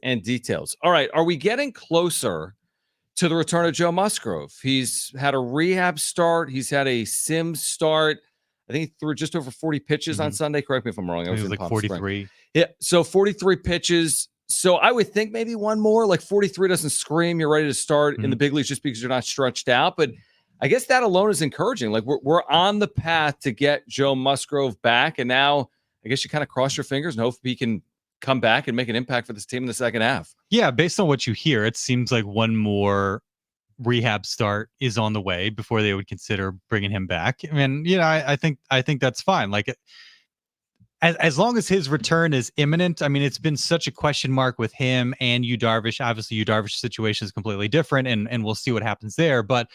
and details. All right, are we getting closer to the return of Joe Musgrove? He's had a rehab start. He's had a sim start. I think he threw just over 40 pitches on Sunday. Correct me if I'm wrong. I was in like Palm 43. Springs. Yeah, so 43 pitches. So I would think maybe one more. Like 43 doesn't scream you're ready to start in the big leagues just because you're not stretched out. But I guess that alone is encouraging. Like we're on the path to get Joe Musgrove back. And now I guess you kind of cross your fingers and hope he can come back and make an impact for this team in the second half. Yeah, based on what you hear, it seems like one more rehab start is on the way before they would consider bringing him back. I mean, I think that's fine. Like, as long as his return is imminent. I mean, it's been such a question mark with him and Yu Darvish. Obviously, Yu Darvish's situation is completely different, and we'll see what happens there. But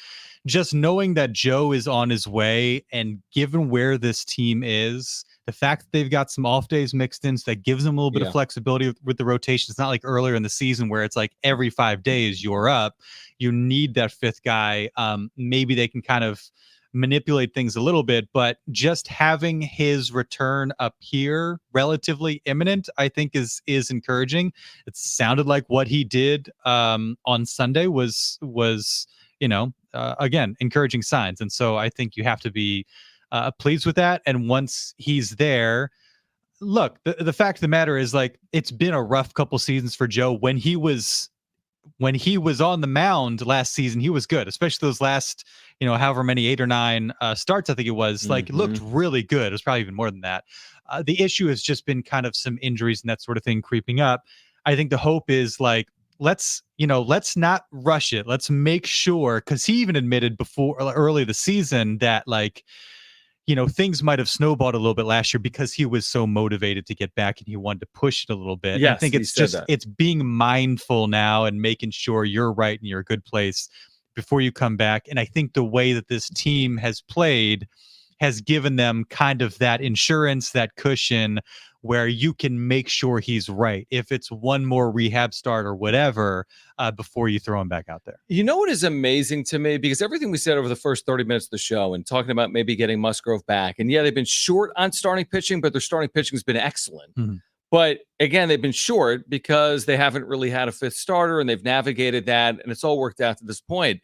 just knowing that Joe is on his way, and given where this team is, the fact that they've got some off days mixed in, so that gives them a little bit of flexibility with the rotation. It's not like earlier in the season where it's like every 5 days you're up. You need that fifth guy. Maybe they can kind of manipulate things a little bit, but just having his return up here relatively imminent, I think is encouraging. It sounded like what he did on Sunday was again, encouraging signs. And so I think you have to be pleased with that. And once he's there, look, the fact of the matter is, like, it's been a rough couple seasons for Joe. When he was on the mound last season, he was good, especially those last, however many 8 or 9 starts, I think it was. Like, it looked really good. It was probably even more than that. The issue has just been kind of some injuries and that sort of thing creeping up. I think the hope is, like, let's not rush it. Let's make sure, because he even admitted before early the season that, like, things might have snowballed a little bit last year because he was so motivated to get back and he wanted to push it a little bit. Yes, I think it's being mindful now and making sure you're right and you're a good place before you come back. And I think the way that this team has played has given them kind of that insurance, that cushion, where you can make sure he's right if it's one more rehab start or whatever before you throw him back out there. You know what is amazing to me? Because everything we said over the first 30 minutes of the show and talking about maybe getting Musgrove back, and they've been short on starting pitching, but their starting pitching has been excellent. But again, they've been short because they haven't really had a fifth starter, and they've navigated that, and it's all worked out to this point.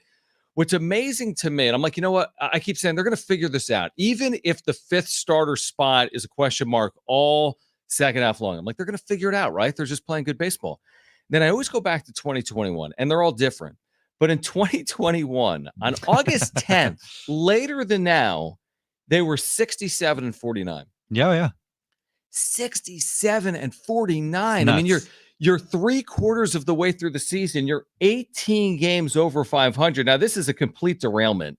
What's amazing to me, and I'm like, you know what? I keep saying they're going to figure this out. Even if the fifth starter spot is a question mark all second half long, I'm like, they're going to figure it out, right? They're just playing good baseball. Then I always go back to 2021, and they're all different. But in 2021, on August 10th, later than now, they were 67 and 49. Yeah. 67 and 49. Nuts. I mean, you're 3/4 of the way through the season. You're 18 games over 500. Now, this is a complete derailment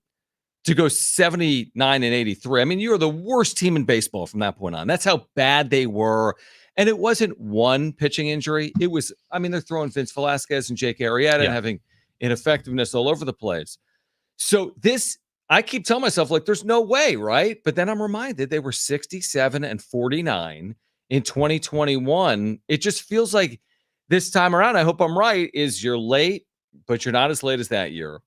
to go 79 and 83. I mean, you're the worst team in baseball from that point on. That's how bad they were. And it wasn't one pitching injury. It was, they're throwing Vince Velasquez and Jake Arrieta and having ineffectiveness all over the place. So I keep telling myself, like, there's no way, right? But then I'm reminded they were 67 and 49 in 2021. It just feels like this time around, I hope I'm right, is you're late, but you're not as late as that year.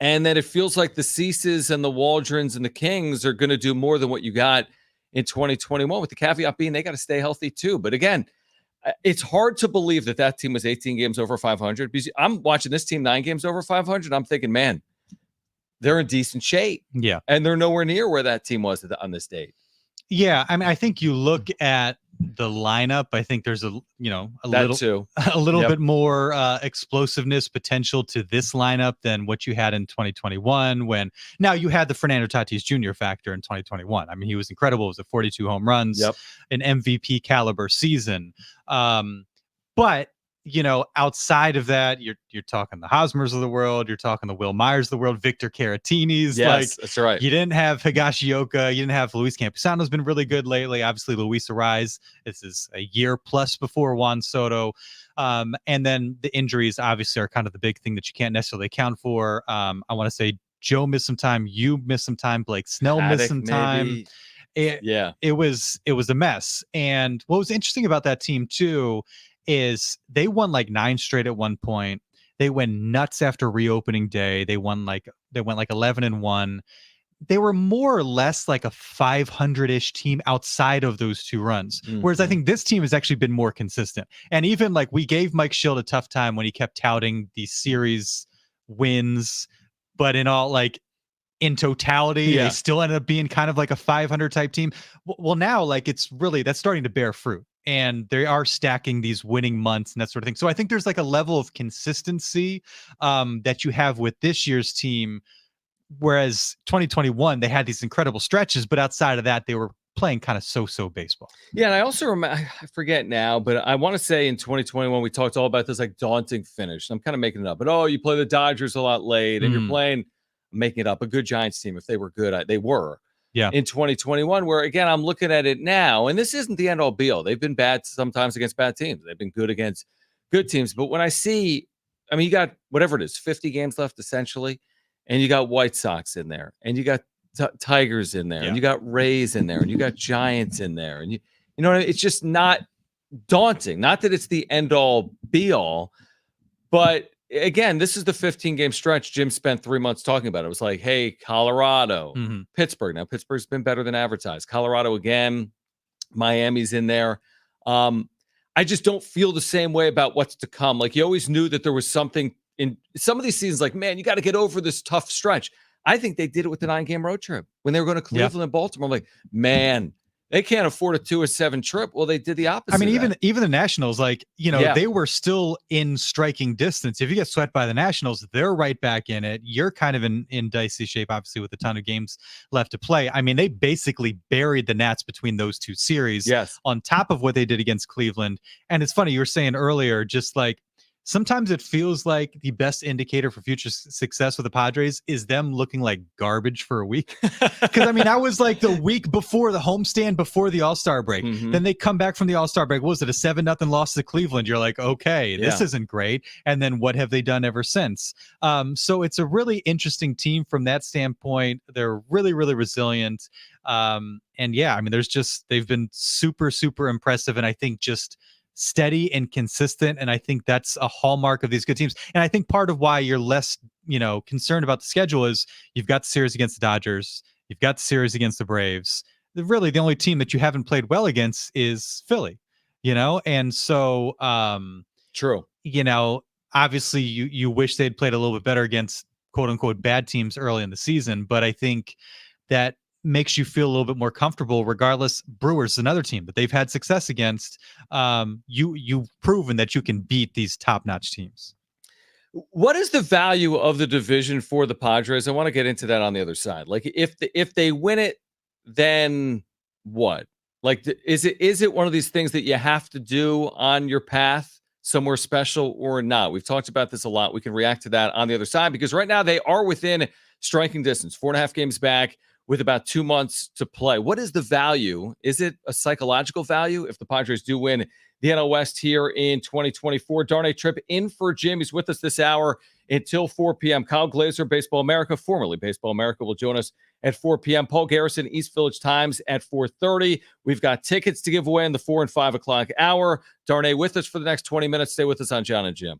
And then it feels like the Ceases and the Waldrons and the Kings are going to do more than what you got in 2021, with the caveat being they got to stay healthy too. But again, it's hard to believe that team was 18 games over 500. Because I'm watching this team 9 games over 500. I'm thinking, man, they're in decent shape. Yeah. And they're nowhere near where that team was on this date. Yeah. I think you look at the lineup. I think there's a little bit more explosiveness potential to this lineup than what you had in 2021. Now you had the Fernando Tatis Jr. factor in 2021. I mean, he was incredible. It was 42 home runs, an MVP caliber season. But outside of that, you're talking the Hosmers of the world, you're talking the Will Myers of the world, Victor Caratini's. Yes, that's right. You didn't have Higashioka, you didn't have Luis Campusano's been really good lately. Obviously, Luis Araiza, this is a year plus before Juan Soto. And then the injuries obviously are kind of the big thing that you can't necessarily account for. I want to say Joe missed some time, you missed some time, Blake Snell missed some time. It was a mess. And what was interesting about that team too is they won like 9 straight at one point. They went nuts after reopening day. They went like 11-1. they were more or less like a 500-ish team outside of those two runs. Whereas I think this team has actually been more consistent. And even like we gave Mike Schild a tough time when he kept touting these series wins, but in totality, they still ended up being kind of like a 500 type team. Well, now like it's really, that's starting to bear fruit, and they are stacking these winning months and that sort of thing. So I think there's like a level of consistency that you have with this year's team. Whereas 2021, they had these incredible stretches, but outside of that, they were playing kind of so-so baseball. Yeah, and I also remember, I forget now, but I want to say in 2021, we talked all about this like daunting finish. I'm kind of making it up, but you play the Dodgers a lot late, and you're playing, I'm making it up, a good Giants team. If they were good, they were. Yeah. In 2021, where again, I'm looking at it now, and this isn't the end all be all. They've been bad sometimes against bad teams. They've been good against good teams. But when I see, I mean, you got whatever it is, 50 games left essentially, and you got White Sox in there, and you got Tigers in there, and you got Rays in there, and you got Giants in there, and you know what I mean? It's just not daunting. Not that it's the end all be all, but again, this is the 15-game stretch Jim spent 3 months talking about. It was like, hey, Colorado, Pittsburgh. Now Pittsburgh's been better than advertised. Colorado again, Miami's in there. I just don't feel the same way about what's to come. Like you always knew that there was something in some of these seasons. Like, man, you got to get over this tough stretch. I think they did it with the 9-game road trip when they were going to Cleveland and Baltimore. I'm like, man, they can't afford a 2 or 7 trip. Well, they did the opposite. I mean, even the Nationals, like, you know, they were still in striking distance. If you get swept by the Nationals, they're right back in it. You're kind of in dicey shape, obviously, with a ton of games left to play. I mean, they basically buried the Nats between those two series on top of what they did against Cleveland. And it's funny, you were saying earlier, just like, sometimes it feels like the best indicator for future success with the Padres is them looking like garbage for a week. Because, I mean, that was like the week before the homestand, before the All-Star break. Then they come back from the All-Star break. What was it, a 7-0 loss to Cleveland? You're like, okay, this isn't great. And then what have they done ever since? So it's a really interesting team from that standpoint. They're really, really resilient. And yeah, I mean, they've been super, super impressive. And I think just steady and consistent, and I think that's a hallmark of these good teams. And I think part of why you're less, concerned about the schedule is you've got the series against the Dodgers, you've got the series against the Braves. Really, the only team that you haven't played well against is Philly, and so true. Obviously you wish they'd played a little bit better against quote unquote bad teams early in the season, but I think that makes you feel a little bit more comfortable. Regardless, Brewers, another team that they've had success against. You've proven that you can beat these top-notch teams. What is the value of the division for the Padres? I want to get into that on the other side. Like, if they win it, then what? Like, is it one of these things that you have to do on your path somewhere special or not? We've talked about this a lot. We can react to that on the other side because right now they are within striking distance, 4.5 games back, with about 2 months to play. What is the value? Is it a psychological value if the Padres do win the NL West here in 2024? Darnay Tripp in for Jim. He's with us this hour until 4 p.m. Kyle Glazer, Baseball America, formerly Baseball America, will join us at 4 p.m. Paul Garrison, East Village Times at 4:30. We've got tickets to give away in the 4 and 5 o'clock hour. Darnay with us for the next 20 minutes. Stay with us on Jon and Jim.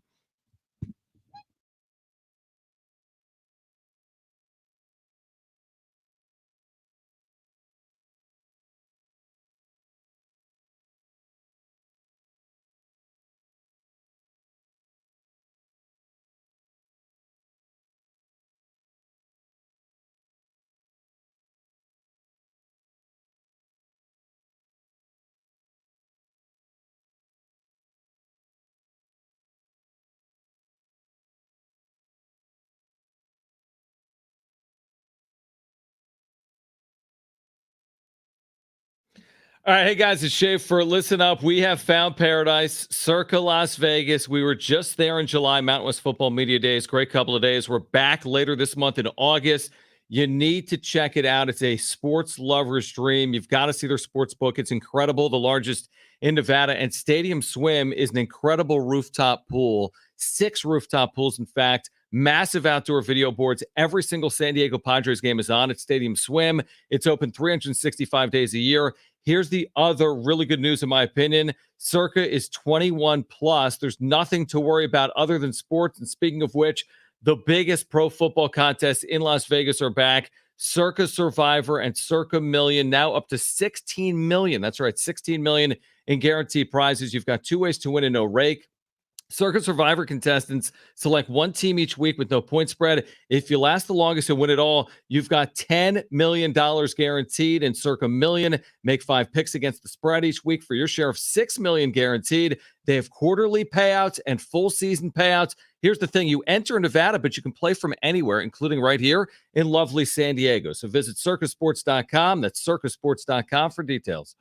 All right, hey guys, it's Schaefer. Listen up. We have found paradise, Circa Las Vegas. We were just there in July, Mountain West Football Media Days. Great couple of days. We're back later this month in August. You need to check it out. It's a sports lover's dream. You've got to see their sports book. It's incredible, the largest in Nevada. And Stadium Swim is an incredible rooftop pool. 6 rooftop pools, in fact. Massive outdoor video boards. Every single San Diego Padres game is on at Stadium Swim. It's open 365 days a year. Here's the other really good news, in my opinion. Circa is 21 plus. There's nothing to worry about other than sports. And speaking of which, the biggest pro football contests in Las Vegas are back. Circa Survivor, and Circa Million, now up to 16 million. That's right, 16 million in guaranteed prizes. You've got 2 ways to win and no rake. Circa Survivor contestants select one team each week with no point spread. If you last the longest and win it all, you've got $10 million guaranteed. In Circa Million, make 5 picks against the spread each week for your share of $6 million guaranteed. They have quarterly payouts and full season payouts. Here's the thing. You enter in Nevada, but you can play from anywhere, including right here in lovely San Diego. So visit circasports.com. That's circasports.com for details.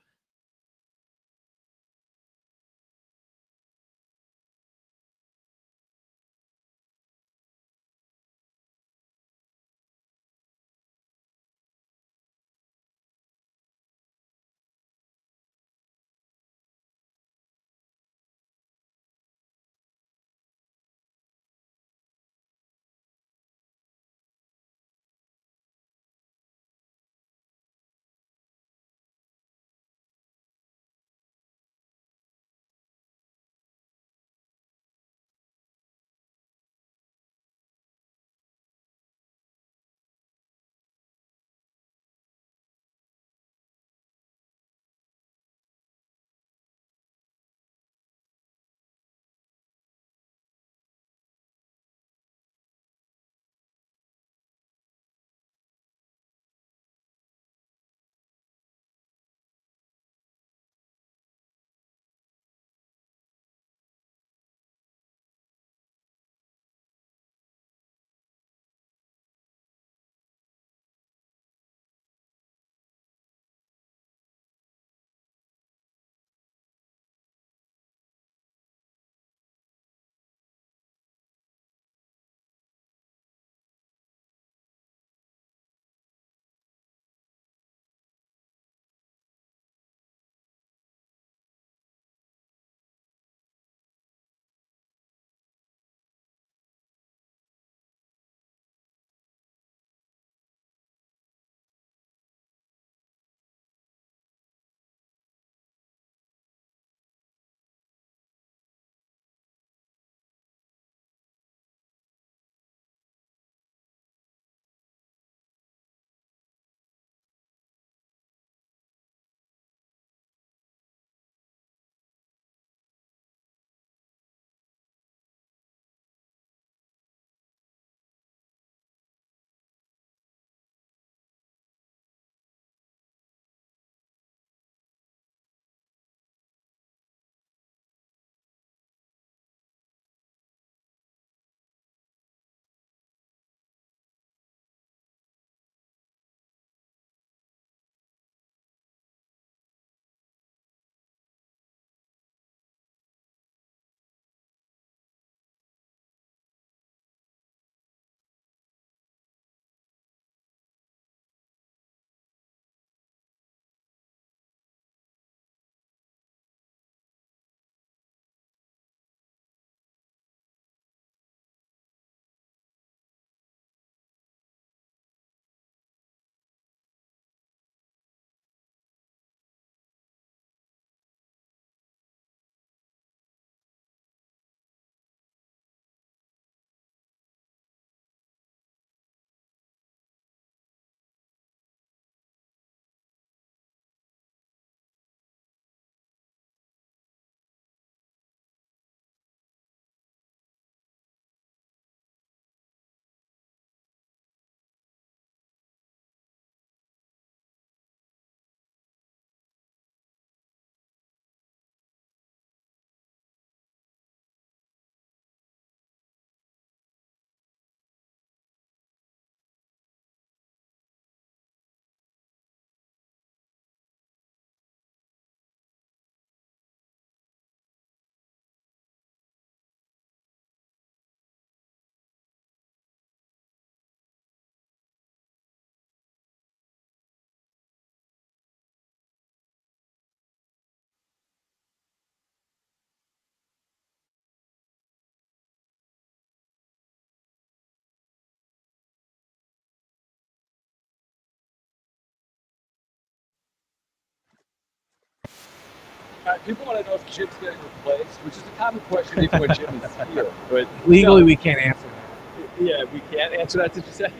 People want to know if Jim's getting replaced, which is a common question even when Jim is here. But legally, we can't answer that. Yeah, we can't answer that. Did you say?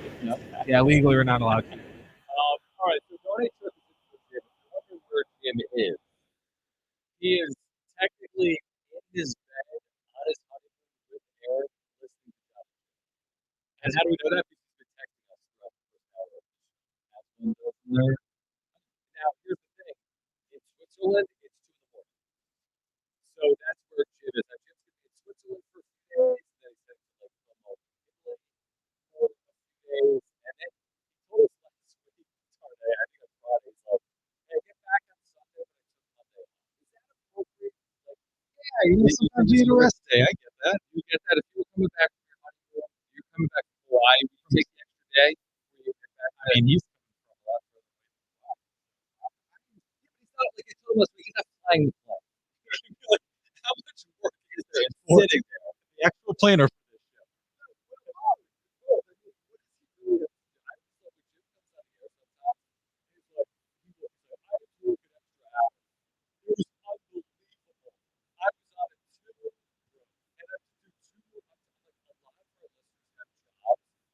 Yeah, legally, we're not allowed to. Jim is. He is technically in his bed on his honeymoon with Aaron listening to Jon Jim. And how do we know that? Because he's been texting us throughout the first hour of the show. As one does there. Now, here's the thing. In Switzerland, it's 2 in the morning. So that's where Jim is. Now, Jim's going to be in Switzerland for a few days. Then he said, like, come home to Italy for a few days. And then he told us last week, Sunday, I think on Friday, he's like, hey, get back on Sunday, but I took Monday off. Is that appropriate? Like, yeah, sometimes you need a rest day. I get that. You get that. If you're coming back from your honeymoon, you're coming back from Hawaii, you take the extra day. You get back. I mean, he's coming from a lot further away from Hawaii. He's not like he told us, he's not flying the plane. Like, how much work is there in sitting there? The actual plane or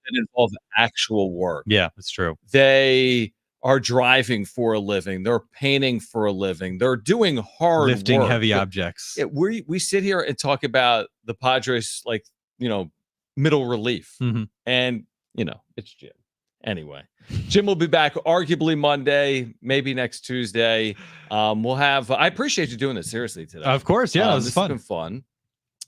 that involve actual work. yeah, that's true. They are driving for a living. They're painting for a living. They're doing hard Lifting work. heavy objects. Yeah, we sit here and talk about the Padres like, middle relief. And, it's Jim. Anyway, Jim will be back arguably Monday, maybe next Tuesday. We'll have I appreciate you doing this seriously today. Of course, yeah, this has been fun.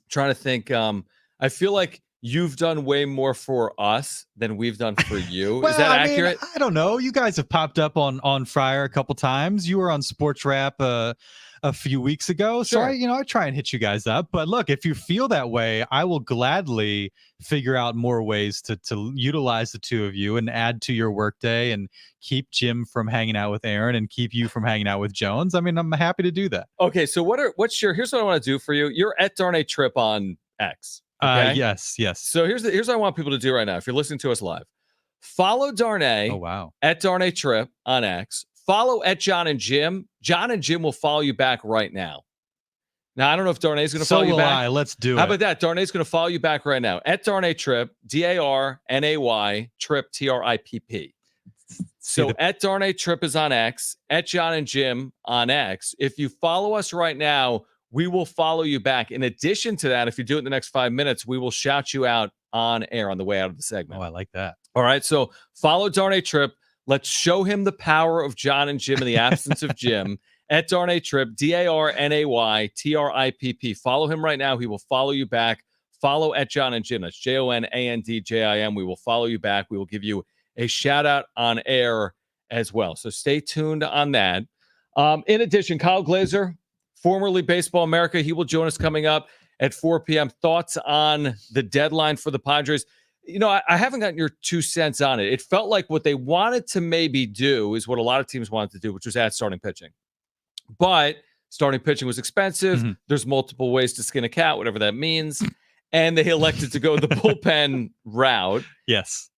Trying to think I feel like you've done way more for us than we've done for you. Well, Is that accurate? I don't know. You guys have popped up on Fryer a couple times. You were on Sports Wrap a few weeks ago. So Sure. I try and hit you guys up. But look, if you feel that way, I will gladly figure out more ways to utilize the two of you and add to your workday and keep Jim from hanging out with Aaron and keep you from hanging out with Jones. I mean, I'm happy to do that. Okay, so here's what I want to do for you. You're at Darn a Trip on X. Okay? Yes. So here's what I want people to do right now. If you're listening to us live, follow Darnay. Oh, wow. At Darnay Trip on X. Follow at Jon and Jim. Jon and Jim will follow you back right now. Now, I don't know if Darnay's going to follow you back. Let's do it. How about that? Darnay's going to follow you back right now. At Darnay Trip, DARNAY Trip, TRIPP. So at Darnay Trip is on X. At Jon and Jim on X. If you follow us right now, we will follow you back. In addition to that, if you do it in the next 5 minutes, we will shout you out on air on the way out of the segment. Oh, I like that. All right. So follow Darnay Trip. Let's show him the power of Jon and Jim in the absence of Jim. At Darnay Trip, DARNAY TRIPP. Follow him right now. He will follow you back. Follow at Jon and Jim. That's JONANDJIM. We will follow you back. We will give you a shout out on air as well. So stay tuned on that. In addition, Kyle Glazer, formerly Baseball America, he will join us coming up at 4 p.m. Thoughts on the deadline for the Padres. I haven't gotten your 2 cents on it. It felt like what they wanted to maybe do is what a lot of teams wanted to do, which was add starting pitching. But starting pitching was expensive. Mm-hmm. There's multiple ways to skin a cat, whatever that means. And they elected to go the bullpen route. Yes.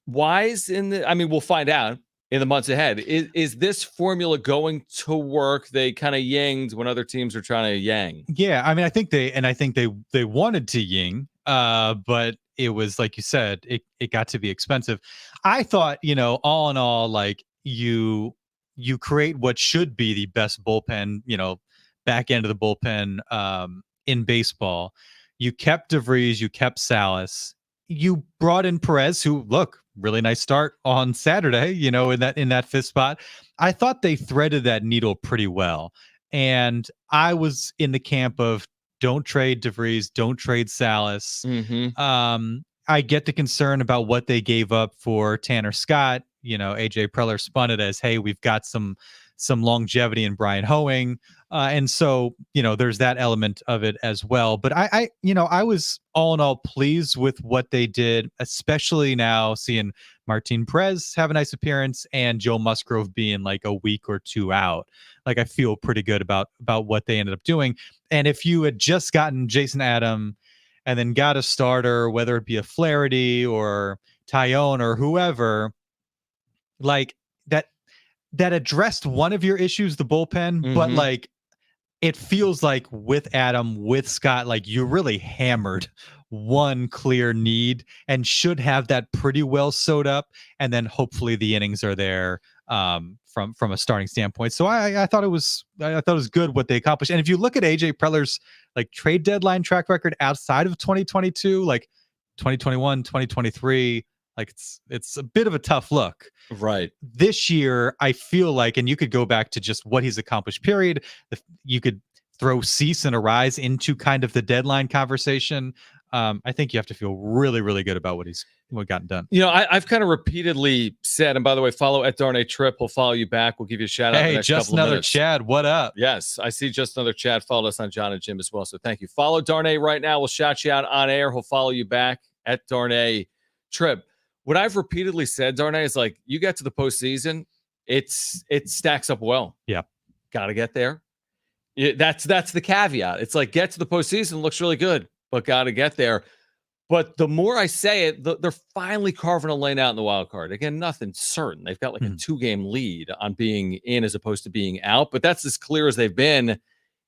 Wise we'll find out in the months ahead. Is this formula going to work? They kind of yinged when other teams are trying to yang. Yeah, I mean, I think they wanted to ying, but it was like you said, it got to be expensive. I thought, all in all, like you create what should be the best bullpen, back end of the bullpen in baseball. You kept DeVries, you kept Salas, you brought in Perez, who really nice start on Saturday, in that fifth spot. I thought they threaded that needle pretty well. And I was in the camp of don't trade DeVries, don't trade Salas. Mm-hmm. I get the concern about what they gave up for Tanner Scott. AJ Preller spun it as, hey, we've got some longevity in Brian Hoeing. And so, there's that element of it as well. But I was all in all pleased with what they did, especially now seeing Martin Perez have a nice appearance and Joe Musgrove being like a week or two out. Like, I feel pretty good about what they ended up doing. And if you had just gotten Jason Adam and then got a starter, whether it be a Flaherty or Tyone or whoever, like that addressed one of your issues, the bullpen, but like it feels like with Adam, with Scott, like you really hammered one clear need and should have that pretty well sewed up. And then hopefully the innings are there from a starting standpoint. So I thought it was good what they accomplished. And if you look at AJ Preller's like trade deadline track record outside of 2022, like 2021, 2023, like it's a bit of a tough look. Right. This year, I feel like, and you could go back to just what he's accomplished, period. You could throw Cease and Araiza into kind of the deadline conversation. I think you have to feel really, really good about what gotten done. You know, I've kind of repeatedly said, and by the way, follow at Darnay Trip. We'll follow you back. We'll give you a shout out. Hey, in the next just couple of another minutes. Chad. What up? Yes, I see just another Chad followed us on Jon and Jim as well. So thank you. Follow Darnay right now. We'll shout you out on air. He'll follow you back at Darnay Trip. What I've repeatedly said, Darnay, is like you get to the postseason, it stacks up well. Yeah, got to get there. That's the caveat. It's like get to the postseason, looks really good, but got to get there. But the more I say it, they're finally carving a lane out in the wild card. Again, nothing certain. They've got like a 2-game lead on being in as opposed to being out, but that's as clear as they've been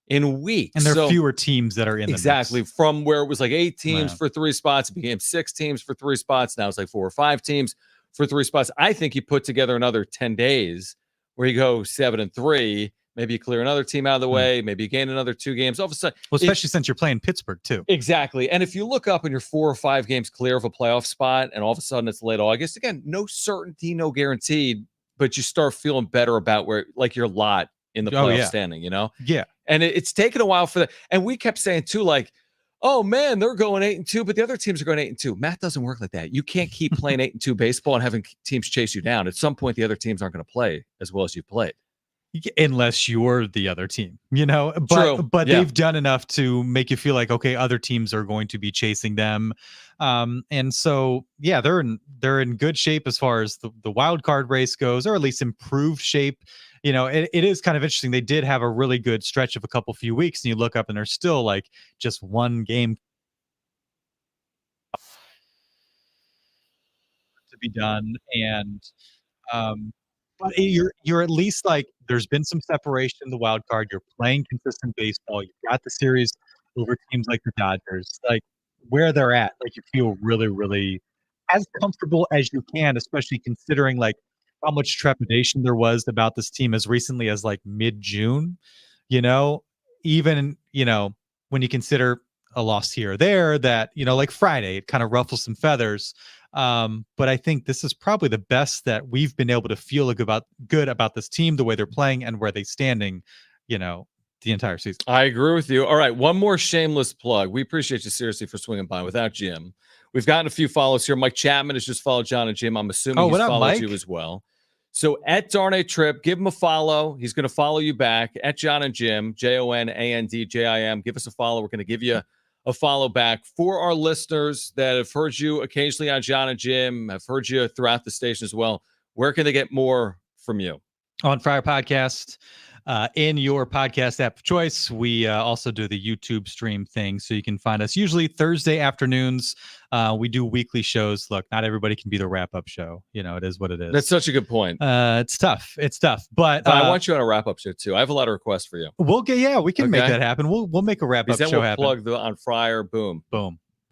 in weeks. And there are fewer teams that are in exactly the mix. From where it was like 8 teams for 3 spots, it became 6 teams for 3 spots. Now it's like 4 or 5 teams for 3 spots. I think you put together another 10 days where you go 7-3. Maybe you clear another team out of the way. Maybe you gain another 2 games. All of a sudden, well, especially since you're playing Pittsburgh too. Exactly. And if you look up and you're 4 or 5 games clear of a playoff spot, and all of a sudden it's late August, again, no certainty, no guaranteed, but you start feeling better about where like your lot in the playoff standing, you know? Yeah. And it's taken a while for that. And we kept saying too, like, oh man, they're going 8-2, but the other teams are going 8-2. Math doesn't work like that. You can't keep playing 8-2 baseball and having teams chase you down. At some point, the other teams aren't going to play as well as you played. Unless you're the other team, you know, but they've done enough to make you feel like, okay, other teams are going to be chasing them. And so, yeah, they're in good shape as far as the wild card race goes, or at least improved shape. You know, it is kind of interesting. They did have a really good stretch of a few weeks, and you look up and they're still like just 1 game to be done. And, but you're at least like there's been some separation in the wild card. You're playing consistent baseball. You've got the series over teams like the Dodgers. Like where they're at, like you feel really, really as comfortable as you can, especially considering like how much trepidation there was about this team as recently as like mid-June. You know, even when you consider a loss here or there, that like Friday, it kind of ruffles some feathers. But I think this is probably the best that we've been able to feel good about this team, the way they're playing and where they're standing, the entire season. I agree with you. All right, one more shameless plug. We appreciate you seriously for swinging by. Without Jim, we've gotten a few follows here. Mike Chapman has just followed Jon and Jim. I'm assuming he's followed Mike? You as well. So at Darnay Trip, give him a follow. He's going to follow you back at Jon and Jim, JONANDJIM. Give us a follow. We're going to give you a follow back. For our listeners that have heard you occasionally on Jon and Jim, have heard you throughout the station as well, where can they get more from you? On Friar Podcast, in your podcast app of choice. We also do the YouTube stream thing, so you can find us usually Thursday afternoons. We do weekly shows. Look, not everybody can be the wrap-up show. It is what it is. That's such a good point. It's tough. But I want you on a wrap-up show too. I have a lot of requests for you. We can make that happen. We'll make a wrap-up show happen. Plug on Friar. Boom.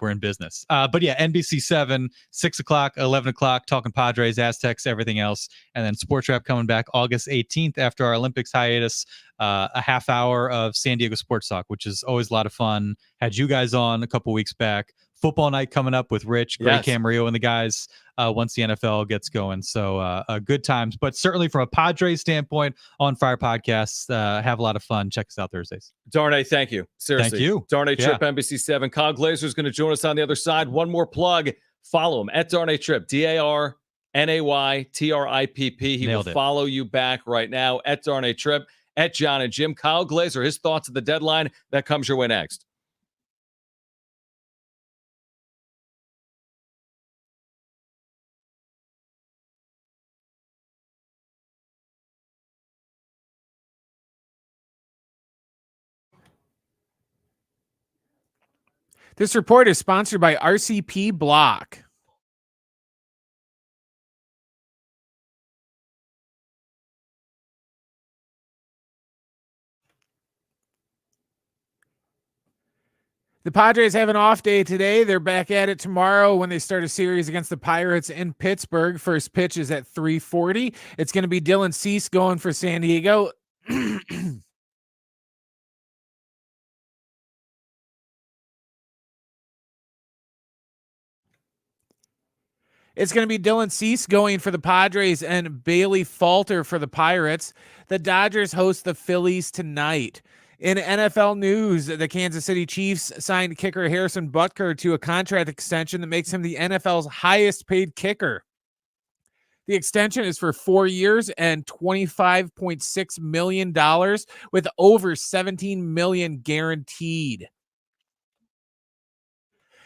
We're in business. But yeah, NBC 7, 6 o'clock, 11 o'clock, talking Padres, Aztecs, everything else. And then Sports Wrap coming back August 18th after our Olympics hiatus, a half hour of San Diego Sports Talk, which is always a lot of fun. Had you guys on a couple weeks back. Football night coming up with Rich, Gray Camarillo, and the guys once the NFL gets going. So good times. But certainly from a Padres standpoint on Fire Podcasts, have a lot of fun. Check us out Thursdays. Darnay, thank you. Seriously. Thank you. Darnay Trip, NBC 7. Kyle Glazer is going to join us on the other side. One more plug. Follow him at Darnay Trip, DARNAYTRIPP. He will follow you back right now at Darnay Trip, at Jon and Jim. Kyle Glazer, his thoughts of the deadline. That comes your way next. This report is sponsored by RCP Block. The Padres have an off day today. They're back at it tomorrow when they start a series against the Pirates in Pittsburgh. First pitch is at 3:40. It's going to be Dylan Cease going for San Diego. It's going to be Dylan Cease going for the Padres and Bailey Falter for the Pirates. The Dodgers host the Phillies tonight. In NFL news, the Kansas City Chiefs signed kicker Harrison Butker to a contract extension that makes him the NFL's highest paid kicker. The extension is for 4 years and $25.6 million with over $17 million guaranteed.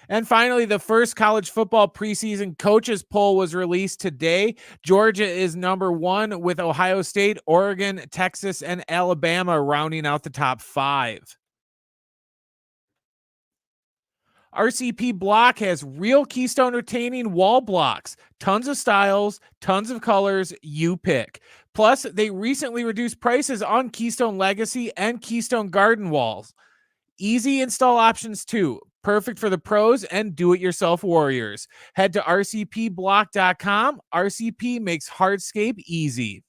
And finally, the first college football preseason coaches poll was released today. Georgia is number 1 with Ohio State, Oregon, Texas, and Alabama rounding out the top 5. RCP Block has real Keystone retaining wall blocks. Tons of styles, tons of colors, you pick. Plus, they recently reduced prices on Keystone Legacy and Keystone Garden walls. Easy install options too. Perfect for the pros and do-it-yourself warriors. Head to rcpblock.com. RCP makes hardscape easy.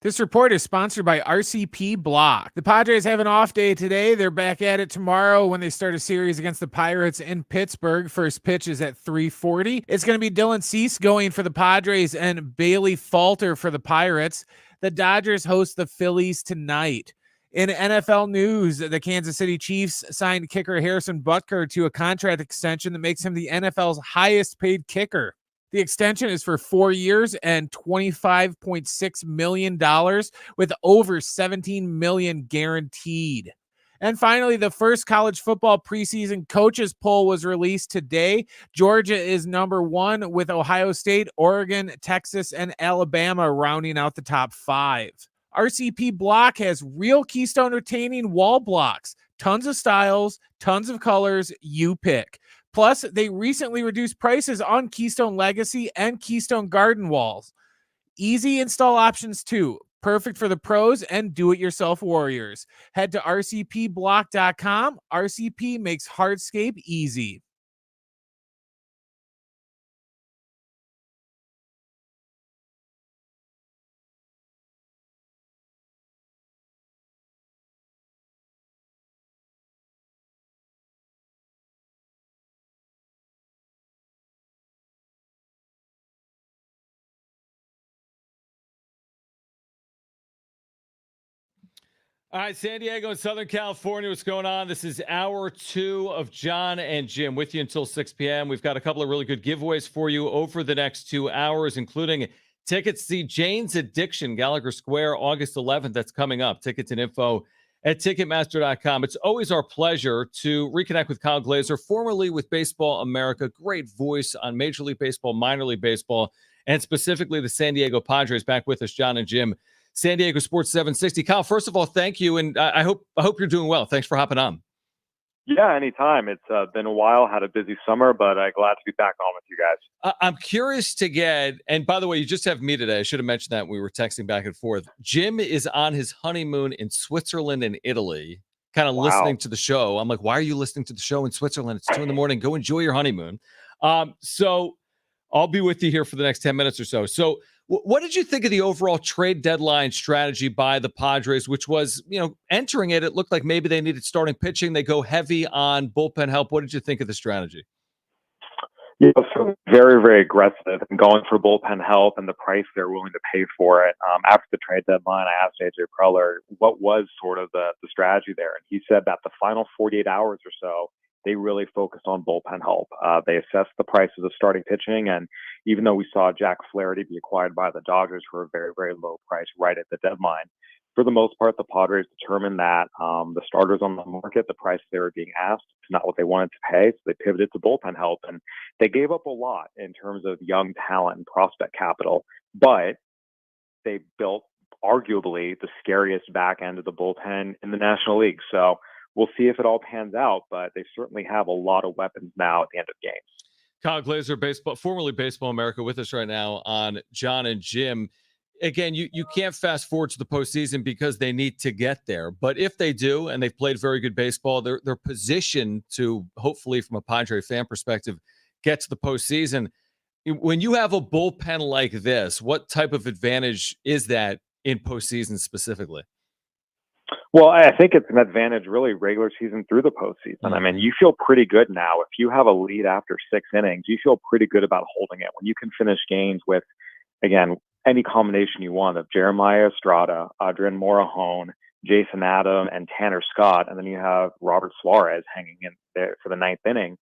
This report is sponsored by RCP Block. The Padres have an off day today. They're back at it tomorrow when they start a series against the Pirates in Pittsburgh. First pitch is at 3:40. It's going to be Dylan Cease going for the Padres and Bailey Falter for the Pirates. The Dodgers host the Phillies tonight. In NFL news, the Kansas City Chiefs signed kicker Harrison Butker to a contract extension that makes him the NFL's highest paid kicker. The extension is for 4 years and $25.6 million with over $17 million guaranteed. And finally, the first college football preseason coaches poll was released today. Georgia is number 1 with Ohio State, Oregon, Texas, and Alabama rounding out the top 5. RCP Block has real Keystone retaining wall blocks. Tons of styles, tons of colors, you pick. Plus, they recently reduced prices on Keystone Legacy and Keystone Garden walls. Easy install options too. Perfect for the pros and do-it-yourself warriors. Head to rcpblock.com. RCP makes hardscape easy. All right, San Diego and Southern California, what's going on? This is hour 2 of Jon and Jim with you until 6 p.m. We've got a couple of really good giveaways for you over the next 2 hours, including tickets to see Jane's Addiction, Gallagher Square, August 11th. That's coming up. Tickets and info at Ticketmaster.com. It's always our pleasure to reconnect with Kyle Glazer, formerly with Baseball America. Great voice on Major League Baseball, minor league baseball, and specifically the San Diego Padres. Back with us, Jon and Jim. San Diego Sports 760. Kyle, first of all, thank you, and I hope you're doing well. Thanks for hopping on. Yeah, anytime. It's been a while. Had a busy summer, but glad to be back on with you guys. I'm curious to get, and by the way, you just have me today. I should have mentioned that when we were texting back and forth. Jim is on his honeymoon in Switzerland and Italy, kind of listening to the show. I'm like, why are you listening to the show in Switzerland? It's 2 a.m. Go enjoy your honeymoon. So I'll be with you here for the next 10 minutes or so. So what did you think of the overall trade deadline strategy by the Padres, which was, entering it looked like maybe they needed starting pitching. They go heavy on bullpen help. What did you think of the strategy? Yeah, so very, very aggressive and going for bullpen help and the price they're willing to pay for it. After the trade deadline, I asked AJ Preller what was sort of the strategy there. And he said that the final 48 hours or so, they really focused on bullpen help. They assessed the prices of starting pitching. And even though we saw Jack Flaherty be acquired by the Dodgers for a very, very low price right at the deadline, for the most part, the Padres determined that the starters on the market, the price they were being asked, is not what they wanted to pay. So they pivoted to bullpen help. And they gave up a lot in terms of young talent and prospect capital. But they built arguably the scariest back end of the bullpen in the National League. So we'll see if it all pans out, but they certainly have a lot of weapons now at the end of games. Kyle Glazer, formerly Baseball America, with us right now on Jon and Jim. Again, you can't fast forward to the postseason because they need to get there. But if they do, and they've played very good baseball, they're positioned to, hopefully from a Padre fan perspective, get to the postseason. When you have a bullpen like this, what type of advantage is that in postseason specifically? Well, I think it's an advantage really regular season through the postseason. Mm-hmm. I mean, you feel pretty good now. If you have a lead after 6 innings, you feel pretty good about holding it. When you can finish games with, again, any combination you want of Jeremiah Estrada, Adrian Morejon, Jason Adam, and Tanner Scott, and then you have Robert Suarez hanging in there for the 9th inning.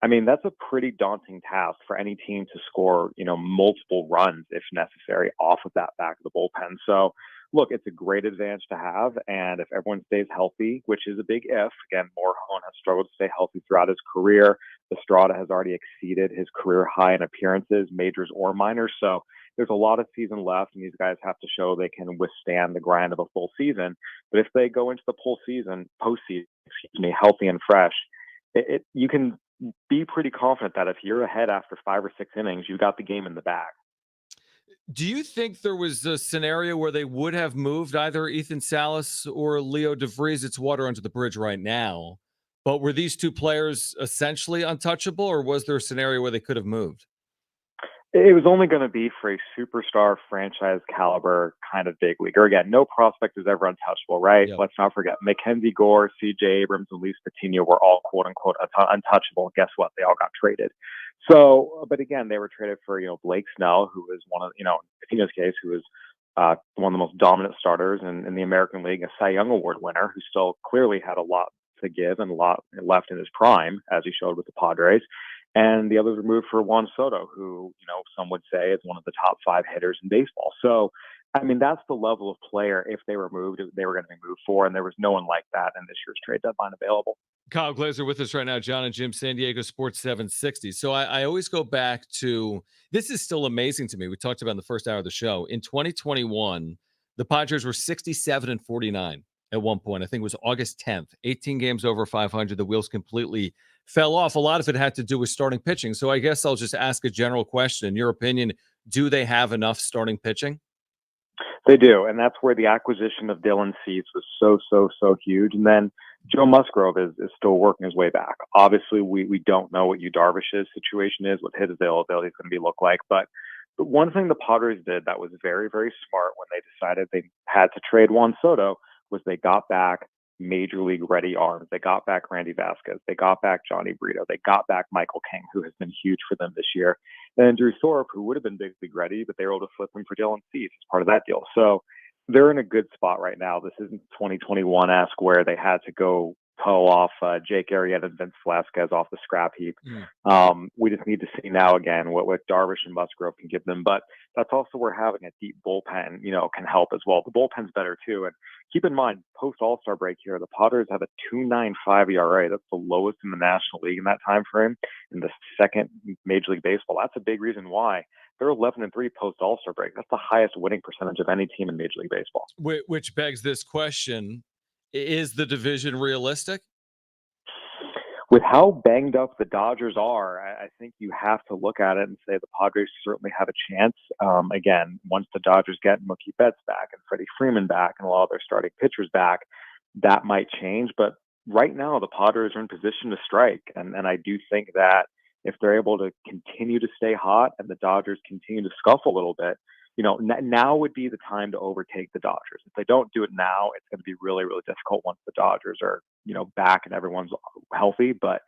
I mean, that's a pretty daunting task for any team to score, multiple runs if necessary off of that back of the bullpen. So, look, it's a great advantage to have. And if everyone stays healthy, which is a big if, again, Morejon has struggled to stay healthy throughout his career. Estrada has already exceeded his career high in appearances, majors or minors. So there's a lot of season left, and these guys have to show they can withstand the grind of a full season. But if they go into the postseason, healthy and fresh, you can be pretty confident that if you're ahead after 5 or 6 innings, you got the game in the bag. Do you think there was a scenario where they would have moved either Ethan Salas or Leo DeVries? It's water under the bridge right now. But were these two players essentially untouchable, or was there a scenario where they could have moved? It was only going to be for a superstar franchise caliber kind of big leaguer. Again, no prospect is ever untouchable, right? Yep. Let's not forget Mackenzie Gore, C.J. Abrams, and Luis Patino were all quote unquote untouchable. Guess what? They all got traded. So, but again, they were traded for, Blake Snell, who was one of, Patino's case, who was one of the most dominant starters in the American League, a Cy Young Award winner, who still clearly had a lot to give and a lot left in his prime, as he showed with the Padres. And the others were moved for Juan Soto, who, some would say is one of the top 5 hitters in baseball. So, I mean, that's the level of player, if they were moved, they were going to be moved for. And there was no one like that in this year's trade deadline available. Kyle Glazer with us right now, Jon and Jim, San Diego Sports 760. So I always go back to, this is still amazing to me. We talked about in the first hour of the show. In 2021, the Padres were 67-49 at one point. I think it was August 10th, 18 games over 500. The wheels completely fell off. A lot of it had to do with starting pitching. So I guess I'll just ask a general question. In your opinion, do they have enough starting pitching? They do, and that's where the acquisition of Dylan Cease was so huge. And then Joe Musgrove is still working his way back. Obviously, we don't know what Yu Darvish's situation is, what his availability is going to look like. But one thing the Padres did that was very, very smart when they decided they had to trade Juan Soto was they got back major league ready arms. They got back Randy Vasquez. They got back Johnny Brito. They got back Michael King, who has been huge for them this year. And Drew Thorpe, who would have been big league ready, but they were able to flip him for Dylan Cease as part of that deal. So they're in a good spot right now. This isn't 2021-esque where they had to go pull off Jake Arrieta and Vince Velasquez off the scrap heap. We just need to see now again what Darvish and Musgrove can give them. But that's also where having a deep bullpen, can help as well. The bullpen's better too. And keep in mind, post All-Star break here, the Padres have a 2.95 ERA. That's the lowest in the National League in that time frame, in the second Major League Baseball. That's a big reason why they're 11-3 post All-Star break. That's the highest winning percentage of any team in Major League Baseball. Which begs this question: is the division realistic? With how banged up the Dodgers are, I think you have to look at it and say the Padres certainly have a chance. Again, once the Dodgers get Mookie Betts back and Freddie Freeman back and a lot of their starting pitchers back, that might change. But right now, the Padres are in position to strike. And I do think that if they're able to continue to stay hot and the Dodgers continue to scuff a little bit, now would be the time to overtake the Dodgers. If they don't do it now, it's going to be really, really difficult once the Dodgers are, back and everyone's healthy. But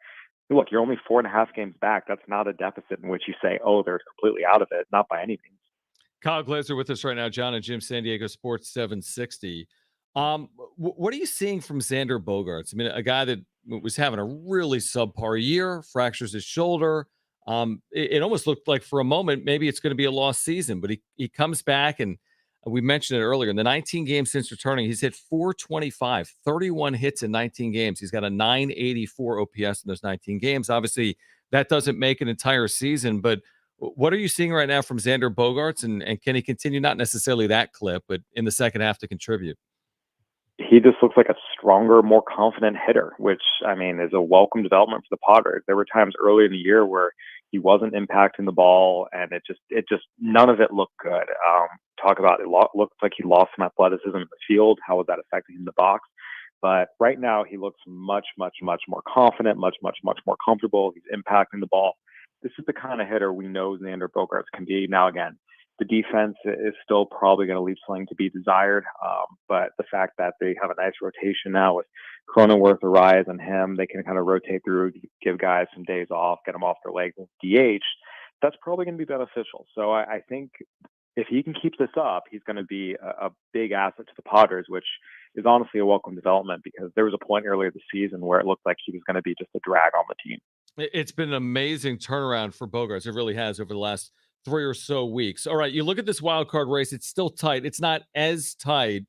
look, you're only 4.5 games back. That's not a deficit in which you say, oh, they're completely out of it. Not by any means. Kyle Glazer with us right now. Jon and Jim, San Diego Sports 760. What are you seeing from Xander Bogaerts? I mean, a guy that was having a really subpar year, fractures his shoulder. It almost looked like for a moment maybe it's going to be a lost season, but he comes back, and we mentioned it earlier. In the 19 games since returning, he's hit .425, 31 hits in 19 games. He's got a .984 OPS in those 19 games. Obviously, that doesn't make an entire season, but what are you seeing right now from Xander Bogaerts, and can he continue, not necessarily that clip, but in the second half to contribute? He just looks like a stronger, more confident hitter, which, is a welcome development for the Padres. There were times early in the year where he wasn't impacting the ball, and it just none of it looked good. Talk about it looked like he lost some athleticism in the field. How was that affecting him in the box? But right now, he looks much, much, much more confident, much, much, much more comfortable. He's impacting the ball. This is the kind of hitter we know Xander Bogaerts can be. Now, again, the defense is still probably going to leave something to be desired. But the fact that they have a nice rotation now with Cronenworth, Araiza, and him, they can kind of rotate through, give guys some days off, get them off their legs and DH. That's probably going to be beneficial. So I think if he can keep this up, he's going to be a big asset to the Padres, which is honestly a welcome development, because there was a point earlier this season where it looked like he was going to be just a drag on the team. It's been an amazing turnaround for Bogaerts. It really has over the last 3 or so weeks. All right, you look at this wild card race. It's still tight. It's not as tight.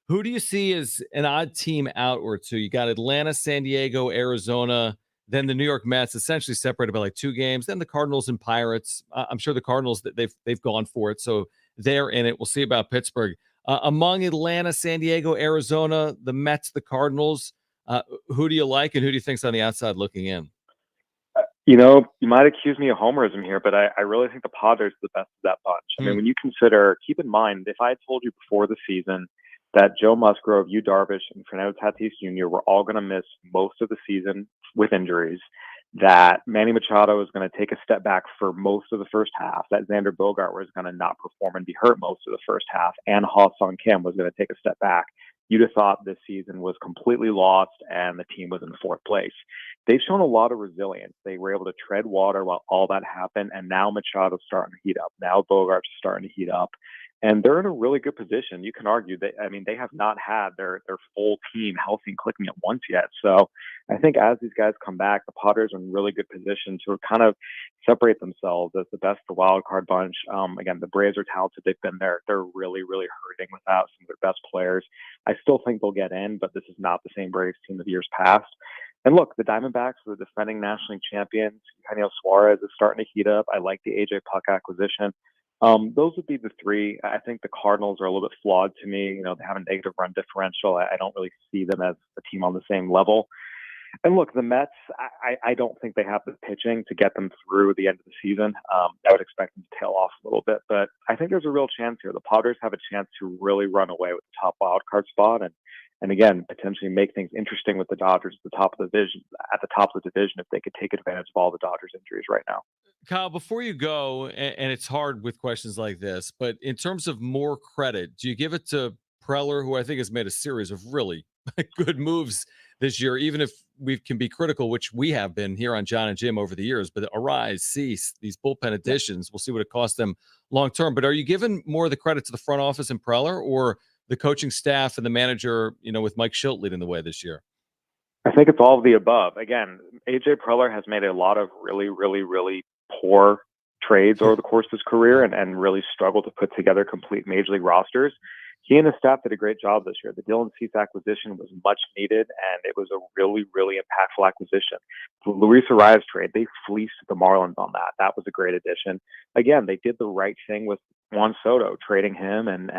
Who do you see as an odd team out or two? You got Atlanta, San Diego, Arizona, then the New York Mets, essentially separated by like 2 games. Then the Cardinals and Pirates. I'm sure the Cardinals, they've gone for it, so they're in it. We'll see about Pittsburgh. Among Atlanta, San Diego, Arizona, the Mets, the Cardinals, who do you like, and who do you think's on the outside looking in? You might accuse me of homerism here, but I really think the Padres are the best of that bunch. When you consider, keep in mind, if I had told you before the season that Joe Musgrove, Yu Darvish, and Fernando Tatis Jr. were all going to miss most of the season with injuries, that Manny Machado was going to take a step back for most of the first half, that Xander Bogaerts was going to not perform and be hurt most of the first half, and Ha-Seong Kim was going to take a step back, you'd have thought this season was completely lost and the team was in 4th place. They've shown a lot of resilience. They were able to tread water while all that happened, and now Machado's starting to heat up. Now Bogaerts is starting to heat up, and they're in a really good position. You can argue that, they have not had their full team healthy and clicking at once yet. So I think as these guys come back, the Padres are in really good position to kind of separate themselves as the best of the wild card bunch. Again, the Braves are talented. They've been there. They're really, really hurting without some of their best players. I still think they'll get in, but this is not the same Braves team of years past. And look, the Diamondbacks are the defending National League champions. Eugenio Suarez is starting to heat up. I like the AJ Puck acquisition. Those would be the 3. I think the Cardinals are a little bit flawed to me. They have a negative run differential. I don't really see them as a team on the same level. And look, the Mets, I don't think they have the pitching to get them through the end of the season. I would expect them to tail off a little bit, but I think there's a real chance here. The Padres have a chance to really run away with the top wild card spot, and again, potentially make things interesting with the Dodgers at the top of the division if they could take advantage of all the Dodgers injuries right now. Kyle, before you go, and it's hard with questions like this, but in terms of more credit, do you give it to Preller, who I think has made a series of really good moves this year, even if we can be critical, which we have been here on Jon and Jim over the years, but Araiza, Cease, these bullpen additions, we'll see what it costs them long term. But are you giving more of the credit to the front office and Preller, or the coaching staff and the manager, with Mike Schilt leading the way this year? I think it's all of the above. Again, AJ Preller has made a lot of really, really, really poor trades over the course of his career and really struggled to put together complete major league rosters. He and his staff did a great job this year. The Dylan Cease acquisition was much needed, and it was a really, really impactful acquisition. The Luis Araiza trade, they fleeced the Marlins on that. That was a great addition. Again, they did the right thing with Juan Soto, trading him and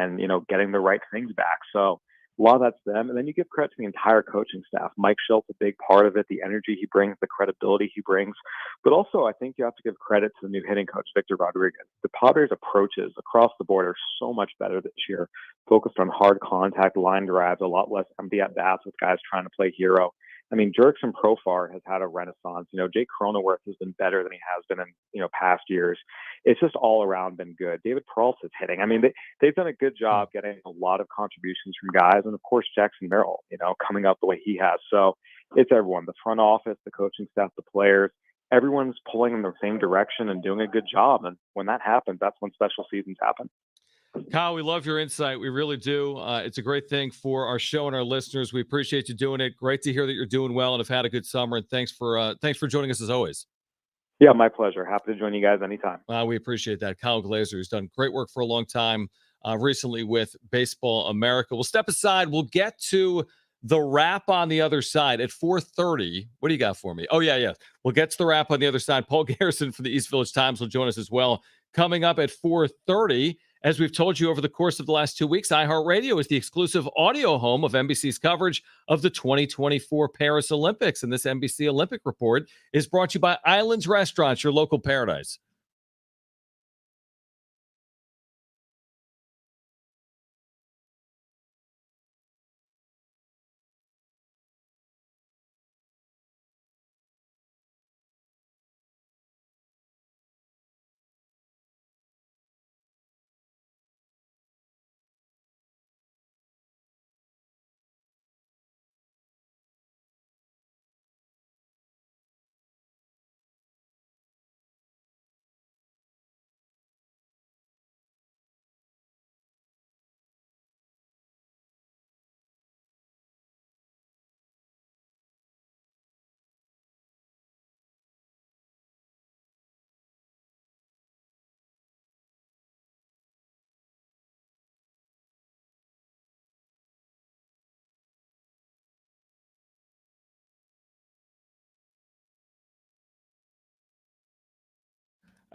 getting the right things back. So a lot of that's them. And then you give credit to the entire coaching staff. Mike Schultz, a big part of it, the energy he brings, the credibility he brings. But also, I think you have to give credit to the new hitting coach, Victor Rodriguez. The Padres' approaches across the board are so much better this year, focused on hard contact, line drives, a lot less empty at-bats with guys trying to play hero. I mean, Jurickson Profar has had a renaissance. Jake Cronenworth has been better than he has been in, past years. It's just all around been good. David Peralta's hitting. I mean, they've done a good job getting a lot of contributions from guys. And of course, Jackson Merrill, coming up the way he has. So it's everyone, the front office, the coaching staff, the players, everyone's pulling in the same direction and doing a good job. And when that happens, that's when special seasons happen. Kyle, we love your insight. We really do. It's a great thing for our show and our listeners. We appreciate you doing it. Great to hear that you're doing well and have had a good summer. And thanks for joining us as always. Yeah, my pleasure. Happy to join you guys anytime. We appreciate that. Kyle Glazer, who's done great work for a long time recently with Baseball America. We'll step aside. We'll get to the wrap on the other side at 4:30. What do you got for me? Oh, yeah. We'll get to the wrap on the other side. Paul Garrison from the East Village Times will join us as well. Coming up at 4:30. As we've told you over the course of the last 2 weeks, iHeartRadio is the exclusive audio home of NBC's coverage of the 2024 Paris Olympics. And this NBC Olympic report is brought to you by Islands Restaurants, your local paradise.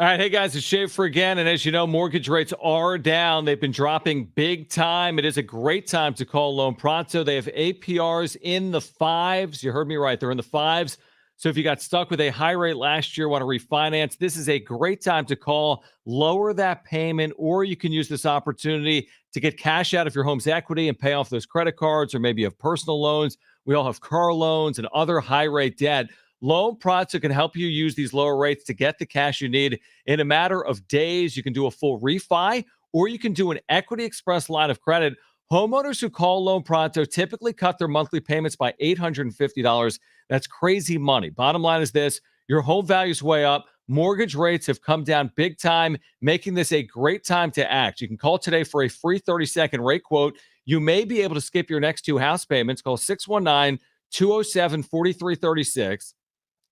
All right, hey guys, it's Schaefer again. And as you know, mortgage rates are down. They've been dropping big time. It is a great time to call Loan Pronto. They have APRs in the fives. You heard me right. They're in the fives. So if you got stuck with a high rate last year, want to refinance, this is a great time to call, lower that payment, or you can use this opportunity to get cash out of your home's equity and pay off those credit cards, or maybe you have personal loans. We all have car loans and other high rate debt. Loan Pronto can help you use these lower rates to get the cash you need in a matter of days. You can do a full refi, or you can do an Equity Express line of credit. Homeowners who call Loan Pronto typically cut their monthly payments by $850. That's crazy money. Bottom line is this: your home value's way up. Mortgage rates have come down big time, making this a great time to act. You can call today for a free 30-second rate quote. You may be able to skip your next two house payments. Call 619-207-4336.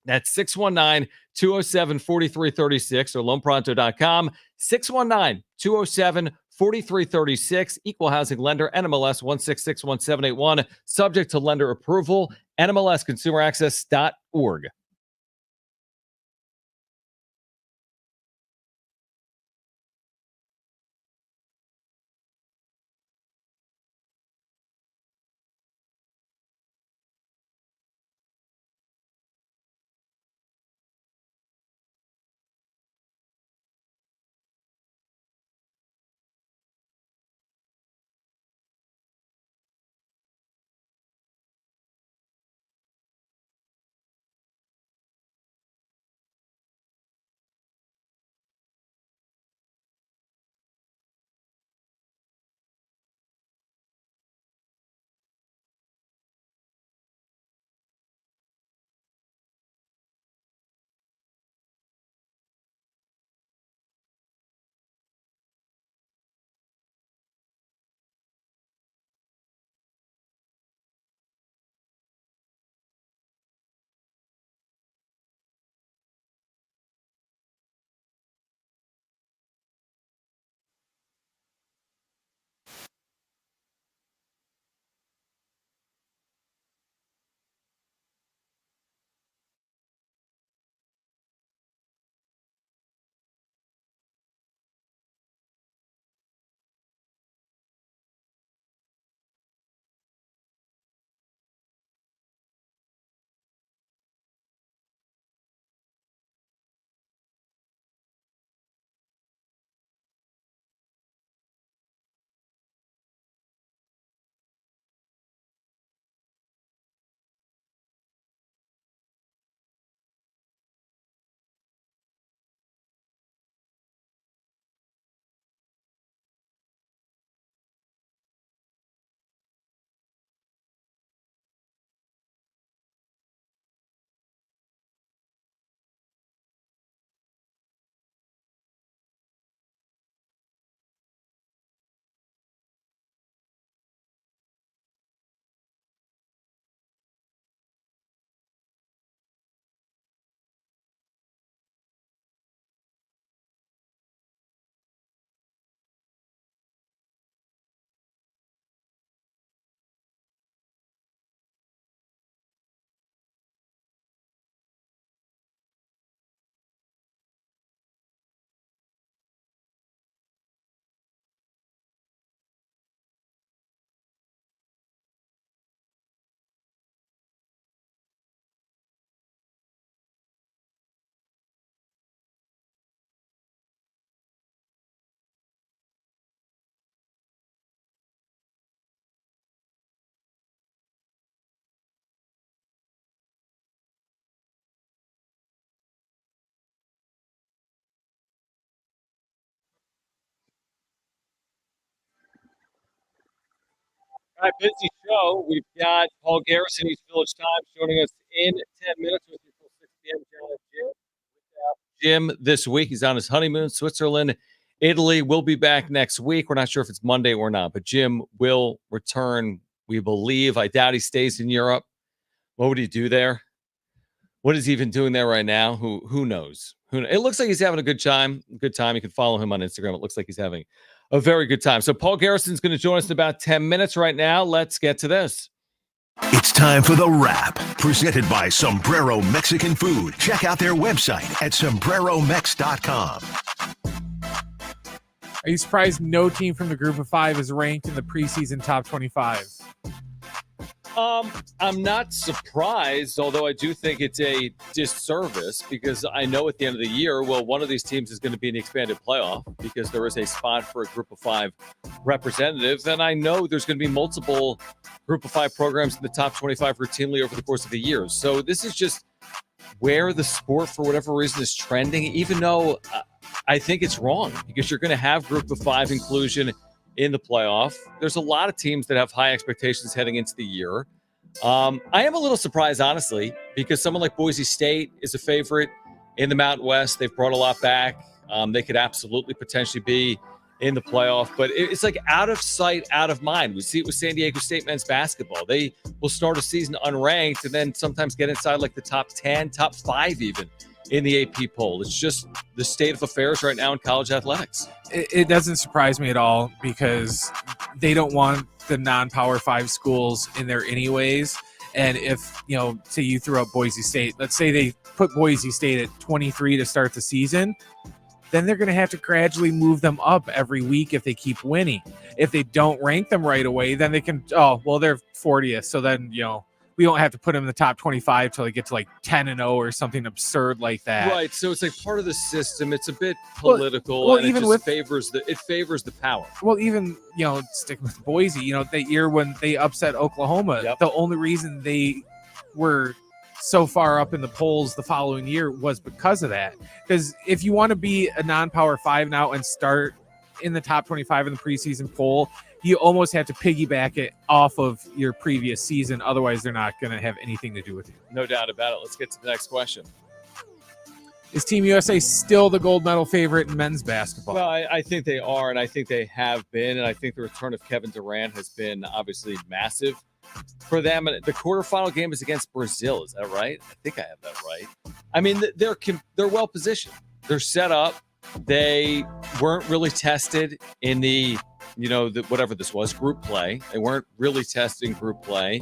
That's 619-207-4336 or loanpronto.com. 619-207-4336. Equal housing lender, NMLS 1661781. Subject to lender approval. NMLSconsumeraccess.org. All right, busy show. We've got Paul Garrison, East Village Times, joining us in 10 minutes with you till 6 p.m. Jim this week. He's on his honeymoon, Switzerland, Italy. We'll be back next week. We're not sure if it's Monday or not, but Jim will return, we believe. I doubt he stays in Europe. What would he do there? What is he even doing there right now? Who knows? It looks like he's having a good time. You can follow him on Instagram. It looks like he's having a very good time. So Paul Garrison's going to join us in about 10 minutes right now. Let's get to this. It's time for The Wrap, presented by Sombrero Mexican Food. Check out their website at sombreromex.com. Are you surprised no team from the group of five is ranked in the preseason top 25? I'm not surprised, although I do think it's a disservice because I know at the end of the year, one of these teams is going to be in the expanded playoff because there is a spot for a group of five representatives. And I know there's going to be multiple group of five programs in the top 25 routinely over the course of the year. So this is just where the sport, for whatever reason, is trending, even though I think it's wrong because you're going to have group of five inclusion in the playoff. There's a lot of teams that have high expectations heading into the year. I am a little surprised, honestly, because someone like Boise State is a favorite in the Mountain West. They've brought a lot back. They could absolutely potentially be in the playoff, but it's like out of sight, out of mind. We see it with San Diego State men's basketball. They will start a season unranked and then sometimes get inside like the top 10, top 5 even in the AP poll. It's just the state of affairs right now in college athletics. It doesn't surprise me at all because they don't want the non-power 5 schools in there anyways. And if, say you threw out Boise State, let's say they put Boise State at 23 to start the season, then they're going to have to gradually move them up every week if they keep winning. If they don't rank them right away, then they can, they're 40th. So then, we don't have to put them in the top 25 till they get to like 10-0 or something absurd like that. Right. So it's like part of the system. It's a bit political, and even it favors the power. Well, even stick with Boise. That year when they upset Oklahoma, the only reason they were so far up in the polls the following year was because of that. Because if you want to be a non-power 5 now and start in the top 25 in the preseason poll, you almost have to piggyback it off of your previous season. Otherwise, they're not going to have anything to do with you. No doubt about it. Let's get to the next question. Is Team USA still the gold medal favorite in men's basketball? Well, I think they are, and I think they have been. And I think the return of Kevin Durant has been obviously massive for them. And the quarterfinal game is against Brazil. Is that right? I think I have that right. I mean, they're well positioned. They're set up. They weren't really tested in the whatever this was, group play. They weren't really testing group play.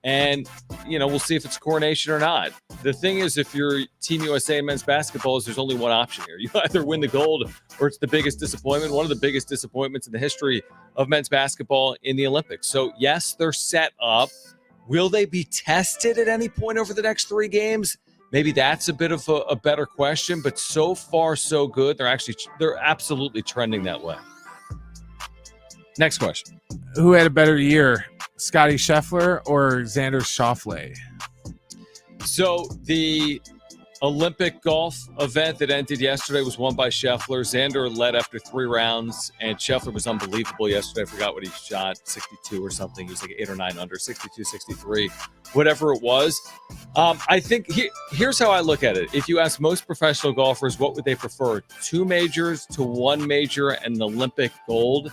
And, we'll see if it's coronation or not. The thing is, if you're Team USA in men's basketball, there's only one option here. You either win the gold or it's the biggest disappointment, one of the biggest disappointments in the history of men's basketball in the Olympics. So, yes, they're set up. Will they be tested at any point over the next 3 games? Maybe that's a bit of a better question, but so far, so good. They're absolutely trending that way. Next question. Who had a better year, Scotty Scheffler or Xander Schauffele? So the Olympic golf event that ended yesterday was won by Scheffler. Xander led after 3 rounds, and Scheffler was unbelievable yesterday. I forgot what he shot, 62 or something. He was like 8 or 9 under, 62, 63, whatever it was. I think here's how I look at it. If you ask most professional golfers, what would they prefer? 2 majors to 1 major and an Olympic gold?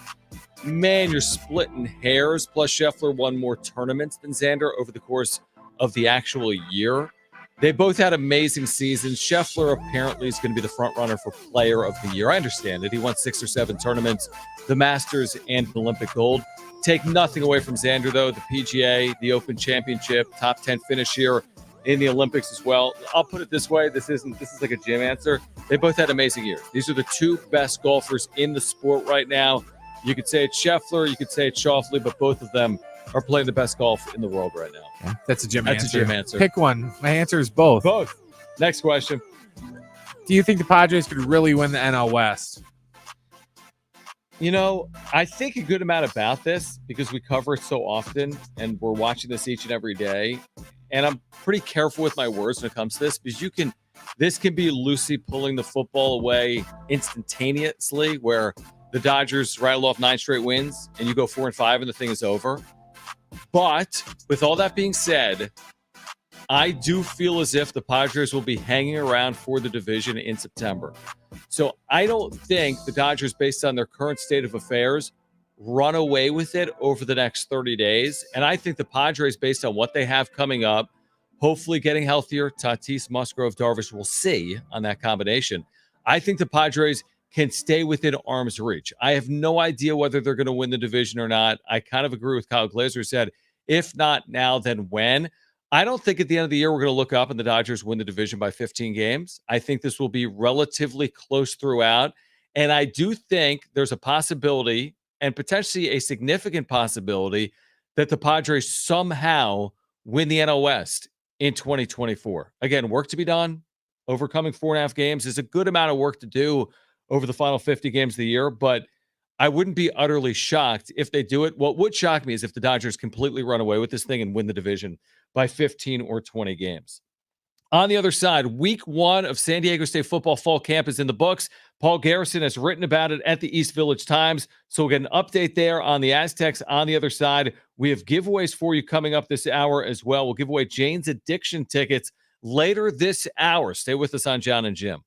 Man, you're splitting hairs. Plus, Scheffler won more tournaments than Xander over the course of the actual year. They both had amazing seasons. Scheffler apparently is going to be the front runner for Player of the Year. I understand it. He won 6 or 7 tournaments, the Masters and the Olympic gold. Take nothing away from Xander, though. The PGA, the Open Championship, top 10 finish here in the Olympics as well. I'll put it this way. This is like a Jim answer. They both had amazing years. These are the 2 best golfers in the sport right now. You could say it's Scheffler, you could say it's Schauffele, but both of them are playing the best golf in the world right now. Yeah, that's a Jim answer. Pick one. My answer is both. Both. Next question. Do you think the Padres could really win the NL West? I think a good amount about this because we cover it so often and we're watching this each and every day. And I'm pretty careful with my words when it comes to this because this can be Lucy pulling the football away instantaneously where the Dodgers rattle off 9 straight wins and you go 4-5 and the thing is over. But with all that being said, I do feel as if the Padres will be hanging around for the division in September. So I don't think the Dodgers, based on their current state of affairs, run away with it over the next 30 days. And I think the Padres, based on what they have coming up, hopefully getting healthier, Tatis, Musgrove, Darvish, we'll see on that combination. I think the Padres can stay within arm's reach. I have no idea whether they're going to win the division or not. I kind of agree with Kyle Glazer, who said, if not now, then when? I don't think at the end of the year we're going to look up and the Dodgers win the division by 15 games. I think this will be relatively close throughout. And I do think there's a possibility, and potentially a significant possibility, that the Padres somehow win the NL West in 2024. Again, work to be done. Overcoming 4.5 games is a good amount of work to do over the final 50 games of the year, but I wouldn't be utterly shocked if they do it. What would shock me is if the Dodgers completely run away with this thing and win the division by 15 or 20 games. On the other side, week 1 of San Diego State football fall camp is in the books. Paul Garrison has written about it at the East Village Times. So we'll get an update there on the Aztecs. On the other side, we have giveaways for you coming up this hour as well. We'll give away Jane's Addiction tickets later this hour. Stay with us on Jon and Jim.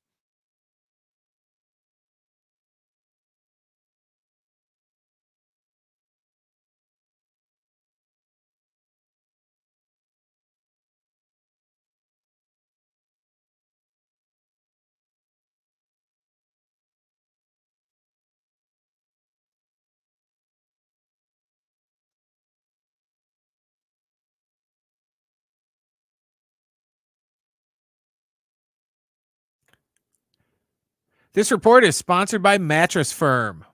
This report is sponsored by Mattress Firm.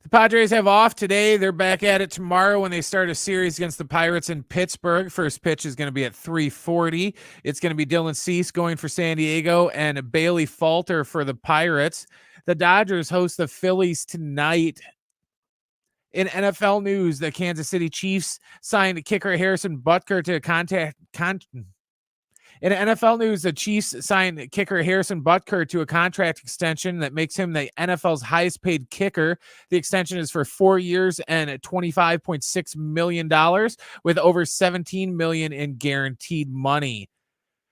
The Padres have off today. They're back at it tomorrow when they start a series against the Pirates in Pittsburgh. First pitch is going to be at 3:40. It's going to be Dylan Cease going for San Diego and Bailey Falter for the Pirates. The Dodgers host the Phillies tonight. In NFL news, the Kansas City Chiefs signed kicker Harrison Butker to In NFL news, the Chiefs signed kicker Harrison Butker to a contract extension that makes him the NFL's highest paid kicker. The extension is for 4 years and $25.6 million with over $17 million in guaranteed money.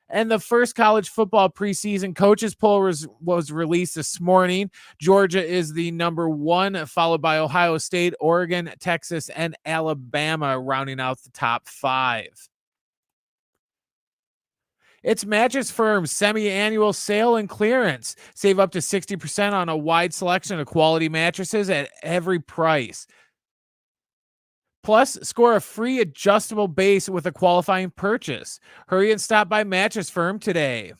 And the first college football preseason coaches poll was released this morning. Georgia is the number 1, followed by Ohio State, Oregon, Texas, and Alabama, rounding out the top 5. It's Mattress Firm's semi-annual sale and clearance. Save up to 60% on a wide selection of quality mattresses at every price. Plus, score a free adjustable base with a qualifying purchase. Hurry and stop by Mattress Firm today.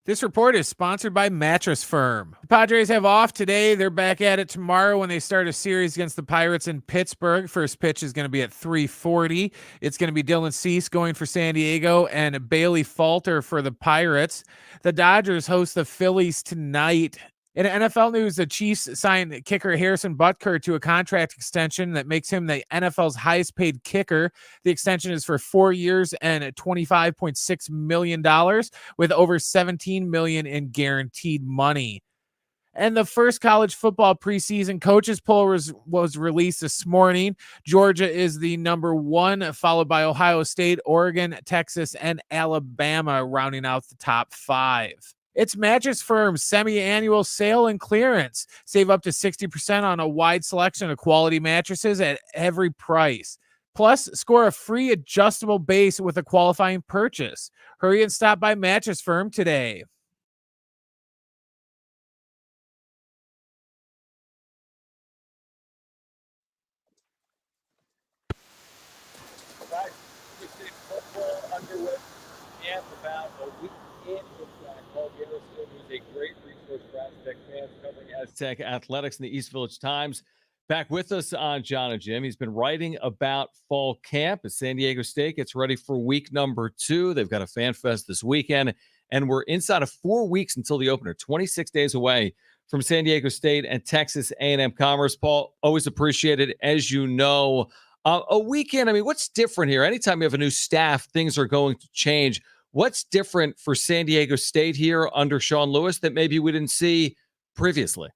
This report is sponsored by Mattress Firm. The Padres have off today. They're back at it tomorrow when they start a series against the Pirates in Pittsburgh. First pitch is going to be at 3:40. It's going to be Dylan Cease going for San Diego and Bailey Falter for the Pirates. The Dodgers host the Phillies tonight. In NFL news, the Chiefs signed kicker Harrison Butker to a contract extension that makes him the NFL's highest paid kicker. The extension is for 4 years and $25.6 million with over $17 million in guaranteed money. And the first college football preseason coaches poll was released this morning. Georgia is the number 1, followed by Ohio State, Oregon, Texas, and Alabama, rounding out the top 5. It's Mattress Firm's semi-annual sale and clearance. Save up to 60% on a wide selection of quality mattresses at every price. Plus, score a free adjustable base with a qualifying purchase. Hurry and stop by Mattress Firm today. Underway and about a week in with Kyle Glazer, who's a great resource for Aztec fans covering Aztec athletics in the East Village Times. Back with us on Jon Jim. He's been writing about fall camp as San Diego State gets ready for week number 2. They've got a fan fest this weekend, and we're inside of 4 weeks until the opener, 26 days away from San Diego State and Texas A&M Commerce. Paul, always appreciated, as you know. A weekend, I mean, what's different here? Anytime you have a new staff, things are going to change. What's different for San Diego State here under Sean Lewis that maybe we didn't see previously?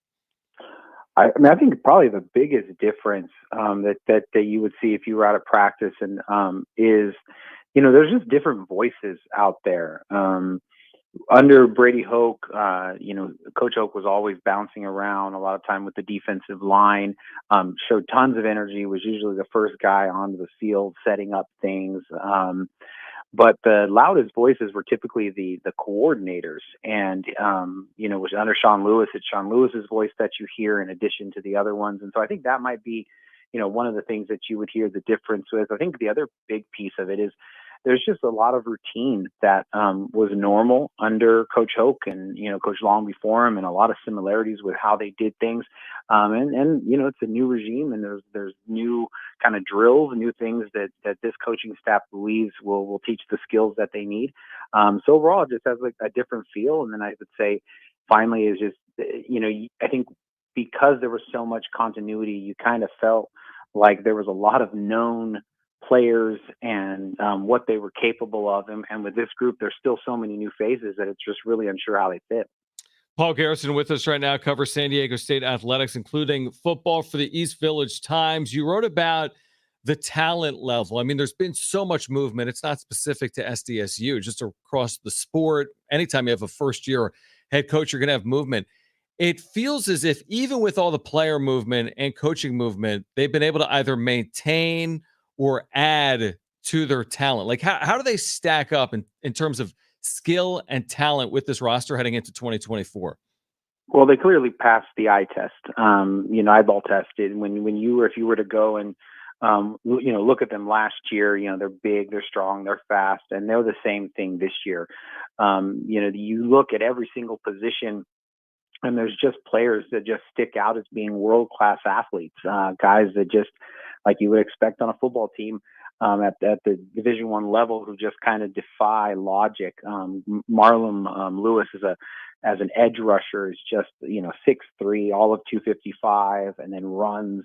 I mean, I think probably the biggest difference that you would see if you were out of practice and is, there's just different voices out there. Under Brady Hoke, Coach Hoke was always bouncing around a lot of time with the defensive line, showed tons of energy, was usually the first guy onto the field setting up things. But the loudest voices were typically the coordinators. And, was under Sean Lewis, it's Sean Lewis's voice that you hear in addition to the other ones. And so I think that might be, one of the things that you would hear the difference with. I think the other big piece of it is there's just a lot of routine that was normal under Coach Hoke and, Coach Long before him, and a lot of similarities with how they did things. And it's a new regime, and there's new kind of drills, new things that this coaching staff believes will teach the skills that they need. So overall, it just has like a different feel. And then I would say finally is just, I think because there was so much continuity, you kind of felt like there was a lot of known players and what they were capable of. And with this group, there's still so many new phases that it's just really unsure how they fit. Paul Garrison with us right now, covers San Diego State athletics, including football for the East Village Times. You wrote about the talent level. I mean, there's been so much movement. It's not specific to SDSU, just across the sport. Anytime you have a first-year head coach, you're going to have movement. It feels as if even with all the player movement and coaching movement, they've been able to either maintain or add to their talent. Like, how do they stack up in terms of skill and talent with this roster heading into 2024? Well, they clearly passed the eye test, eyeball test. If you were to go and, look at them last year, they're big, they're strong, they're fast, and they're the same thing this year. You look at every single position, and there's just players that just stick out as being world-class athletes, guys that just, like you would expect on a football team at the Division I level, who just kind of defy logic. Marlon Lewis as an edge rusher is just 6'3", all of 255, and then runs.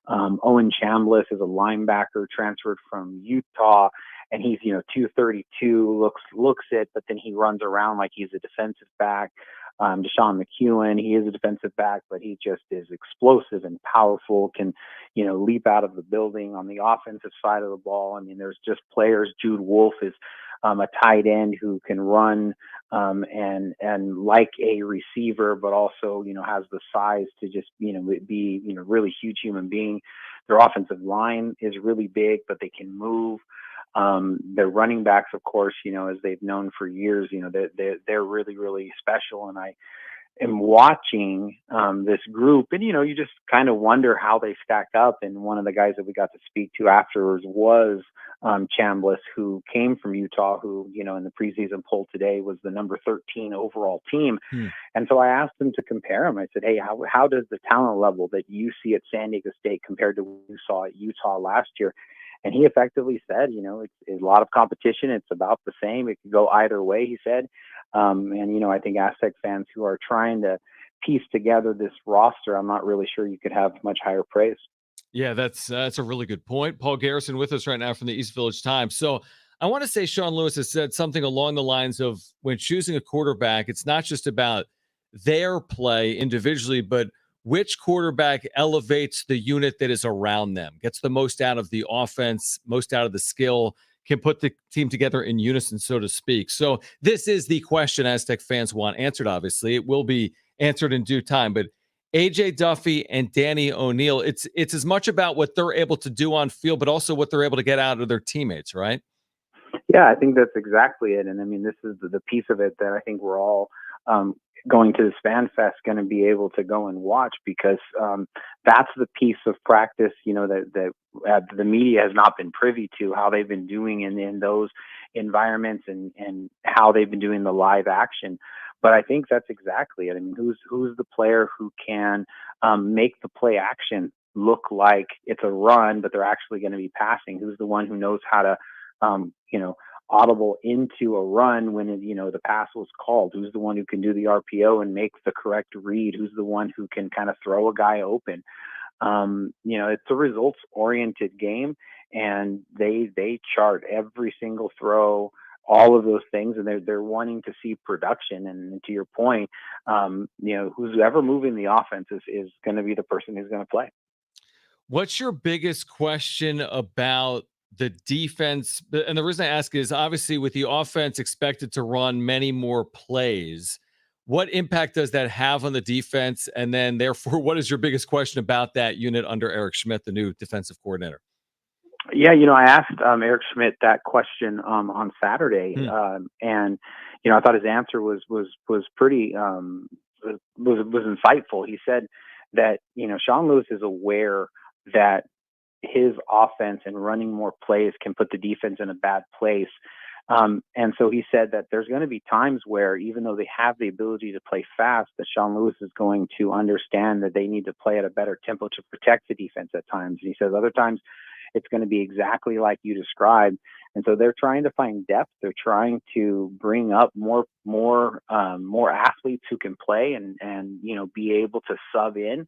Owen Chambliss is a linebacker transferred from Utah, and he's 232, looks it, but then he runs around like he's a defensive back. Deshaun McEwen, he is a defensive back, but he just is explosive and powerful, can, leap out of the building on the offensive side of the ball. I mean, there's just players. Jude Wolf is a tight end who can run and like a receiver, but also, has the size to just, be, really huge human being. Their offensive line is really big, but they can move. Their running backs, of course, as they've known for years, they're really, really special. And am watching this group, and you just kind of wonder how they stack up. And one of the guys that we got to speak to afterwards was Chambliss, who came from Utah, who in the preseason poll today was the number 13 overall team. And so I asked him to compare them. I said, hey, how does the talent level that you see at San Diego State compared to what you saw at Utah last year? And he effectively said, it's a lot of competition. It's about the same. It could go either way, he said. And I think Aztec fans who are trying to piece together this roster, I'm not really sure you could have much higher praise. Yeah, that's a really good point. Paul Garrison with us right now from the East Village Times. So I want to say Sean Lewis has said something along the lines of when choosing a quarterback, it's not just about their play individually, but which quarterback elevates the unit that is around them, gets the most out of the offense, most out of the skill, can put the team together in unison, so to speak. So this is the question Aztec fans want answered, obviously. It will be answered in due time. But AJ Duffy and Danny O'Neal, it's as much about what they're able to do on field, but also what they're able to get out of their teammates, right? Yeah, I think that's exactly it. And I mean, this is the piece of it that I think we're all going to this Fan Fest going to be able to go and watch, because that's the piece of practice, that the media has not been privy to, how they've been doing in those environments and how they've been doing the live action. But I think that's exactly it. I mean, who's the player who can make the play action look like it's a run, but they're actually going to be passing? Who's the one who knows how to, audible into a run when the pass was called? Who's the one who can do the RPO and make the correct read? Who's the one who can kind of throw a guy open? It's a results oriented game, and they chart every single throw, all of those things, and they're wanting to see production. And to your point, who's ever moving the offense is going to be the person who's going to play. What's your biggest question about the defense? And the reason I ask is obviously with the offense expected to run many more plays, what impact does that have on the defense? And then therefore, what is your biggest question about that unit under Eric Schmidt, the new defensive coordinator? Yeah, I asked Eric Schmidt that question on Saturday, and I thought his answer was pretty was insightful. He said that Sean Lewis is aware that his offense and running more plays can put the defense in a bad place. And so he said that there's going to be times where, even though they have the ability to play fast, that Sean Lewis is going to understand that they need to play at a better tempo to protect the defense at times. And he says other times it's going to be exactly like you described. And so they're trying to find depth. They're trying to bring up more athletes who can play and be able to sub in.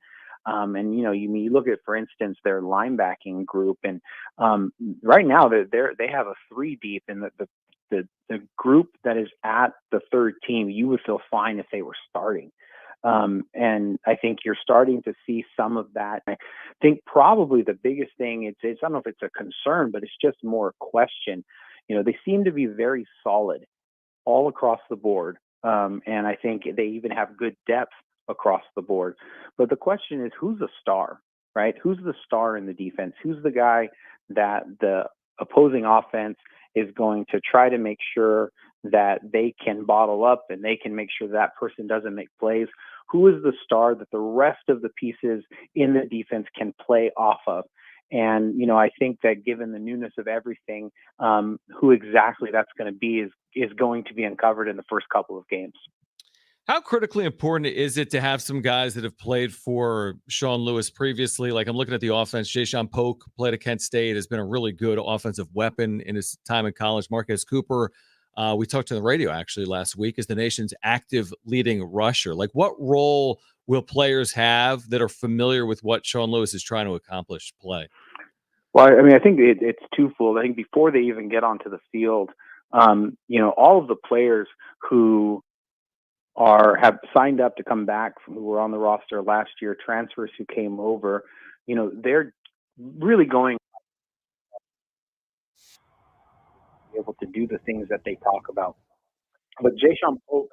And you look at, for instance, their linebacking group, and right now they have a 3 deep, and the group that is at the third team, you would feel fine if they were starting. And I think you're starting to see some of that. I think probably the biggest thing, it's I don't know if it's a concern, but it's just more a question. They seem to be very solid all across the board. And I think they even have good depth across the board. But the question is, who's the star, right? Who's the star in the defense? Who's the guy that the opposing offense is going to try to make sure that they can bottle up and they can make sure that person doesn't make plays? Who is the star that the rest of the pieces in the defense can play off of? And, I think that given the newness of everything, who exactly that's going to be is going to be uncovered in the first couple of games. How critically important is it to have some guys that have played for Sean Lewis previously? Like, I'm looking at the offense. Jayshawn Polk played at Kent State, has been a really good offensive weapon in his time in college. Marquez Cooper, we talked to the radio actually last week, is the nation's active leading rusher. Like, what role will players have that are familiar with what Sean Lewis is trying to accomplish play? Well, I mean, I think it's twofold. I think before they even get onto the field, all of the players who have signed up to come back who were on the roster last year, transfers who came over, they're really going to be able to do the things that they talk about. But Jayshawn Polk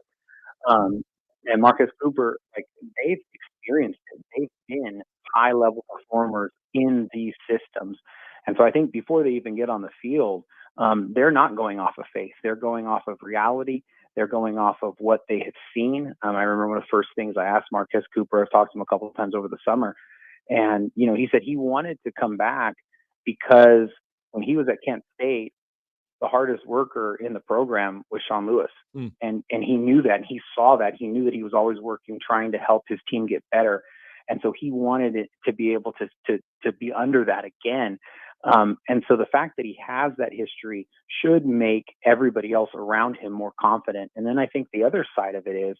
and Marcus Cooper, they've experienced it. They've been high-level performers in these systems. And so I think before they even get on the field, they're not going off of faith. They're going off of reality. They're going off of what they had seen. I remember one of the first things I asked Marquez Cooper, I've talked to him a couple of times over the summer, and, he said he wanted to come back because when he was at Kent State, the hardest worker in the program was Sean Lewis. And he knew that, and he saw that. He knew that he was always working, trying to help his team get better. And so he wanted it to be able to be under that again. And so the fact that he has that history should make everybody else around him more confident. And then I think the other side of it is,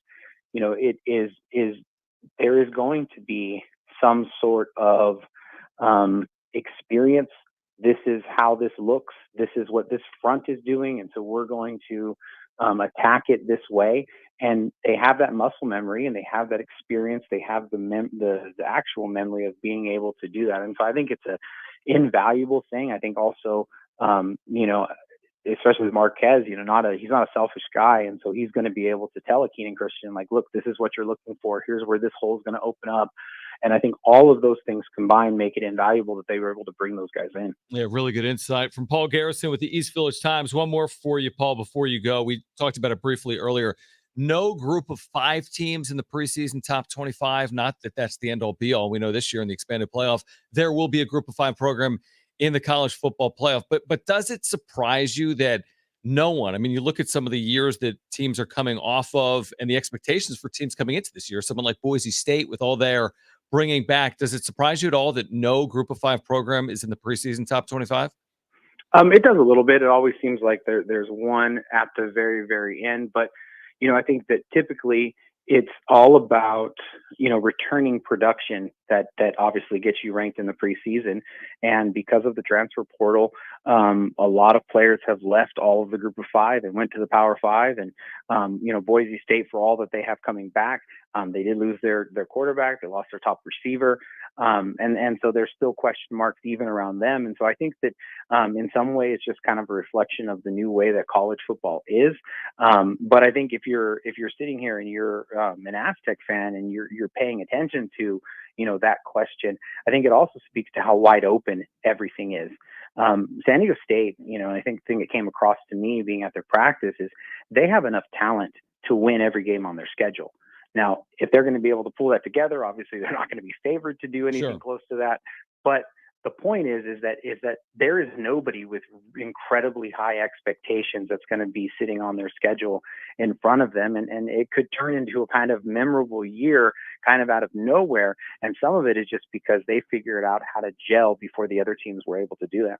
there is going to be some sort of experience. This is how this looks. This is what this front is doing. And so we're going to attack it this way. And they have that muscle memory, and they have that experience. They have the actual memory of being able to do that. And so I think it's a invaluable thing. I think also, especially with Marquez, he's not a selfish guy. And so he's going to be able to tell a Keenan Christian, like, look, this is what you're looking for. Here's where this hole is going to open up. And I think all of those things combined make it invaluable that they were able to bring those guys in. Yeah, really good insight from Paul Garrison with the East Village Times. One more for you, Paul, before you go. We talked about it briefly earlier. No group of 5 teams in the preseason top 25. Not that that's the end-all be-all. We know this year in the expanded playoff, there will be a group of 5 program in the college football playoff. But does it surprise you that no one, I mean, you look at some of the years that teams are coming off of and the expectations for teams coming into this year, someone like Boise State with all their bringing back, does it surprise you at all that no group of 5 program is in the preseason top 25? It does a little bit. It always seems like there's one at the very, very end. But, I think that typically it's all about, returning production that obviously gets you ranked in the preseason. And because of the transfer portal, a lot of players have left all of the group of 5 and went to the Power 5. And, Boise State, for all that they have coming back, they did lose their quarterback. They lost their top receiver. And so there's still question marks even around them. And so I think that in some way it's just kind of a reflection of the new way that college football is. But I think if you're sitting here and you're an Aztec fan and you're paying attention to, that question, I think it also speaks to how wide open everything is. San Diego State, I think the thing that came across to me being at their practice is they have enough talent to win every game on their schedule. Now, if they're going to be able to pull that together, obviously they're not going to be favored to do anything close to that. But the point is that there is nobody with incredibly high expectations that's going to be sitting on their schedule in front of them. And it could turn into a kind of memorable year kind of out of nowhere. And some of it is just because they figured out how to gel before the other teams were able to do that.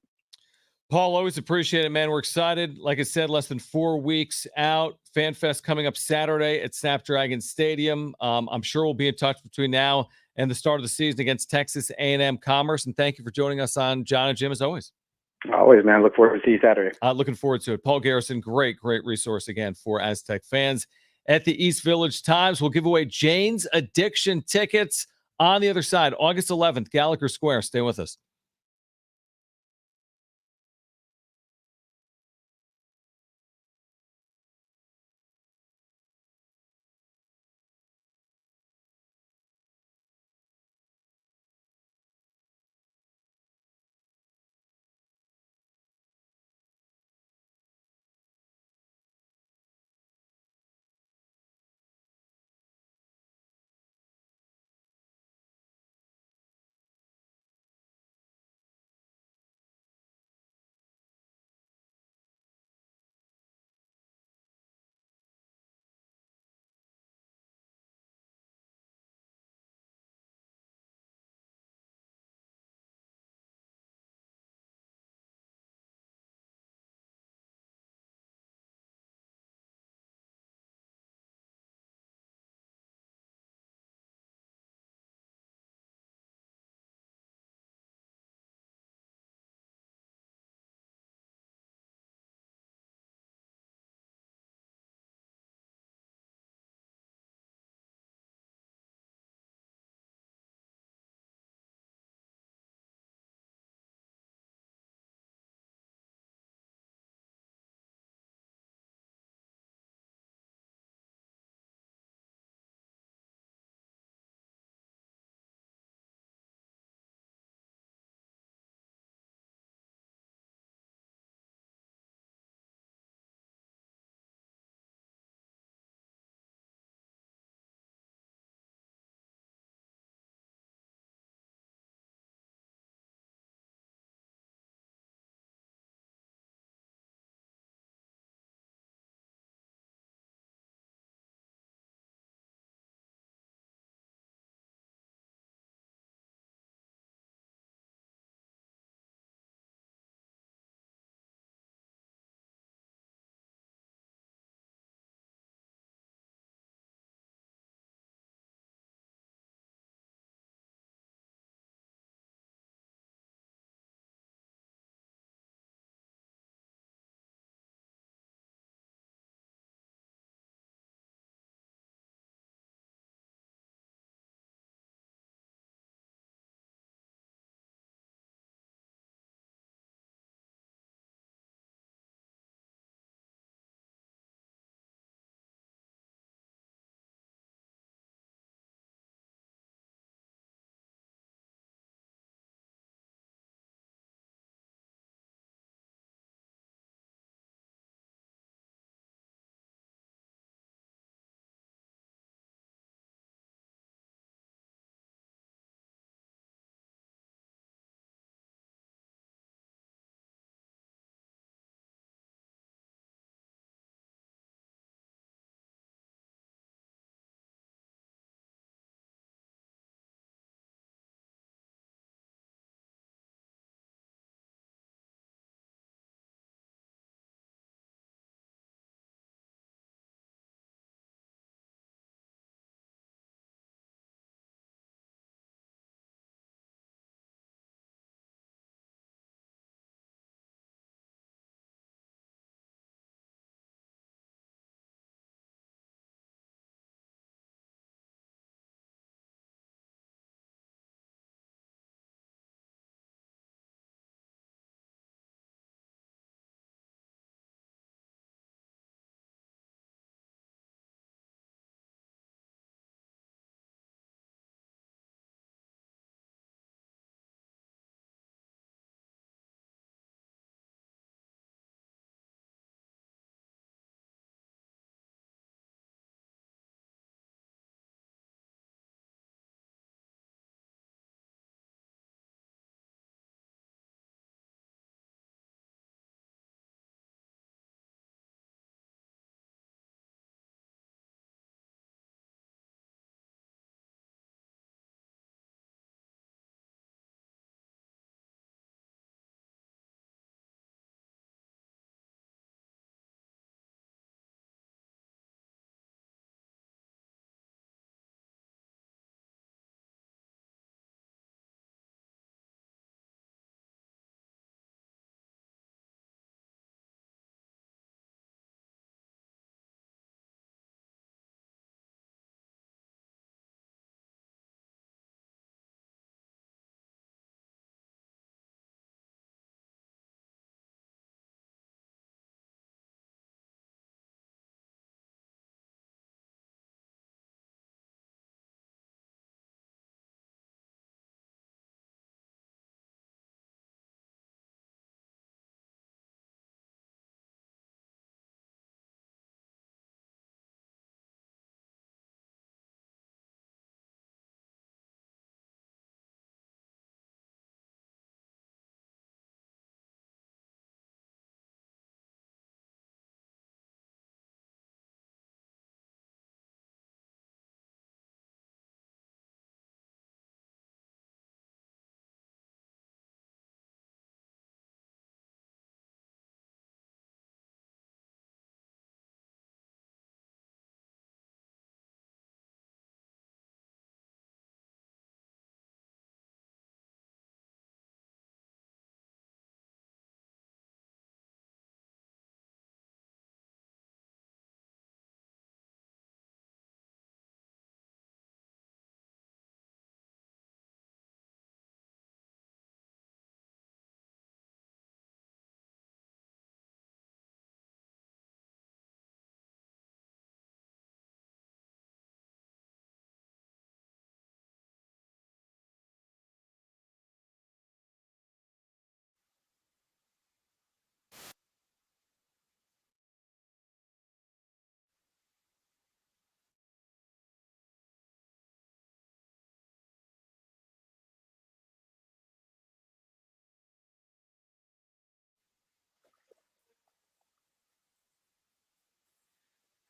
Paul, always appreciate it, man. We're excited. Like I said, less than 4 weeks out. FanFest coming up Saturday at Snapdragon Stadium. I'm sure we'll be in touch between now and the start of the season against Texas A&M Commerce. And thank you for joining us on Jon and Jim, as always. Always, man. Look forward to see you Saturday. Looking forward to it. Paul Garrison, great resource again for Aztec fans. At the East Village Times, we'll give away Jane's Addiction tickets on the other side, August 11th, Gallagher Square. Stay with us.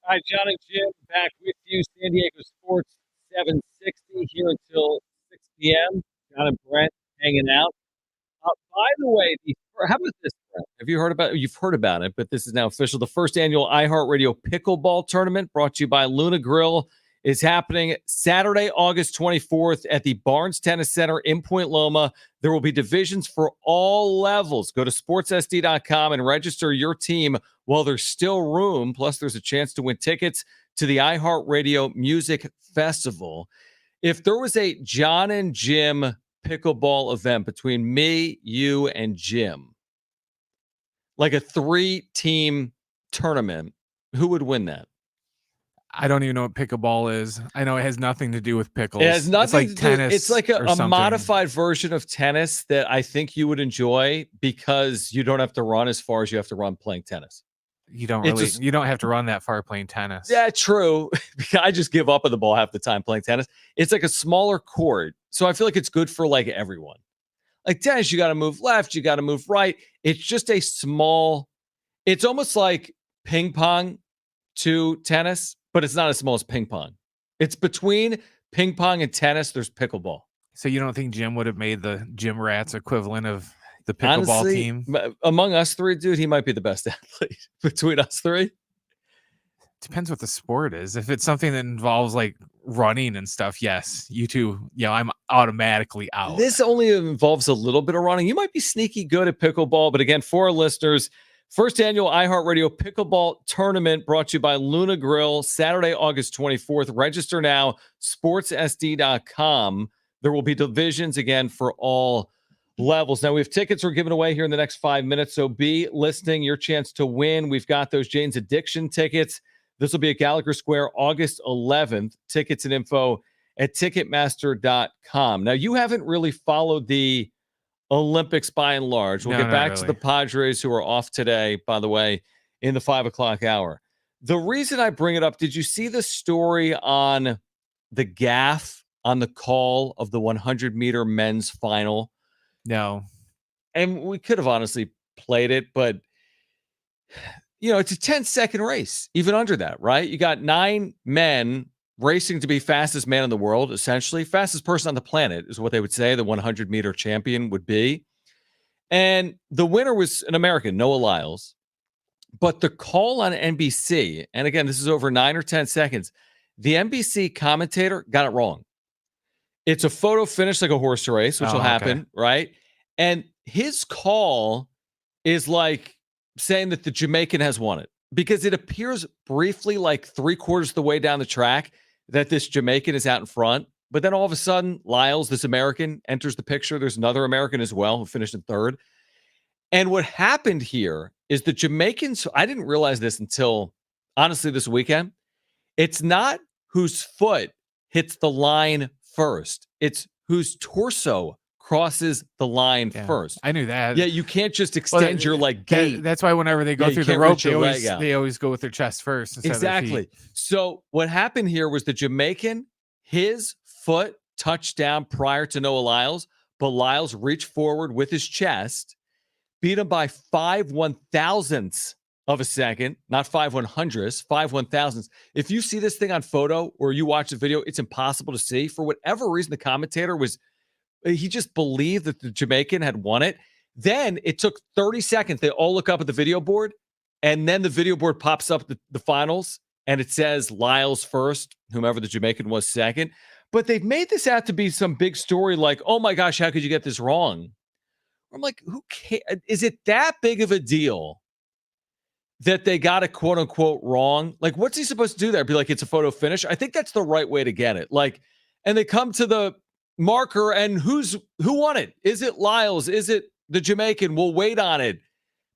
All right, Jon and Jim back with you. San Diego Sports 760 here until 6 p.m. Jon and Brent hanging out. By the way, how about this, Brent? Have you heard about it? You've heard about it, but this is now official. The first annual iHeartRadio Pickleball Tournament brought to you by Luna Grill is happening Saturday, August 24th at the Barnes Tennis Center in Point Loma. There will be divisions for all levels. Go to sportssd.com and register your team while there's still room. Plus, there's a chance to win tickets to the iHeartRadio Music Festival. If there was a Jon and Jim pickleball event between me, you, and Jim, like a 3-team tournament, who would win that? I don't even know what pickleball is. I know it has nothing to do with pickles. It has nothing it's like to tennis. Do, it's like a something. modified version of tennis that I think you would enjoy because you don't have to run as far as you have to run playing tennis. You don't really. You don't have to run that far playing tennis. Yeah, true. I just give up on the ball half the time playing tennis. It's like a smaller court, so I feel like it's good for like everyone. Like tennis, you got to move left, you got to move right. It's just a small. It's almost like ping pong to tennis, but it's not as small as ping pong. It's between ping pong and tennis. There's pickleball. So you don't think Jim would have made the Gym Rats equivalent of the pickleball Honestly, team? Among us three, dude, he might be the best athlete between us three. Depends what the sport is. If it's something that involves like running and stuff, yes, you two, I'm automatically out. This only involves a little bit of running. You might be sneaky good at pickleball, but again, for our listeners, first annual iHeartRadio Pickleball Tournament brought to you by Luna Grill, Saturday, August 24th. Register now, sportssd.com. There will be divisions again for all levels. Now, we have tickets we're giving away here in the next 5 minutes, so be listening. Your chance to win. We've got those Jane's Addiction tickets. This will be at Gallagher Square, August 11th. Tickets and info at Ticketmaster.com. Now, you haven't really followed the Olympics by and large. We'll get back to the Padres, who are off today, by the way, in the 5 o'clock hour. The reason I bring it up, did you see the story on the gaffe on the call of the 100-meter men's final? No. And we could have honestly played it, but it's a 10-second race, even under that, right? You got 9 men racing to be fastest man in the world, essentially. Fastest person on the planet is what they would say the 100-meter champion would be. And the winner was an American, Noah Lyles. But the call on NBC, and again, this is over 9 or 10 seconds, the NBC commentator got it wrong. It's a photo finish like a horse race, which will happen, right? And his call is like saying that the Jamaican has won it because it appears briefly like 3/4 of the way down the track that this Jamaican is out in front. But then all of a sudden, Lyles, this American, enters the picture. There's another American as well who finished in third. And what happened here is the Jamaicans, I didn't realize this until, honestly, this weekend. It's not whose foot hits the line first. It's whose torso crosses the line first. I knew that. Yeah, you can't just extend your gait. That's why whenever they go through the rope, they always go with their chest first. Exactly. So what happened here was the Jamaican, his foot touched down prior to Noah Lyles, but Lyles reached forward with his chest, beat him by 5/1000ths of a second, not 5/100ths, 5/1000ths. If you see this thing on photo or you watch the video, it's impossible to see. For whatever reason, the commentator he just believed that the Jamaican had won it. Then it took 30 seconds. They all look up at the video board, and then the video board pops up the finals, and it says Lyles first, whomever the Jamaican was second. But they've made this out to be some big story like, oh my gosh, how could you get this wrong? I'm like, who cares? Is it that big of a deal that they got it quote unquote wrong? Like, what's he supposed to do there? Be like, it's a photo finish? I think that's the right way to get it. Like, and they come to the marker, and who won it? Is it Lyles? Is it the Jamaican? We'll wait on it.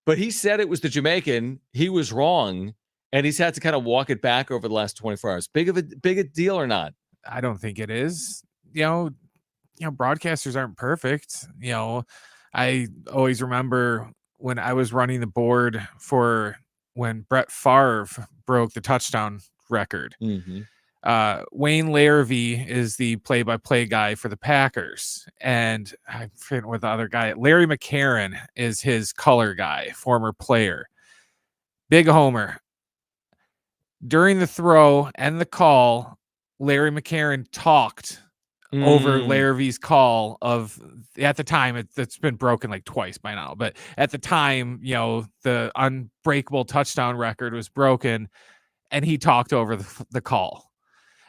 But he said it was the Jamaican. He was wrong, and he's had to kind of walk it back over the last 24 hours. Big a deal or not? I don't think it is. Broadcasters aren't perfect. I always remember when I was running the board for when Brett Favre broke the touchdown record. Mm-hmm. Wayne Larrivee is the play-by-play guy for the Packers, and I forget what the other guy. Larry McCarron is his color guy, former player. Big homer. During the throw and the call, Larry McCarron talked over Larrabee's call of, at the time, it's been broken like twice by now, but at the time, the unbreakable touchdown record was broken, and he talked over the call.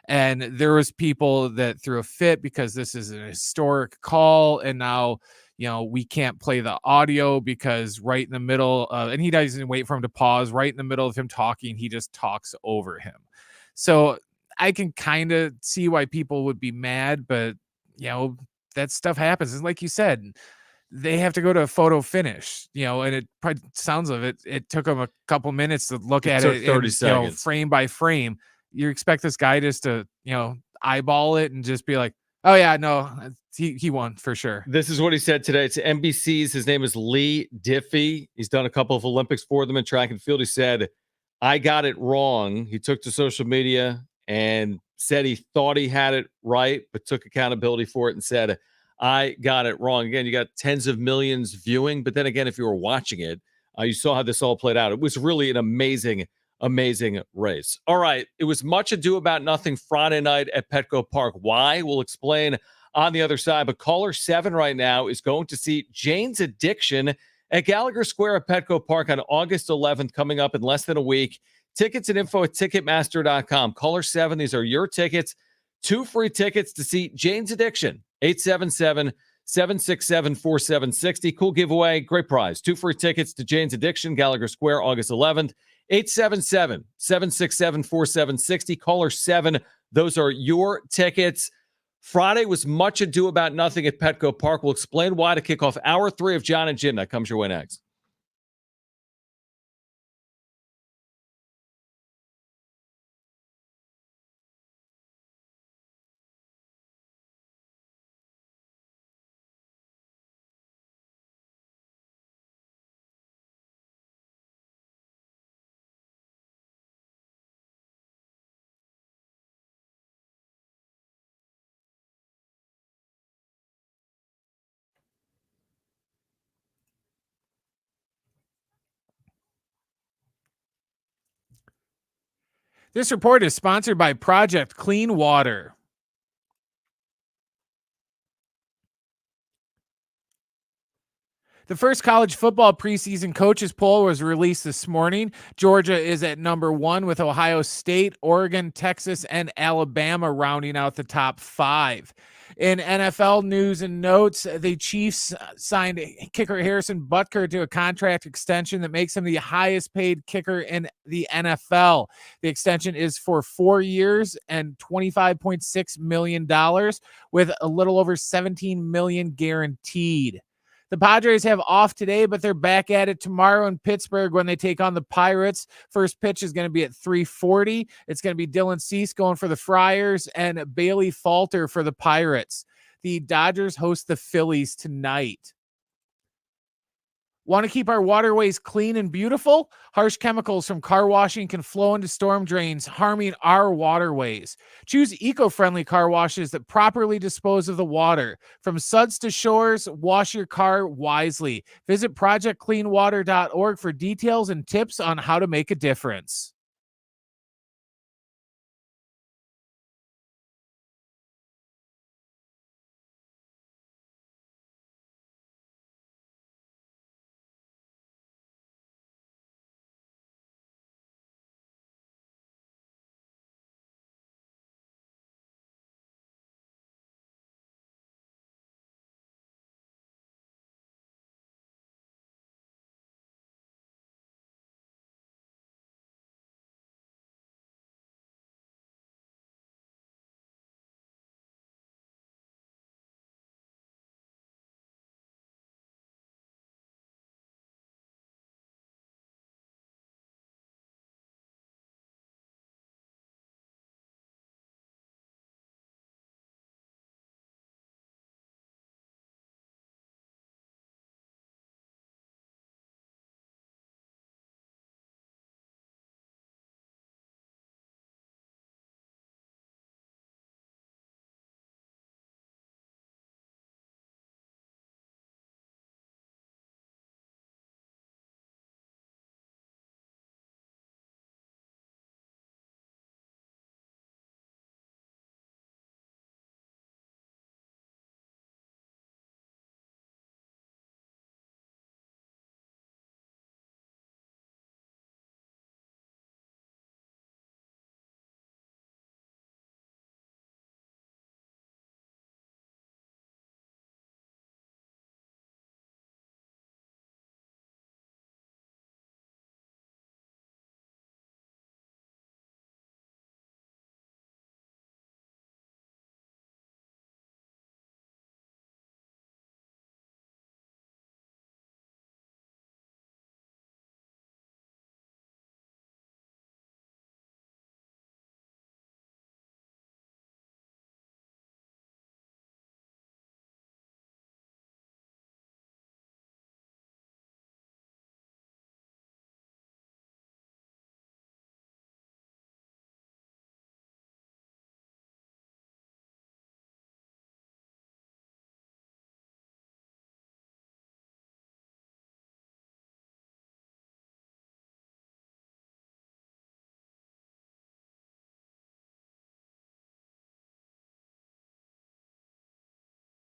And there was people that threw a fit because this is an historic call, and now we can't play the audio because right in the middle and he doesn't wait for him to pause. Right in the middle of him talking, he just talks over him. So I can kind of see why people would be mad, but that stuff happens. And like you said, they have to go to a photo finish, and it probably sounds of it. It took them a couple minutes to look at it 30 and, seconds. frame by frame. You expect this guy just to, eyeball it and just be like, oh yeah, no, he won for sure. This is what he said today. It's NBC's. His name is Lee Diffie. He's done a couple of Olympics for them in track and field. He said, I got it wrong. He took to social media and said he thought he had it right, but took accountability for it and said, I got it wrong. Again, you got tens of millions viewing, but then again, if you were watching it, you saw how this all played out. It was really an amazing race. All right. It was much ado about nothing Friday night at Petco Park. Why? We'll explain on the other side. But caller 7 right now is going to see Jane's Addiction at Gallagher Square at Petco Park on August 11th, coming up in less than a week. Tickets and info at Ticketmaster.com. Caller 7, these are your tickets. 2 free tickets to see Jane's Addiction. 877-767-4760. Cool giveaway. Great prize. 2 free tickets to Jane's Addiction, Gallagher Square, August 11th. 877-767-4760. Caller 7. Those are your tickets. Friday was much ado about nothing at Petco Park. We'll explain why to kick off hour 3 of Jon and Jim. That comes your way next. This report is sponsored by Project Clean Water. The first college football preseason coaches poll was released this morning. Georgia is at number 1 with Ohio State, Oregon, Texas, and Alabama rounding out the top 5. In NFL news and notes, the Chiefs signed kicker Harrison Butker to a contract extension that makes him the highest paid kicker in the NFL. The extension is for 4 years and $25.6 million with a little over $17 million guaranteed. The Padres have off today, but they're back at it tomorrow in Pittsburgh when they take on the Pirates. First pitch is going to be at 3:40. It's going to be Dylan Cease going for the Friars and Bailey Falter for the Pirates. The Dodgers host the Phillies tonight. Want to keep our waterways clean and beautiful? Harsh chemicals from car washing can flow into storm drains, harming our waterways. Choose eco-friendly car washes that properly dispose of the water. From suds to shores, wash your car wisely. Visit projectcleanwater.org for details and tips on how to make a difference.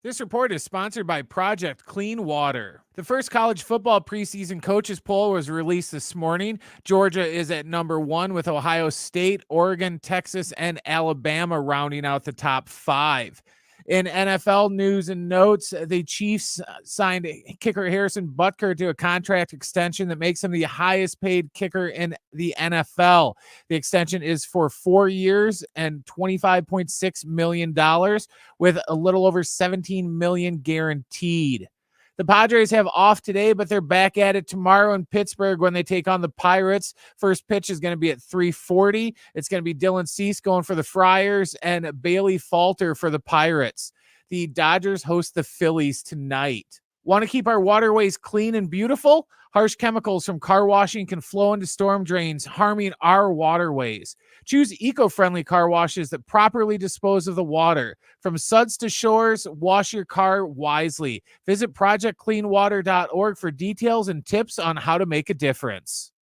This report is sponsored by Project Clean Water. The first college football preseason coaches poll was released this morning. Georgia is at number 1 with Ohio State, Oregon, Texas, and Alabama rounding out the top 5. In NFL news and notes, the Chiefs signed kicker Harrison Butker to a contract extension that makes him the highest paid kicker in the NFL. The extension is for 4 years and $25.6 million with a little over $17 million guaranteed. The Padres have off today, but they're back at it tomorrow in Pittsburgh when they take on the Pirates. First pitch is going to be at 3:40. It's going to be Dylan Cease going for the Friars and Bailey Falter for the Pirates. The Dodgers host the Phillies tonight. Want to keep our waterways clean and beautiful? Harsh chemicals from car washing can flow into storm drains, harming our waterways. Choose eco-friendly car washes that properly dispose of the water. From suds to shores, wash your car wisely. Visit projectcleanwater.org for details and tips on how to make a difference.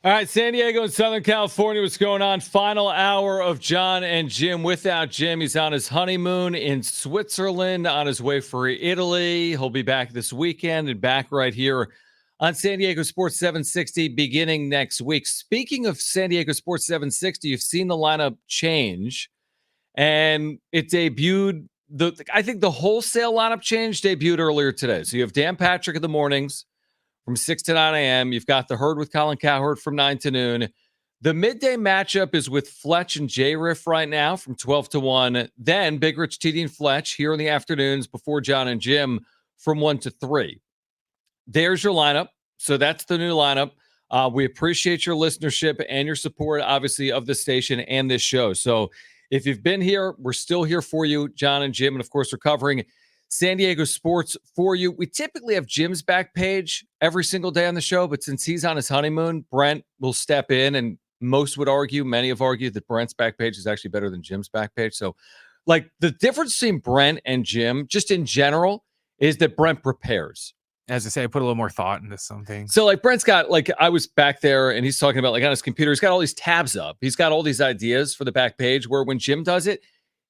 All right, San Diego and Southern California, what's going on? Final hour of Jon and Jim. Without Jim, he's on his honeymoon in Switzerland, on his way for Italy. He'll be back this weekend and back right here on San Diego Sports 760 beginning next week. Speaking of San Diego Sports 760, you've seen the lineup change, and it debuted. I think the wholesale lineup change debuted earlier today. So you have Dan Patrick in the mornings from 6 to 9 a.m. You've got the Herd with Colin Cowherd from 9 to noon. The midday matchup is with Fletch and J-Riff right now from 12 to 1. Then Big Rich, TD, and Fletch here in the afternoons before Jon and Jim from 1 to 3. There's your lineup. So that's the new lineup. We appreciate your listenership and your support, obviously, of the station and this show. So if you've been here, we're still here for you, Jon and Jim. And, of course, we're covering San Diego sports for you. We typically have Jim's back page every single day on the show, but since he's on his honeymoon, Brent will step in, and many have argued that Brent's back page is actually better than Jim's back page. So, like, the difference between Brent and Jim, just in general, is that Brent prepares. As I say, I put a little more thought into something. So, like, Brent's got, like, I was back there and he's talking about, like, on his computer, he's got all these tabs up. He's got all these ideas for the back page, where when Jim does it,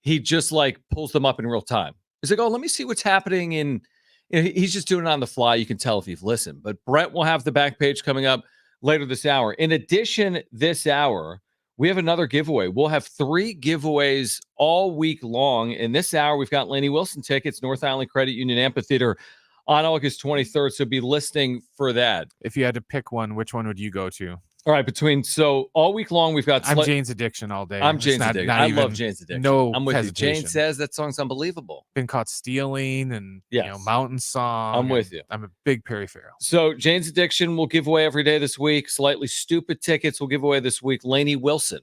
he just, like, pulls them up in real time. He's like, oh, let me see what's happening in, he's just doing it on the fly. You can tell if you've listened. But Brent will have the back page coming up later this hour. In addition, this hour, we have another giveaway. We'll have 3 giveaways all week long. In this hour, we've got Laney Wilson tickets, North Island Credit Union Amphitheater on August 23rd. So be listening for that. If you had to pick one, which one would you go to? All right, so all week long, we've got... I'm Jane's Addiction all day. I'm Jane's Addiction. I love Jane's Addiction. No I'm with hesitation. you. Jane says that song's unbelievable. Been Caught Stealing and yes. Mountain Song. I'm with you. I'm a big Perry Farrell. So Jane's Addiction will give away every day this week. Slightly Stupid tickets will give away this week. Laney Wilson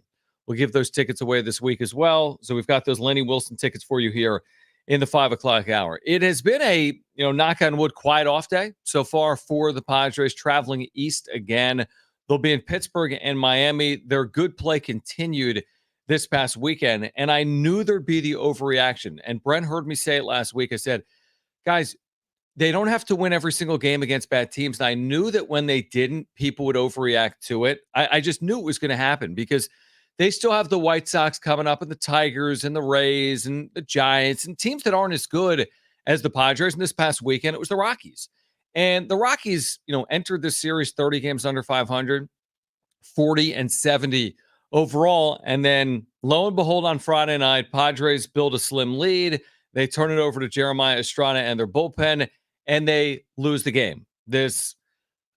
will give those tickets away this week as well. So we've got those Laney Wilson tickets for you here in the 5 o'clock hour. It has been a, knock on wood, quiet off day so far for the Padres, traveling east again. They'll be in Pittsburgh and Miami. Their good play continued this past weekend, and I knew there'd be the overreaction. And Brent heard me say it last week. I said, guys, they don't have to win every single game against bad teams. And I knew that when they didn't, people would overreact to it. I just knew it was going to happen because they still have the White Sox coming up and the Tigers and the Rays and the Giants and teams that aren't as good as the Padres. And this past weekend, it was the Rockies. And the Rockies, entered this series 30 games under 500, 40-70 overall. And then lo and behold, on Friday night, Padres build a slim lead. They turn it over to Jeremiah Estrada and their bullpen, and they lose the game. This,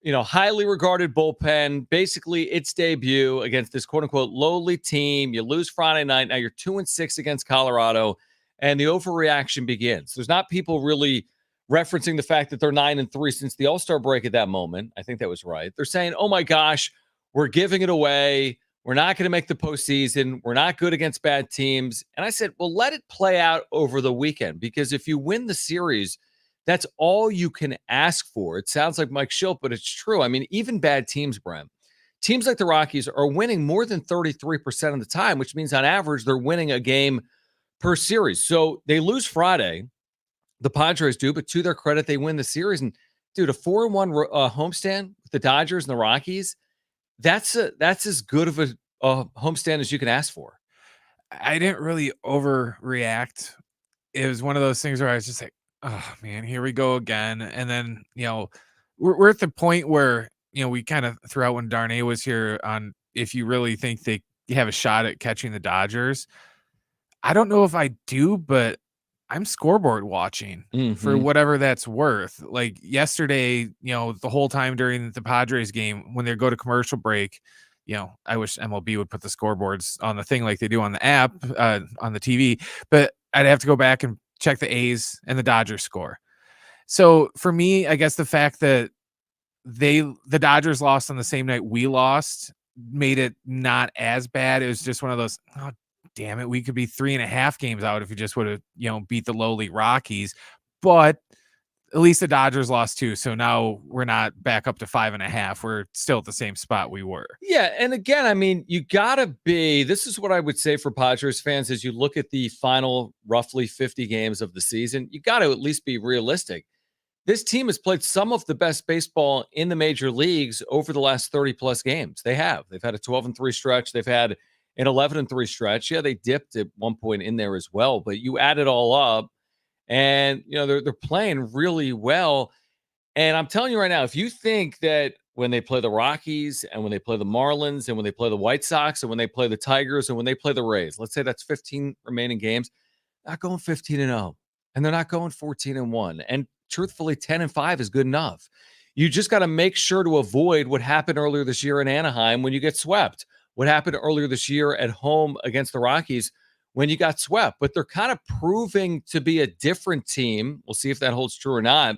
highly regarded bullpen, basically its debut against this quote-unquote lowly team. You lose Friday night. Now you're 2-6 against Colorado, and the overreaction begins. There's not people really referencing the fact that they're 9-3 since the All-Star break at that moment. I think that was right. They're saying, oh my gosh, we're giving it away. We're not going to make the postseason. We're not good against bad teams. And I said, well, let it play out over the weekend, because if you win the series, that's all you can ask for. It sounds like Mike Schilt, but it's true. I mean, even bad teams, Brent, teams like the Rockies are winning more than 33% of the time, which means on average they're winning a game per series. So they lose Friday, the Padres do, but to their credit, they win the series. And dude, a 4-1 homestand with the Dodgers and the Rockies, that's as good of a homestand as you can ask for. I didn't really overreact. It was one of those things where I was just like, oh man, here we go again. And then, we're at the point where, we kind of threw out when Darnay was here on if you really think they have a shot at catching the Dodgers. I don't know if I do, but I'm scoreboard watching for whatever that's worth. Like yesterday, the whole time during the Padres game, when they go to commercial break, I wish MLB would put the scoreboards on the thing like they do on the app, on the TV, but I'd have to go back and check the A's and the Dodgers score. So for me, I guess the fact that the Dodgers lost on the same night we lost made it not as bad. It was just one of those, oh, damn it, we could be 3.5 games out if we just would have, beat the lowly Rockies. But at least the Dodgers lost 2. So now we're not back up to 5.5. We're still at the same spot we were. Yeah. And again, I mean, you gotta be, this is what I would say for Padres fans as you look at the final roughly 50 games of the season, you got to at least be realistic. This team has played some of the best baseball in the major leagues over the last 30 plus games. They've had a 12-3 stretch. They've had an 11-3 stretch. Yeah, they dipped at one point in there as well, but you add it all up and they're playing really well. And I'm telling you right now, if you think that when they play the Rockies and when they play the Marlins and when they play the White Sox and when they play the Tigers and when they play the Rays, let's say that's 15 remaining games, not going 15-0 and they're not going 14-1. And truthfully, 10-5 is good enough. You just got to make sure to avoid what happened earlier this year in Anaheim when you get swept. What happened earlier this year at home against the Rockies when you got swept. But they're kind of proving to be a different team. We'll see if that holds true or not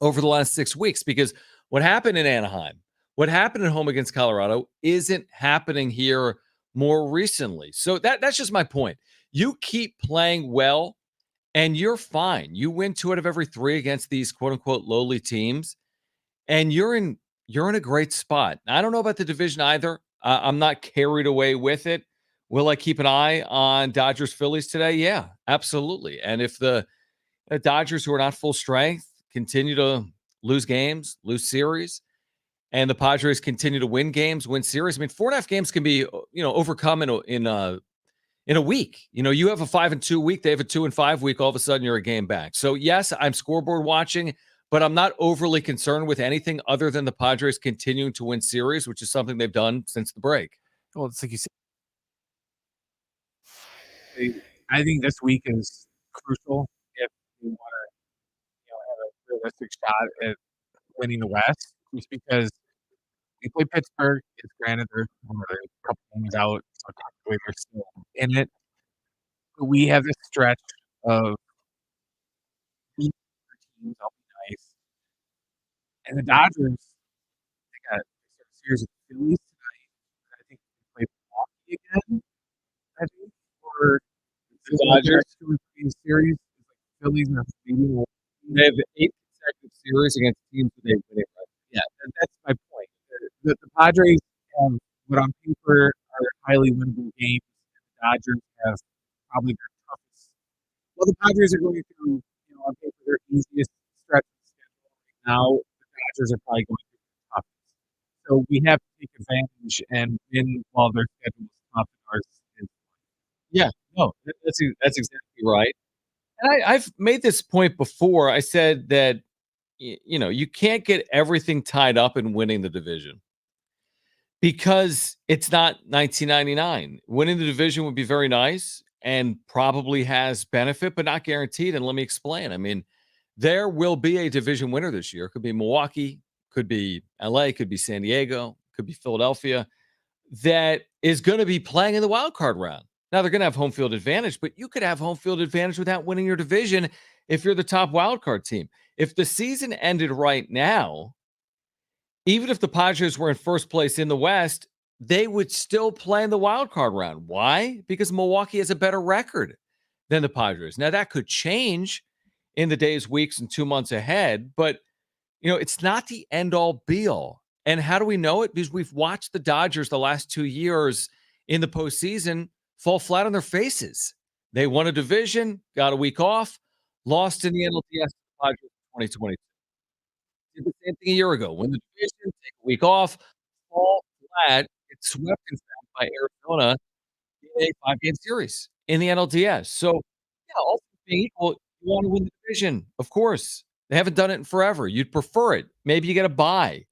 over the last 6 weeks, because what happened in Anaheim, what happened at home against Colorado isn't happening here more recently. So that's just my point. You keep playing well and you're fine. You win 2 out of every 3 against these quote unquote lowly teams. And you're in a great spot. I don't know about the division either. I'm not carried away with it. Will I keep an eye on Dodgers Phillies today? Yeah, absolutely. And if the Dodgers, who are not full strength, continue to lose games, lose series, and the Padres continue to win games, win series, I mean, 4.5 games can be overcome in a week. You have a 5-2 week, they have a 2-5 week. All of a sudden, you're a game back. So yes, I'm scoreboard watching, but I'm not overly concerned with anything other than the Padres continuing to win series, which is something they've done since the break. Well, it's like you said. I think this week is crucial if you want to, have a realistic shot at winning the West, just because we play Pittsburgh. It's granted they're a couple games out, so technically they're still in it. But we have this stretch of teams. I'll be nice. And the Dodgers, they got a series of Phillies tonight. I think they play Milwaukee again. I think, or The Dodgers, series, Phillies and maybe they have 8 consecutive series against teams that they've winning. yeah, that's my point. The Padres have what on paper are highly winnable games. The Dodgers have probably their toughest. Well, the Padres are going through, on paper, their easiest stretch of the schedule right now. The Dodgers are probably going through the toughest. So we have to take advantage and win while their schedule is tough and ours is. Yeah, no, that's exactly right. And I've made this point before. I said that you can't get everything tied up in winning the division because it's not 1999. Winning the division would be very nice and probably has benefit, but not guaranteed. And let me explain. I mean, there will be a division winner this year. It could be Milwaukee, could be LA, could be San Diego, could be Philadelphia, that is going to be playing in the wild card round. Now, they're going to have home field advantage, but you could have home field advantage without winning your division if you're the top wild card team. If the season ended right now, even if the Padres were in first place in the West, they would still play in the wild card round. Why? Because Milwaukee has a better record than the Padres. Now, that could change in the days, weeks, and 2 months ahead, but it's not the end all be all. And how do we know it? Because we've watched the Dodgers the last 2 years in the postseason fall flat on their faces. They won a division, got a week off, lost in the NLDS to the Padres in 2020. Did the same thing a year ago. Win the division, take a week off, fall flat, get swept in fact by Arizona in a 5-game series in the NLDS. So, yeah, all things being equal, you want to win the division, of course. They haven't done it in forever. You'd prefer it. Maybe you get a bye.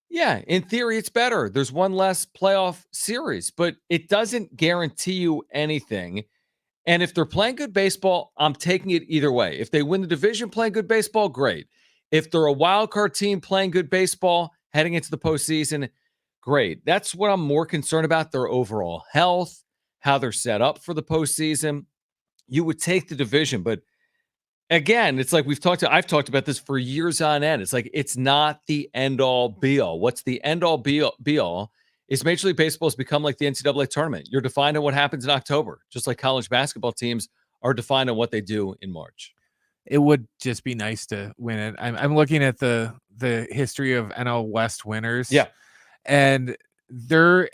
Yeah, in theory, it's better. There's one less playoff series, but it doesn't guarantee you anything. And if they're playing good baseball, I'm taking it either way. If they win the division playing good baseball, great. If they're a wild card team playing good baseball heading into the postseason, great. That's what I'm more concerned about, their overall health, how they're set up for the postseason. You would take the division, but again, it's like I've talked about this for years on end. It's like it's not the end all be all. What's the end all be all is Major League Baseball has become like the NCAA tournament. You're defined on what happens in October, just like college basketball teams are defined on what they do in March. It would just be nice to win it. I'm looking at the history of NL West winners. Yeah. And there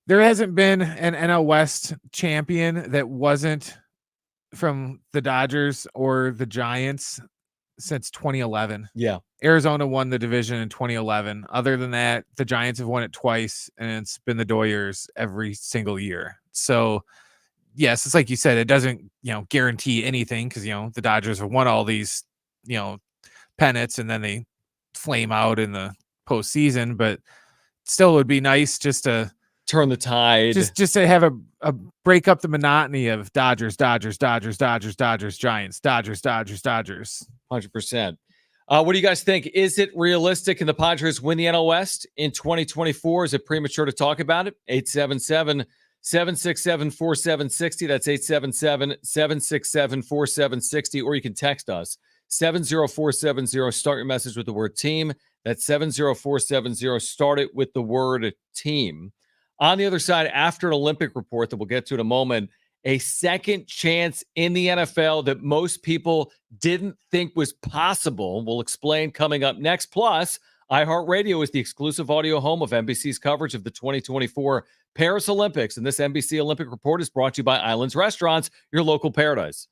hasn't been an NL West champion that wasn't from the Dodgers or the Giants since 2011. Yeah. Arizona won the division in 2011. Other than that, the Giants have won it twice, and it's been the Doyers every single year. So, yes, it's like you said, it doesn't, guarantee anything because, the Dodgers have won all these, pennants, and then they flame out in the postseason. But still, it would be nice just to turn the tide, just to have a break up the monotony of Dodgers, Giants, Dodgers, 100%. What do you guys think? Is it realistic? Can the Padres win the NL West in 2024? Is it premature to talk about it? 877-767-4760. That's 877-767-4760. Or you can text us 70470. Start your message with the word team. That's 70470. Start it with the word team. On the other side, after an Olympic report that we'll get to in a moment, a second chance in the NFL that most people didn't think was possible. We'll explain coming up next. Plus, iHeartRadio is the exclusive audio home of NBC's coverage of the 2024 Paris Olympics. And this NBC Olympic report is brought to you by Islands Restaurants, your local paradise.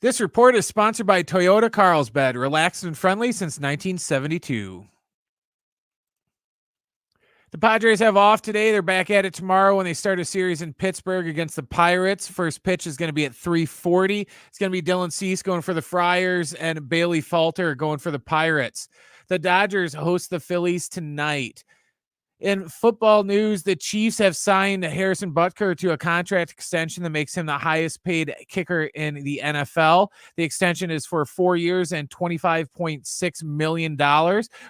This report is sponsored by Toyota Carlsbad, relaxed and friendly since 1972. The Padres have off today. They're back at it tomorrow when they start a series in Pittsburgh against the Pirates. First pitch is going to be at 3:40. It's going to be Dylan Cease going for the Friars and Bailey Falter going for the Pirates. The Dodgers host the Phillies tonight. In football news, the Chiefs have signed Harrison Butker to a contract extension that makes him the highest paid kicker in the NFL. The extension is for 4 years and $25.6 million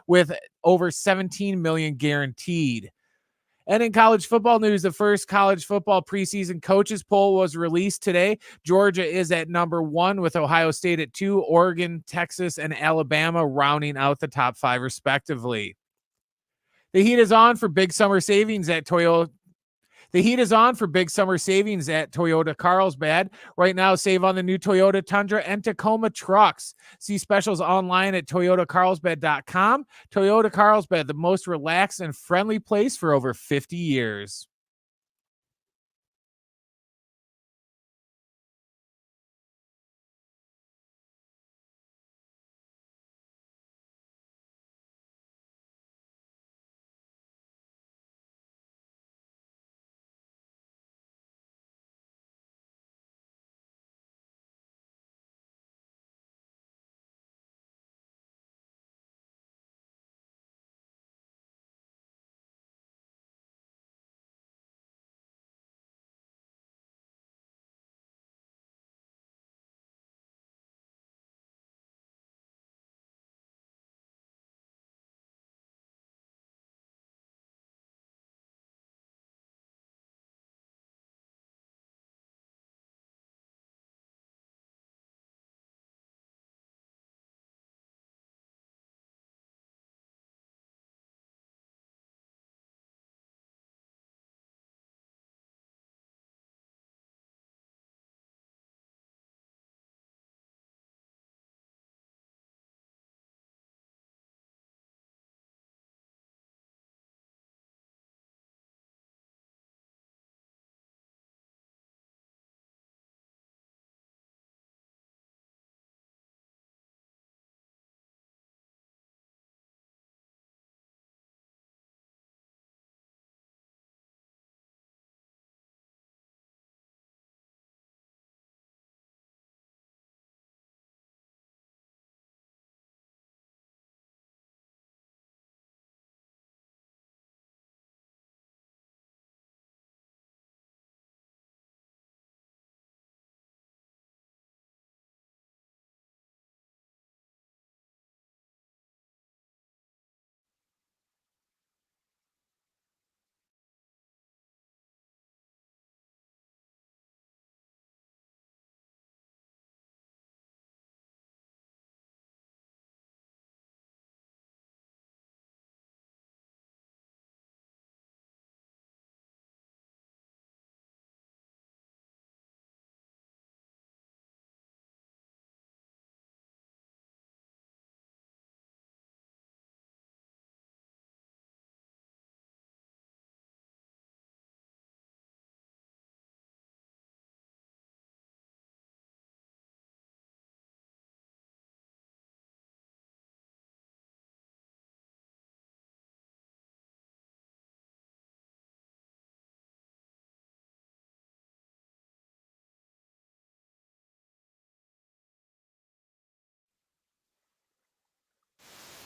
with over $17 million guaranteed. And in college football news, the first college football preseason coaches poll was released today. Georgia is at number 1 with Ohio State at 2, Oregon, Texas, and Alabama rounding out the top 5 respectively. The heat is on for big summer savings at Toyota. The heat is on for big summer savings at Toyota Carlsbad. Right now, save on the new Toyota Tundra and Tacoma trucks. See specials online at toyotacarlsbad.com. Toyota Carlsbad, the most relaxed and friendly place for over 50 years.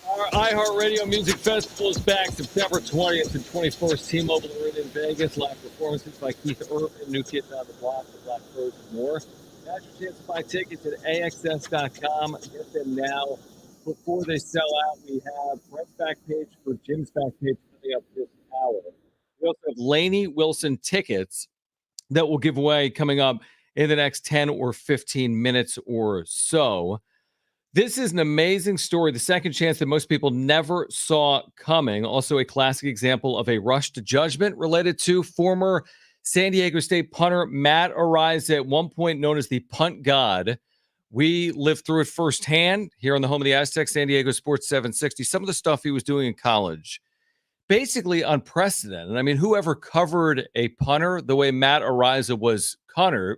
Our iHeartRadio Music Festival is back September 20th and 21st. T-Mobile Arena in Vegas. Live performances by Keith Urban, New Kids on the Block, The Black Crowes, and more. That's your chance to buy tickets at AXS.com. Get them now before they sell out. We have Brent's back page for Jim's back page coming up this hour. We also have Lainey Wilson tickets that we'll give away coming up in the next 10 or 15 minutes or so. This is an amazing story, the second chance that most people never saw coming. Also a classic example of a rush to judgment related to former San Diego State punter Matt Araiza, at one point known as the punt god. We lived through it firsthand here on the home of the Aztecs, San Diego Sports 760. Some of the stuff he was doing in college, basically unprecedented. I mean, whoever covered a punter the way Matt Araiza was covered,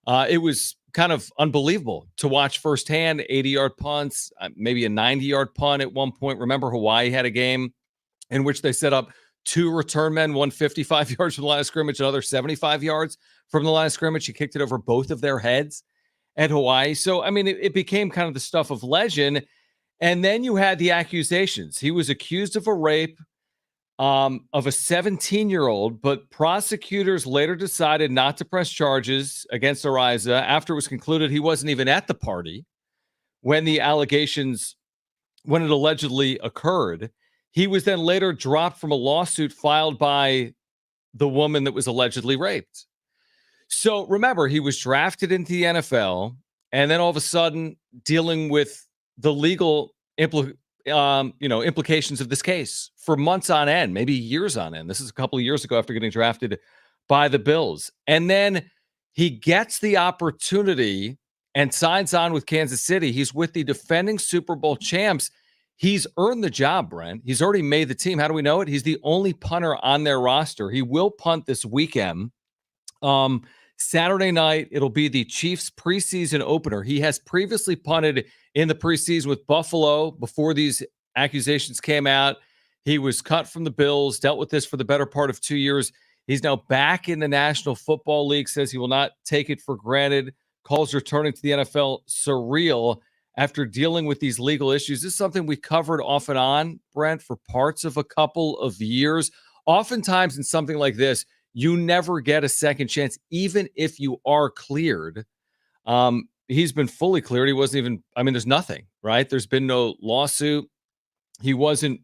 it was kind of unbelievable to watch firsthand. 80-yard punts, maybe a 90-yard punt at one point. Remember, Hawaii had a game in which they set up two return men, one 55 yards from the line of scrimmage, another 75 yards from the line of scrimmage. He kicked it over both of their heads at Hawaii. So, I mean, it became kind of the stuff of legend. And then you had the accusations. He was accused of a rape of a 17-year-old, but prosecutors later decided not to press charges against Araiza after it was concluded he wasn't even at the party when it allegedly occurred. He was then later dropped from a lawsuit filed by the woman that was allegedly raped. So remember, he was drafted into the NFL, and then all of a sudden dealing with the legal implications of this case for months on end, maybe years on end. This is a couple of years ago after getting drafted by the Bills. And then he gets the opportunity and signs on with Kansas City. He's with the defending Super Bowl champs. He's earned the job, Brent. He's already made the team. How do we know it? He's the only punter on their roster. He will punt this weekend. Saturday night, it'll be the Chiefs preseason opener. He has previously punted in the preseason with Buffalo before these accusations came out. He was cut from the Bills, dealt with this for the better part of 2 years. He's now back in the National Football League, says he will not take it for granted, calls returning to the NFL surreal after dealing with these legal issues. This is something we covered off and on, Brent, for parts of a couple of years. Oftentimes in something like this, you never get a second chance, even if you are cleared. He's been fully cleared. He wasn't even, there's nothing, right? There's been no lawsuit. He wasn't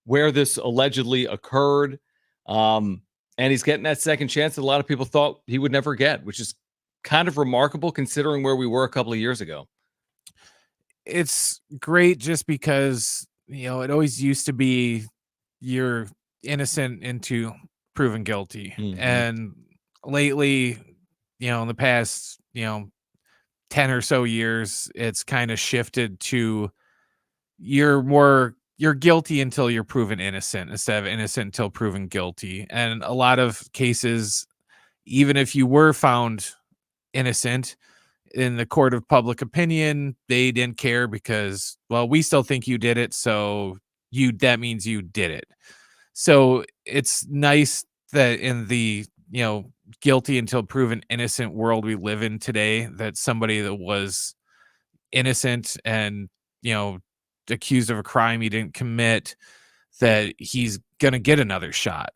where this allegedly occurred. And he's getting that second chance that a lot of people thought he would never get, which is kind of remarkable considering where we were a couple of years ago. It's great just because, it always used to be you're innocent into proven guilty. Mm-hmm. And lately, in the past, 10 or so years, it's kind of shifted to you're guilty until you're proven innocent instead of innocent until proven guilty. And a lot of cases, even if you were found innocent in the court of public opinion, they didn't care because, well, we still think you did it. So that means you did it. So it's nice that in the, guilty until proven innocent world we live in today, that somebody that was innocent and, accused of a crime he didn't commit, that he's going to get another shot.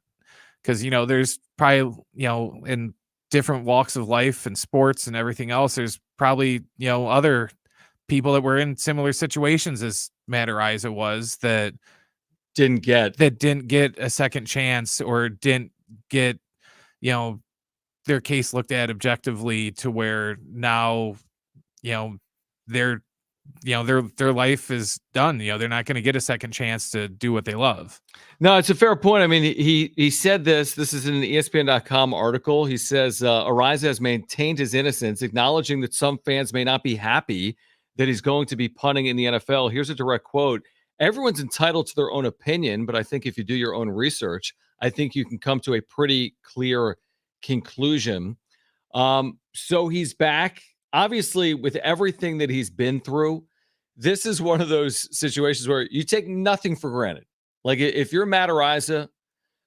Because, there's probably, in different walks of life and sports and everything else, there's probably, other people that were in similar situations as Matt Araiza was that didn't get a second chance or didn't get, their case looked at objectively to where now, their life is done. They're not going to get a second chance to do what they love. No, it's a fair point. He said this is in an ESPN.com article. He says, Araiza has maintained his innocence, acknowledging that some fans may not be happy that he's going to be punting in the NFL. Here's a direct quote. Everyone's entitled to their own opinion, but I think if you do your own research, I think you can come to a pretty clear conclusion. So he's back. Obviously, with everything that he's been through, this is one of those situations where you take nothing for granted. Like, if you're Matt Araiza,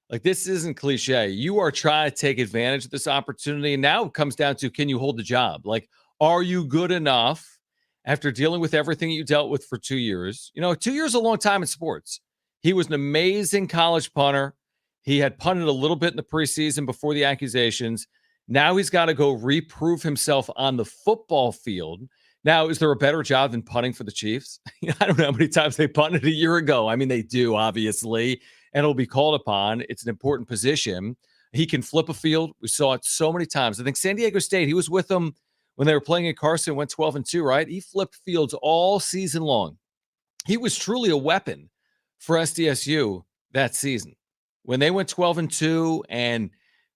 like, this isn't cliche. You are trying to take advantage of this opportunity. And now it comes down to, can you hold the job? Like, are you good enough after dealing with everything you dealt with for 2 years? 2 years is a long time in sports. He was an amazing college punter. He had punted a little bit in the preseason before the accusations. Now he's got to go reprove himself on the football field. Now, is there a better job than punting for the Chiefs? I don't know how many times they punted a year ago. They do, obviously, and it'll be called upon. It's an important position. He can flip a field. We saw it so many times. I think San Diego State, he was with them when they were playing at Carson, went 12-2, right? He flipped fields all season long. He was truly a weapon for SDSU that season. When they went 12-2, and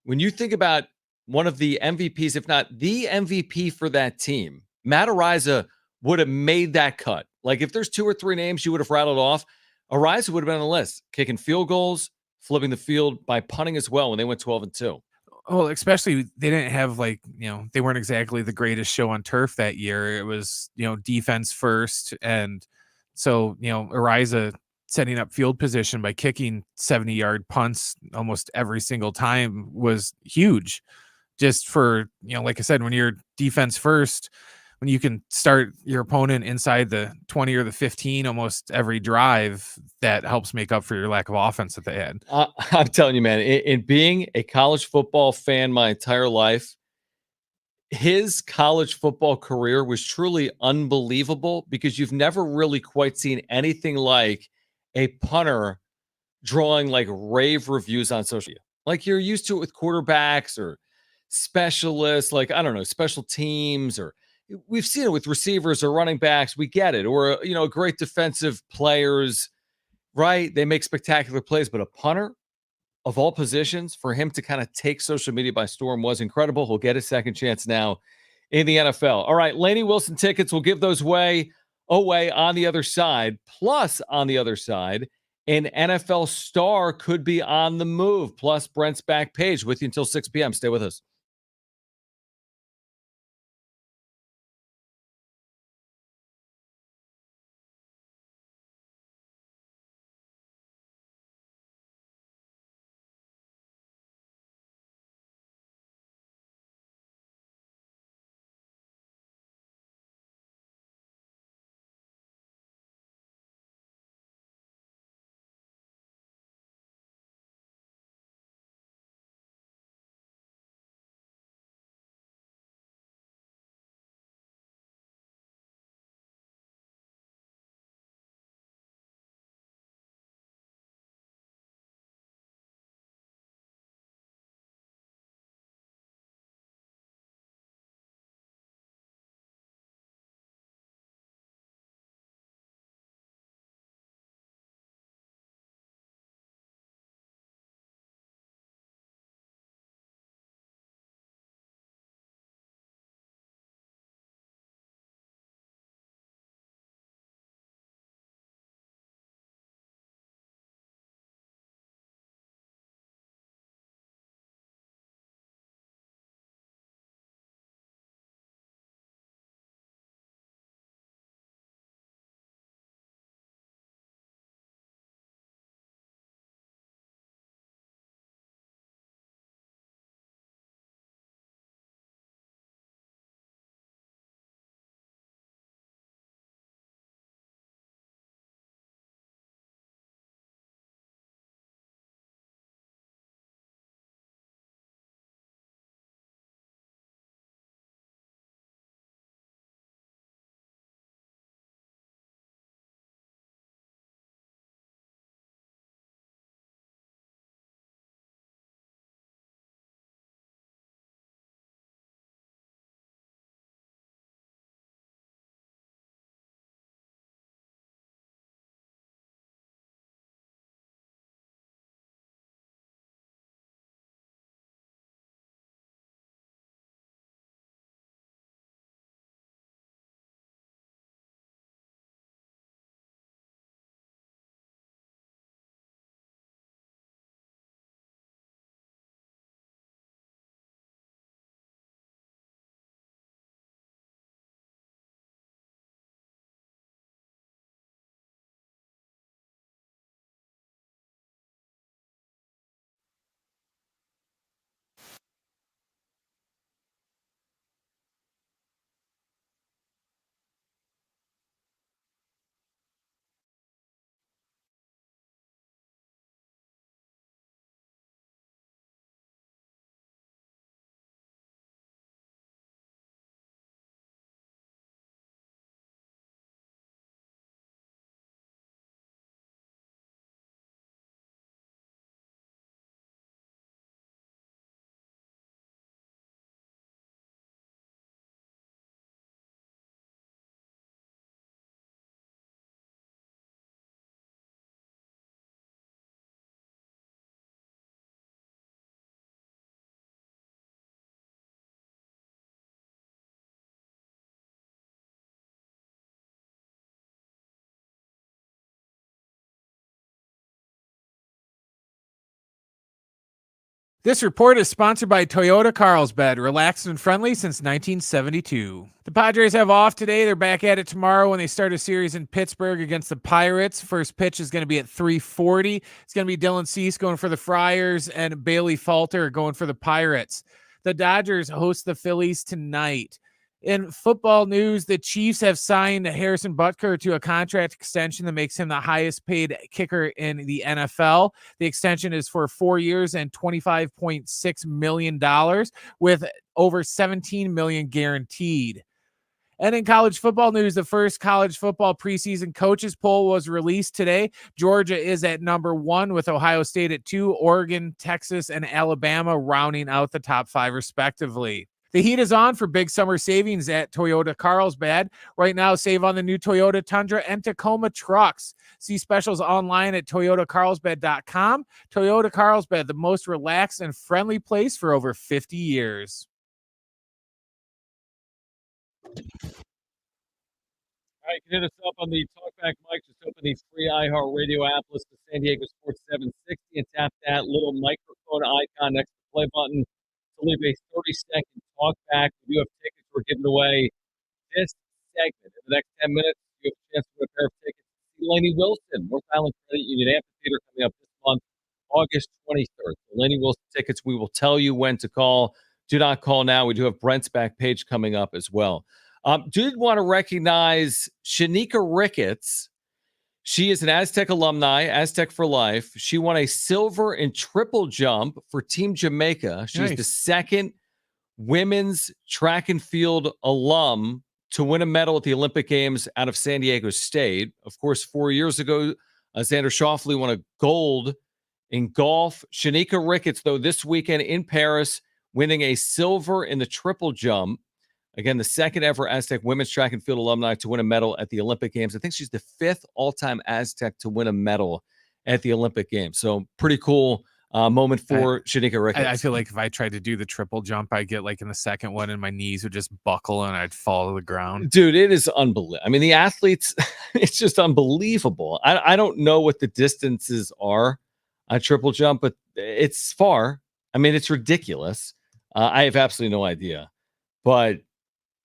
when you think about one of the MVPs, if not the MVP for that team, Matt Araiza would have made that cut. Like, if there's 2 or 3 names you would have rattled off, Araiza would have been on the list, kicking field goals, flipping the field by punting as well when they went 12-2. Well, especially they didn't have they weren't exactly the greatest show on turf that year. It was, defense first. And so, Araiza setting up field position by kicking 70-yard punts almost every single time was huge. Just for, like I said, when you're defense first, when you can start your opponent inside the 20 or the 15 almost every drive, that helps make up for your lack of offense that they had. I'm telling you, man, in being a college football fan my entire life, his college football career was truly unbelievable because you've never really quite seen anything like a punter drawing like rave reviews on social media. Like, you're used to it with quarterbacks or specialists, like, I don't know, special teams, or we've seen it with receivers or running backs. We get it. Or, great defensive players, right? They make spectacular plays, but a punter of all positions, for him to kind of take social media by storm was incredible. He'll get a second chance now in the NFL. All right, Lainey Wilson tickets, we'll give those away on the other side. Plus, on the other side, an NFL star could be on the move. Plus, Brent's back page with you until 6 p.m. Stay with us. This report is sponsored by Toyota Carlsbad, relaxed and friendly since 1972. The Padres have off today. They're back at it tomorrow when they start a series in Pittsburgh against the Pirates. First pitch is going to be at 3:40. It's going to be Dylan Cease going for the Friars and Bailey Falter going for the Pirates. The Dodgers host the Phillies tonight. In football news, the Chiefs have signed Harrison Butker to a contract extension that makes him the highest paid kicker in the NFL. The extension is for 4 years and $25.6 million with over $17 million guaranteed. And in college football news, the first college football preseason coaches poll was released today. Georgia is at number 1 with Ohio State at 2, Oregon, Texas, and Alabama rounding out the top 5 respectively. The heat is on for big summer savings at Toyota Carlsbad. Right now, save on the new Toyota Tundra and Tacoma trucks. See specials online at toyotacarlsbad.com. Toyota Carlsbad, the most relaxed and friendly place for over 50 years. All right, you can hit us up on the Talkback mic. Just open the free iHeartRadio app, listen to San Diego Sports 760, and tap that little microphone icon next to the play button to leave a 30-second talkback. We do have tickets we're giving away this segment. In the next 10 minutes, you have a chance to win a pair of tickets to see Lainey Wilson, North Island Credit Union Amphitheater, coming up this month, August 23rd. The Lainey Wilson tickets, we will tell you when to call. Do not call now. We do have Brent's back page coming up as well. Did want to recognize Shanika Ricketts. She is an Aztec alumni, Aztec for life. She won a silver in triple jump for Team Jamaica. She's the second women's track and field alum to win a medal at the Olympic Games out of San Diego State. Of course, 4 years ago, Xander Schauffele won a gold in golf. Shanika Ricketts, though, this weekend in Paris, winning a silver in the triple jump. Again, the second ever Aztec women's track and field alumni to win a medal at the Olympic Games. I think she's the fifth all-time Aztec to win a medal at the Olympic Games. So pretty cool moment for Shanika Ricketts. I feel like if I tried to do the triple jump, I'd get like in the second one and my knees would just buckle and I'd fall to the ground. Dude, it is unbelievable. I mean, the athletes, it's just unbelievable. I don't know what the distances are on triple jump, but it's far. I mean, it's ridiculous. I have absolutely no idea. But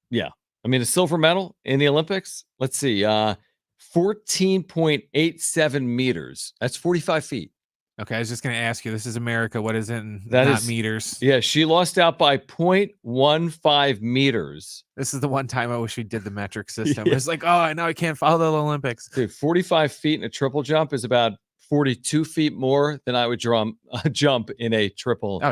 yeah, I mean, a silver medal in the Olympics. Let's see, 14.87 meters. That's 45 feet. Okay, I was just going to ask you, this is America. What is it in meters? Yeah, she lost out by 0.15 meters. This is the one time I wish we did the metric system. It's like, oh, now I can't follow the Olympics. Dude, 45 feet in a triple jump is about 42 feet more than I would jump in a triple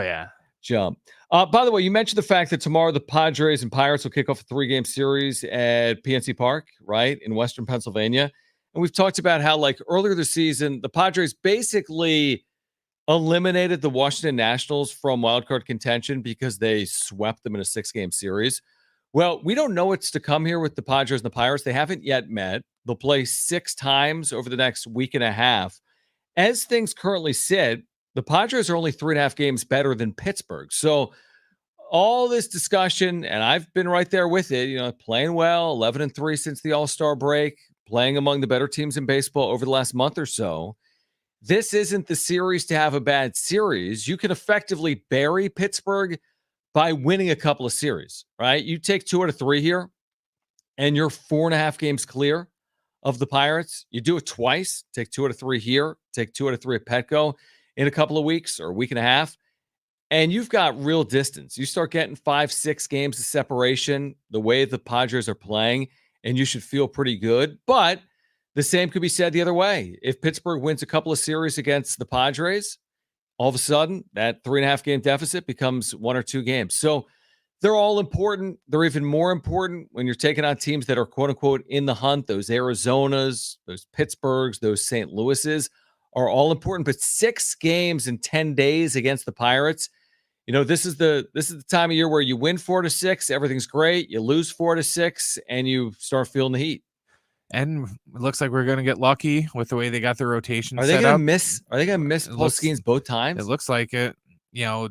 jump. By the way, you mentioned the fact that tomorrow the Padres and Pirates will kick off a 3-game series at PNC Park, right, in Western Pennsylvania. And we've talked about how, like, earlier this season, the Padres basically eliminated the Washington Nationals from wildcard contention because they swept them in a 6-game series. Well, we don't know what's to come here with the Padres and the Pirates. They haven't yet met. They'll play 6 times over the next week and a half. As things currently sit, the Padres are only 3.5 games better than Pittsburgh. So all this discussion, and I've been right there with it, you know, playing well, 11-3 since the All-Star break, playing among the better teams in baseball over the last month or so. This isn't the series to have a bad series. You can effectively bury Pittsburgh by winning a couple of series, right? You take 2 out of 3 here, and you're 4.5 games clear of the Pirates. You do it twice, take 2 out of 3 here, take 2 out of 3 at Petco in a couple of weeks or a week and a half, and you've got real distance. You start getting 5-6 games of separation the way the Padres are playing, and you should feel pretty good. But the same could be said the other way. If Pittsburgh wins a couple of series against the Padres, all of a sudden that 3.5 game deficit becomes 1 or 2 games. So they're all important. They're even more important when you're taking on teams that are quote unquote in the hunt. Those Arizonas, those Pittsburghs, those St. Louis's are all important. But 6 games in 10 days against the Pirates, you know, this is the time of year where you win 4-6, everything's great. You lose 4-6, and you start feeling the heat. And it looks like we're going to get lucky with the way they got the rotation set up. Are they going to miss Paul Skeens both times? It looks like it. You know,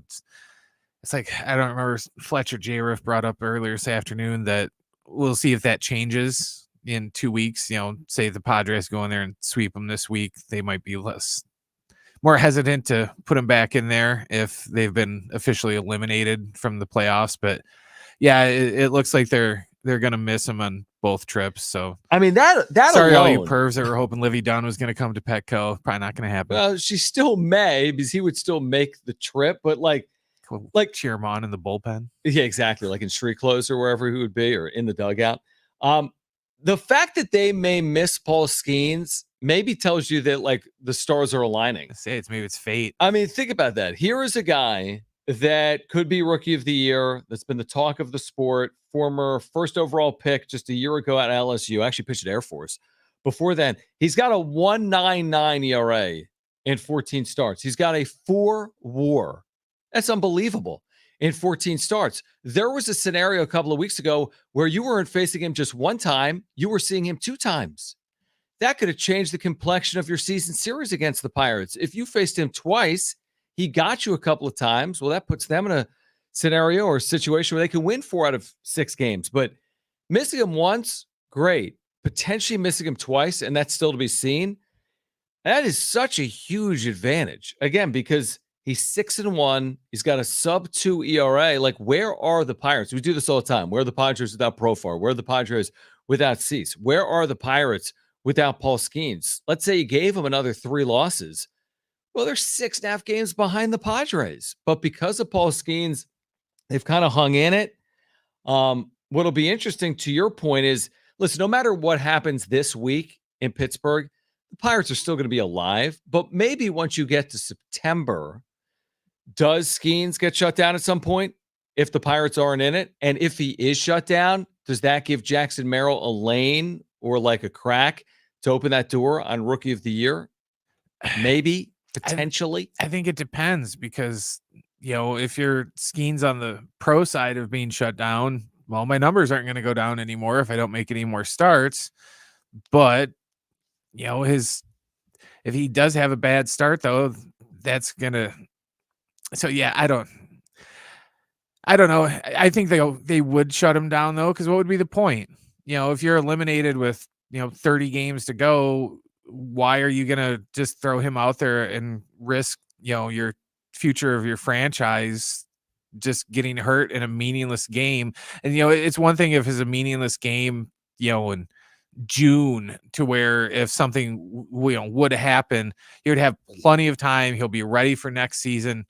it's like, I don't remember, Fletcher J. Riff brought up earlier this afternoon that we'll see if that changes in 2 weeks. You know, say the Padres go in there and sweep them this week, they might be more hesitant to put them back in there if they've been officially eliminated from the playoffs. But yeah, it looks like they're going to miss him on both trips. So I mean, that sorry, alone, all you pervs that were hoping Livy Dunn was going to come to Petco. Probably not going to happen. Well, she still may, because he would still make the trip, but like cheer him on in the bullpen. Yeah, exactly. Like in street clothes or wherever he would be, or in the dugout. The fact that they may miss Paul Skeens maybe tells you that, like, the stars are aligning. Maybe it's fate. I mean, think about that. Here is a guy that could be Rookie of the Year, that's been the talk of the sport, former first overall pick just a year ago at LSU, actually pitched at Air Force. Before then, he's got a 1.99 ERA in 14 starts. He's got a 4 WAR. That's unbelievable. in 14 starts. There was a scenario a couple of weeks ago where you weren't facing him just one time, you were seeing him 2 times. That could have changed the complexion of your season series against the Pirates. If you faced him twice, he got you a couple of times. Well, that puts them in a scenario or a situation where they can win 4 out of 6 games. But missing him once, great. Potentially missing him twice, and that's still to be seen. That is such a huge advantage. Again, because he's 6-1. He's got a sub-2 ERA. Like, where are the Pirates? We do this all the time. Where are the Padres without Profar? Where are the Padres without Cease? Where are the Pirates without Paul Skeens? Let's say you gave him another 3 losses. Well, they're 6.5 games behind the Padres. But because of Paul Skeens, they've kind of hung in it. What'll be interesting to your point is, listen, no matter what happens this week in Pittsburgh, the Pirates are still going to be alive. But maybe once you get to September, does Skeens get shut down at some point if the Pirates aren't in it? And if he is shut down, does that give Jackson Merrill a lane or like a crack to open that door on Rookie of the Year? Maybe, potentially. I think it depends because, if you're Skeens on the pro side of being shut down, well, my numbers aren't going to go down anymore if I don't make any more starts. But, if he does have a bad start, though, that's going to. So, yeah, I don't know. I think they would shut him down, though, because what would be the point? If you're eliminated with, 30 games to go, why are you going to just throw him out there and risk, your future of your franchise just getting hurt in a meaningless game? And, it's one thing if it's a meaningless game, in June, to where if something, would happen, he would have plenty of time. He'll be ready for next season.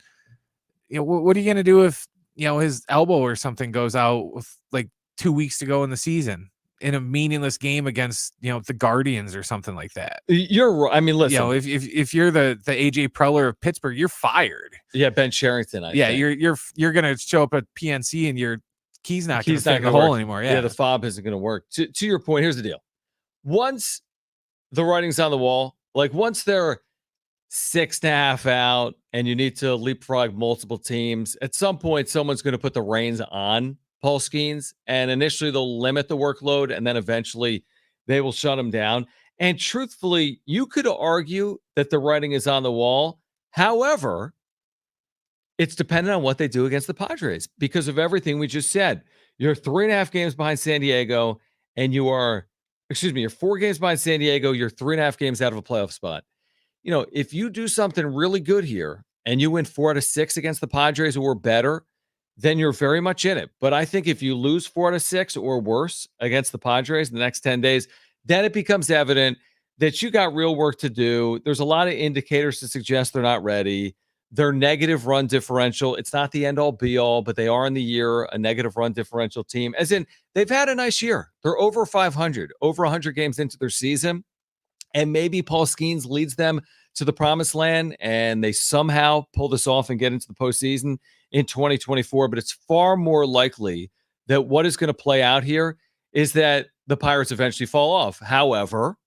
What are you going to do if, his elbow or something goes out with like 2 weeks to go in the season in a meaningless game against, the Guardians or something like that? You're right. I mean, listen, if you're the AJ Preller of Pittsburgh, you're fired. Yeah, Ben Sherrington. I think. You're going to show up at PNC and your key's not going to fit in the hole anymore. Yeah, the fob isn't going to work. To your point, here's the deal. Once the writing's on the wall, like once they're 6.5 out and you need to leapfrog multiple teams, at some point someone's going to put the reins on Paul Skeens, and initially they'll limit the workload, and then eventually they will shut him down. And truthfully, you could argue that the writing is on the wall. However, it's dependent on what they do against the Padres because of everything we just said. You're 3.5 games behind San Diego, and you're 4 games behind San Diego. You're 3.5 games out of a playoff spot. If you do something really good here and you win 4 out of 6 against the Padres or better, then you're very much in it. But I think if you lose 4 out of 6 or worse against the Padres in the next 10 days, then it becomes evident that you got real work to do. There's a lot of indicators to suggest they're not ready. Their negative run differential, it's not the end-all be-all, but they are in the year a negative run differential team. As in, they've had a nice year. They're over 500, over 100 games into their season. And maybe Paul Skeens leads them to the promised land and they somehow pull this off and get into the postseason in 2024. But it's far more likely that what is going to play out here is that the Pirates eventually fall off. However,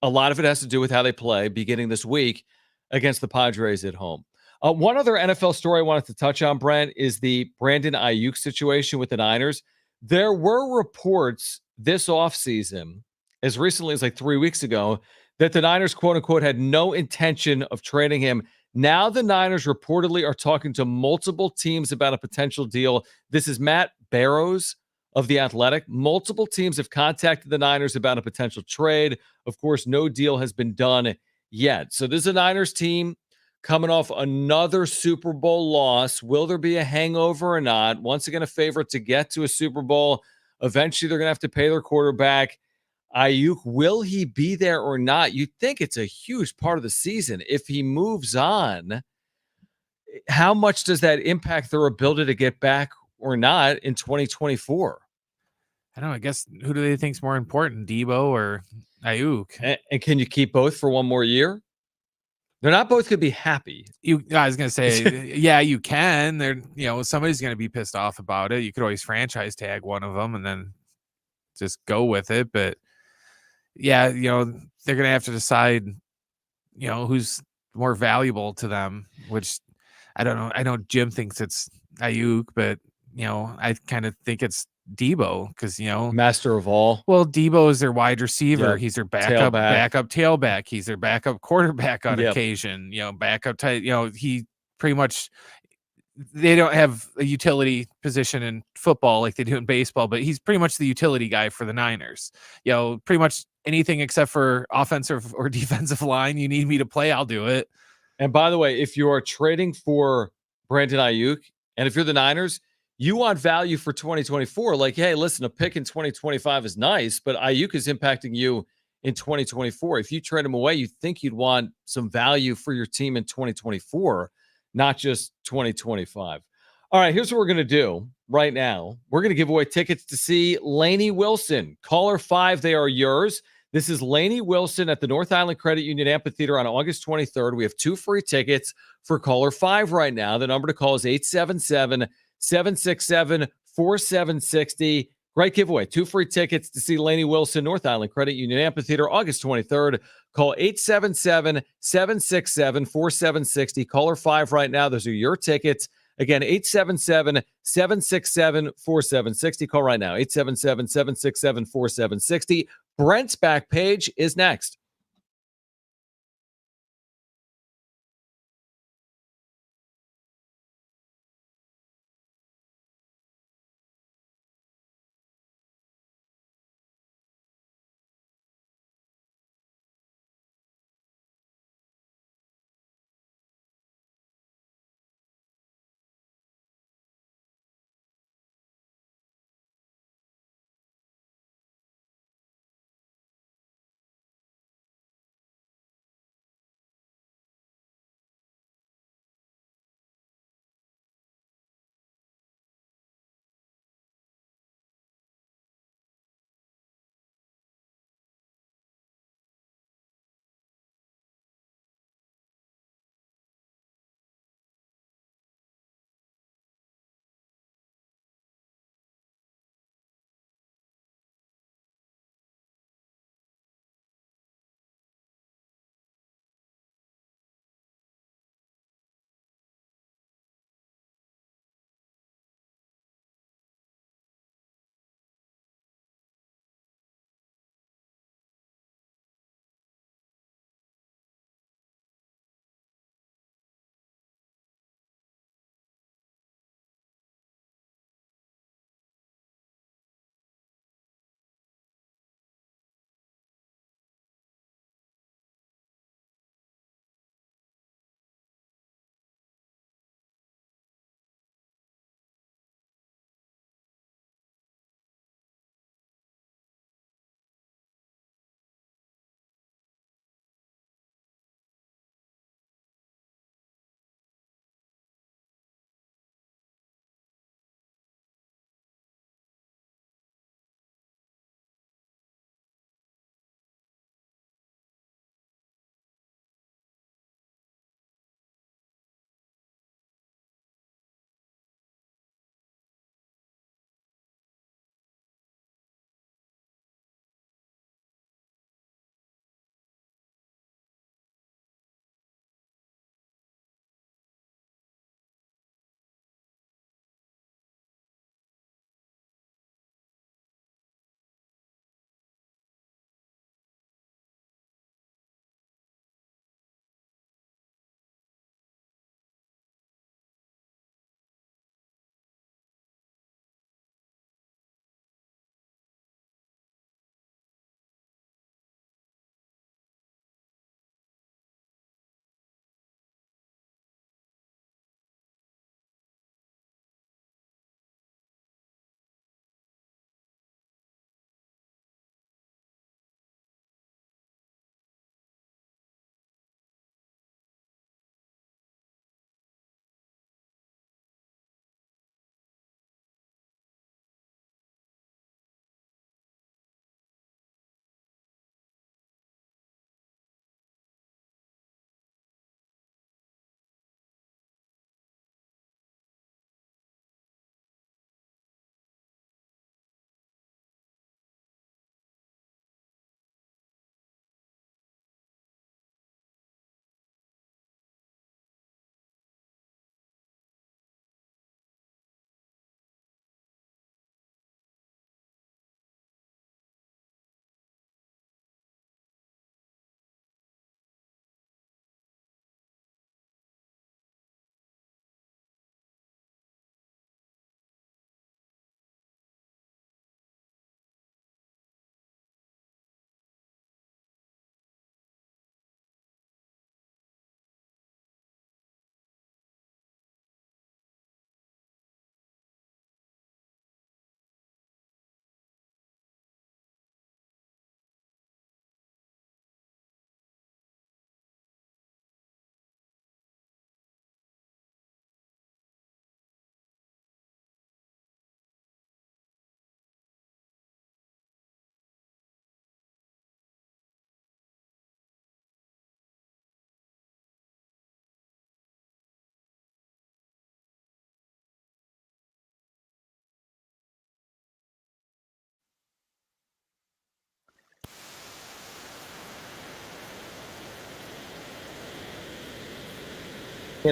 a lot of it has to do with how they play beginning this week against the Padres at home. One other NFL story I wanted to touch on, Brent, is the Brandon Ayuk situation with the Niners. There were reports this offseason, as recently as like 3 weeks ago, that the Niners, quote unquote, had no intention of trading him. Now the Niners reportedly are talking to multiple teams about a potential deal. This is Matt Barrows of The Athletic. Multiple teams have contacted the Niners about a potential trade. Of course, no deal has been done yet. So this is a Niners team coming off another Super Bowl loss. Will there be a hangover or not? Once again, a favorite to get to a Super Bowl. Eventually, they're going to have to pay their quarterback. Ayuk, will he be there or not? You think it's a huge part of the season. If he moves on, how much does that impact their ability to get back or not in 2024? I don't know. I guess who do they think is more important, Debo or Ayuk? And can you keep both for one more year? They're not both going to be happy. I was going to say, yeah, you can. Somebody's going to be pissed off about it. You could always franchise tag one of them and then just go with it. But yeah, they're going to have to decide, who's more valuable to them, which I don't know. I know Jim thinks it's Ayuk, but I kind of think it's Debo because Master of all. well, Debo is their wide receiver. Yep. He's their Tailback. backup tailback. He's their backup quarterback on Yep. occasion. Backup tight. He pretty much. They don't have a utility position in football like they do in baseball, but he's pretty much the utility guy for the Niners. Pretty much anything except for offensive or defensive line you need me to play, I'll do it. And by the way, if you're trading for Brandon Ayuk, and if you're the Niners, you want value for 2024. Like, hey, listen, a pick in 2025 is nice, but Ayuk is impacting you in 2024. If you trade him away, you think you'd want some value for your team in 2024, not just 2025. All right, here's what we're going to do right now. We're going to give away tickets to see Lainey Wilson. Caller 5, they are yours. This is Lainey Wilson at the North Island Credit Union Amphitheater on August 23rd. We have 2 free tickets for caller 5 right now. The number to call is 877-767-4760. Great giveaway. 2 free tickets to see Lainey Wilson, North Island Credit Union Amphitheater, August 23rd. Call 877-767-4760. Caller 5 right now. Those are your tickets. Again, 877-767-4760. Call right now, 877-767-4760. Brent's back page is next.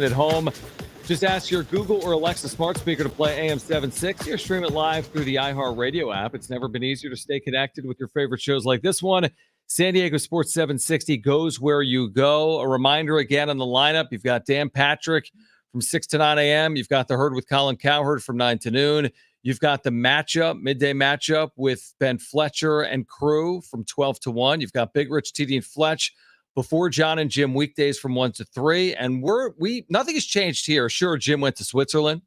at home. Just ask your Google or Alexa smart speaker to play AM 760 or stream it live through the iHeartRadio app. It's never been easier to stay connected with your favorite shows like this one. San Diego Sports 760 goes where you go. A reminder again on the lineup, you've got Dan Patrick from 6 to 9 a.m. You've got the Herd with Colin Cowherd from 9 to noon. You've got the midday matchup with Ben Fletcher and crew from 12 to 1. You've got Big Rich, TD, and Fletch before Jon and Jim weekdays from 1 to 3. And nothing has changed here. Sure, Jim went to Switzerland,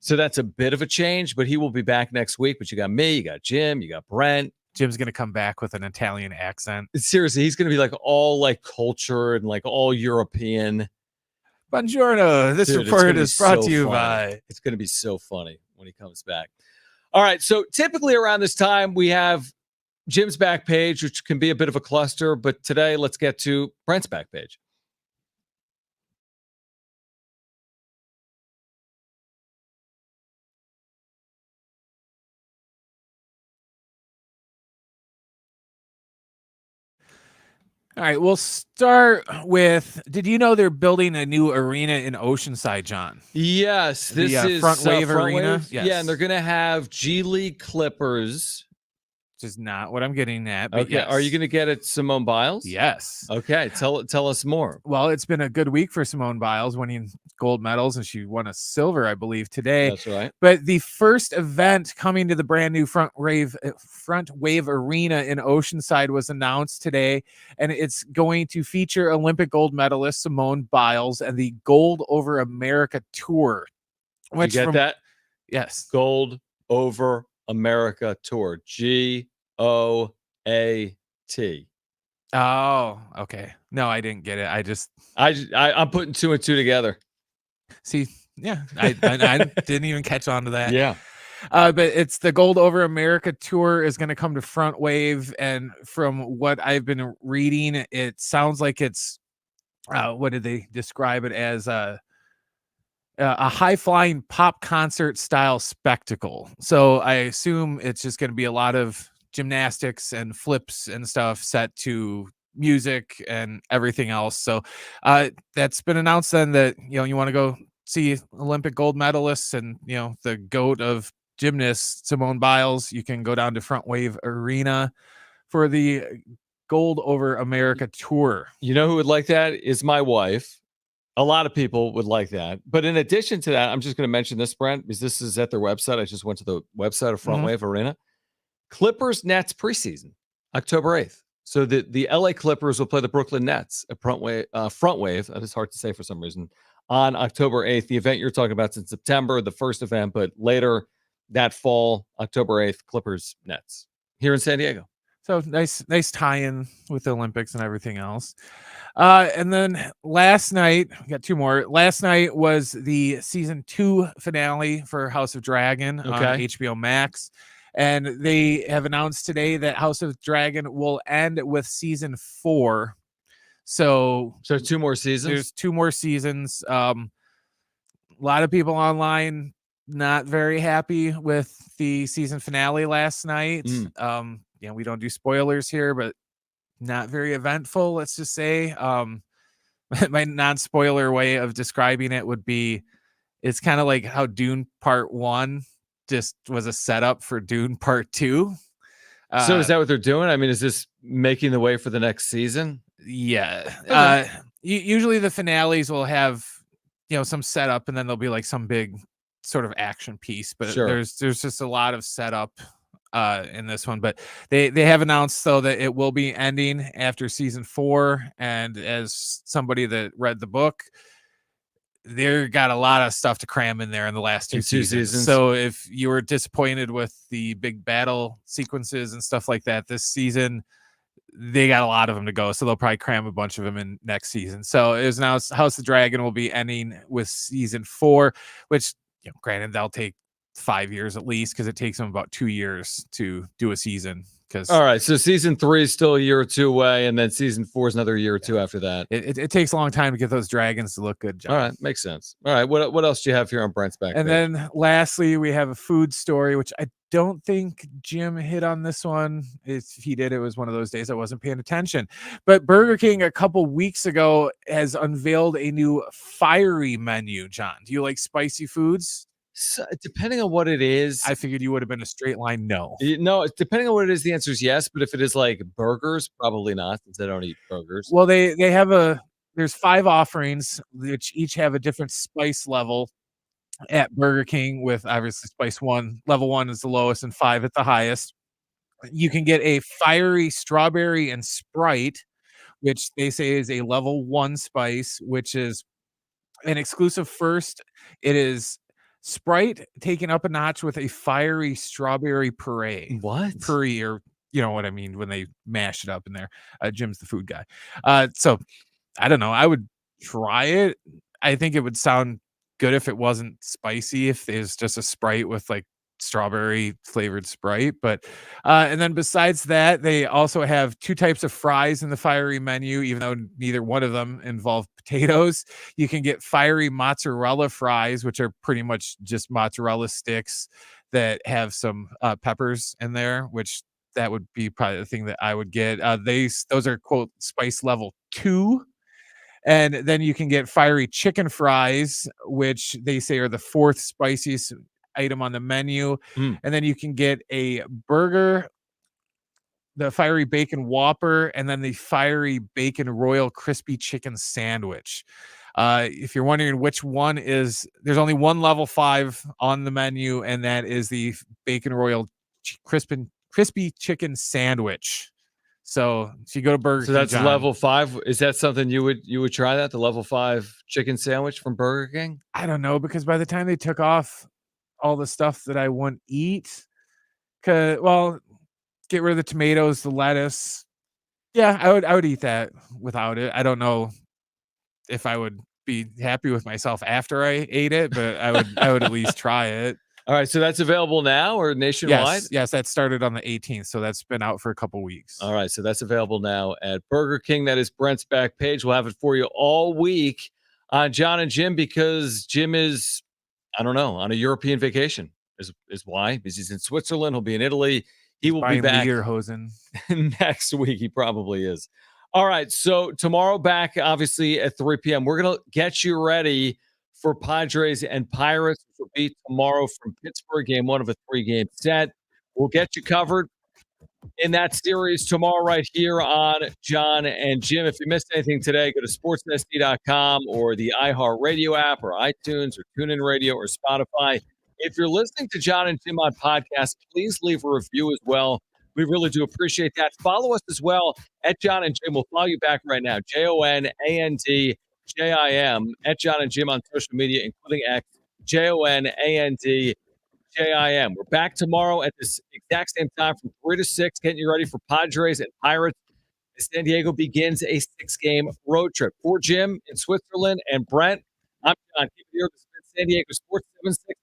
so that's a bit of a change, but he will be back next week. But you got me, you got Jim, you got Brent. Jim's going to come back with an Italian accent. Seriously, he's going to be like all like cultured and like all European. Buongiorno. This report is brought to you by. It's going to be so funny when he comes back. All right. So typically around this time, we have Jim's back page, which can be a bit of a cluster. But today, let's get to Brent's back page. All right, we'll start with, did you know they're building a new arena in Oceanside, Jon? Yes, this is Front Wave Arena. Wave. Yes. Yeah, and they're going to have G League Clippers. Which is not what I'm getting at. But Okay, yes. are you going to get it Simone Biles? Yes. Okay, tell us more. Well, it's been a good week for Simone Biles, winning gold medals, and she won a silver, I believe, today. That's right. But the first event coming to the brand new Front Wave Arena in Oceanside was announced today, and it's going to feature Olympic gold medalist Simone Biles and the Gold Over America Tour. You get that? Yes. Gold Over America Tour. GOAT. Oh, okay. No, I didn't get it. I'm putting 2 and 2 together. See, yeah, I didn't even catch on to that. Yeah. But it's the Gold Over America Tour is going to come to Front Wave, and from what I've been reading, it sounds like it's what did they describe it as? A high-flying pop concert style spectacle. So I assume it's just going to be a lot of gymnastics and flips and stuff set to music and everything else. So that's been announced then that, you want to go see Olympic gold medalists and, the GOAT of gymnasts, Simone Biles, you can go down to Front Wave Arena for the Gold Over America Tour. You know who would like that is my wife. A lot of people would like that. But in addition to that, I'm just going to mention this, Brent, because this is at their website. I just went to the website of Front Wave Arena. Clippers Nets preseason, October 8th. So the LA Clippers will play the Brooklyn Nets at Front Wave. That is hard to say for some reason. On October 8th, the event you're talking about is in September, the first event, but later that fall, October 8th, Clippers Nets here in San Diego. So nice tie-in with the Olympics and everything else. And then last night, we got 2 more. Last night was the season 2 finale for House of Dragon on HBO Max. And they have announced today that House of Dragon will end with season 4. So 2 more seasons? There's 2 more seasons. A lot of people online not very happy with the season finale last night. We don't do spoilers here, but not very eventful, let's just say. My non-spoiler way of describing it would be, it's kind of like how Dune Part 1 just was a setup for Dune Part 2. So is that what they're doing? I mean, is this making the way for the next season? Yeah. Okay. Usually the finales will have, some setup, and then there'll be like some big sort of action piece, but there's just a lot of setup in this one. But they have announced though that it will be ending after season 4, and as somebody that read the book, they got a lot of stuff to cram in there in the last 2 seasons. So if you were disappointed with the big battle sequences and stuff like that this season, they got a lot of them to go. So they'll probably cram a bunch of them in next season. So it was announced House of Dragon will be ending with season 4, which, granted, that'll take 5 years at least, because it takes them about 2 years to do a season. because All right, so season 3 is still a year or two away, and then season 4 is another year or two after that. it takes a long time to get those dragons to look good, John. All right, makes sense. All right, what else do you have here on Brent's back And page? then lastly, we have a food story, which I don't think Jim hit on this one. If he did, it was one of those days I wasn't paying attention. But Burger King a couple weeks ago has unveiled a new fiery menu, John. Do you like spicy foods? So, depending on what it is, I figured you would have been a straight line no. no, depending on what it is, the answer is yes. But if it is like burgers, probably not, since I don't eat burgers. Well, they have there's 5 offerings, which each have a different spice level at Burger King, with obviously spice 1, level 1 is the lowest and 5 at the highest. You can get a fiery strawberry and Sprite, which they say is a level 1 spice, which is an exclusive first. It is Sprite taken up a notch with a fiery strawberry puree. What? Puree, or you know what I mean when they mash it up in there. Jim's the food guy. So I don't know. I would try it. I think it would sound good if it wasn't spicy, if there's just a Sprite with like strawberry flavored Sprite. But and then besides that, they also have 2 types of fries in the fiery menu, even though neither one of them involve potatoes. You can get fiery mozzarella fries, which are pretty much just mozzarella sticks that have some peppers in there, which that would be probably the thing that I would get. Those are quote spice level 2. And then you can get fiery chicken fries, which they say are the 4th spiciest item on the menu. Mm. And then you can get a burger, the fiery bacon Whopper, and then the fiery bacon royal crispy chicken sandwich. If you're wondering which one is, there's only one level 5 on the menu, and that is the bacon royal crispy chicken sandwich. So if you go to Burger So King, that's John, level 5. Is that something you would try? That the level 5 chicken sandwich from Burger King? I don't know, because by the time they took off all the stuff that I wouldn't eat, well, get rid of the tomatoes, the lettuce. Yeah, I would eat that without it. I don't know if I would be happy with myself after I ate it, but I would at least try it. All right, so that's available now or nationwide? Yes, that started on the 18th, so that's been out for a couple weeks. All right, so that's available now at Burger King. That is Brent's back page. We'll have it for you all week on Jon and Jim, because Jim is, I don't know, on a European vacation. Is why? Because he's in Switzerland. He'll be in Italy. He will be back Lederhosen next week. He probably is. All right, so tomorrow back, obviously, at 3 p.m. We're going to get you ready for Padres and Pirates, which will be tomorrow from Pittsburgh, game 1 of a 3-game set. We'll get you covered in that series tomorrow right here on Jon and Jim. If you missed anything today, go to sportsnesty.com or the iHeartRadio app or iTunes or TuneIn Radio or Spotify. If you're listening to Jon and Jim on podcast, please leave a review as well. We really do appreciate that. Follow us as well at Jon and Jim. We'll follow you back right now. JONANDJIM at Jon and Jim on social media, including X. JONANDJIM. We're back tomorrow at this exact same time from 3 to 6, getting you ready for Padres and Pirates as San Diego begins a 6-game road trip. For Jim in Switzerland and Brent, I'm Jon. Keep it here. This has been San Diego Sports 760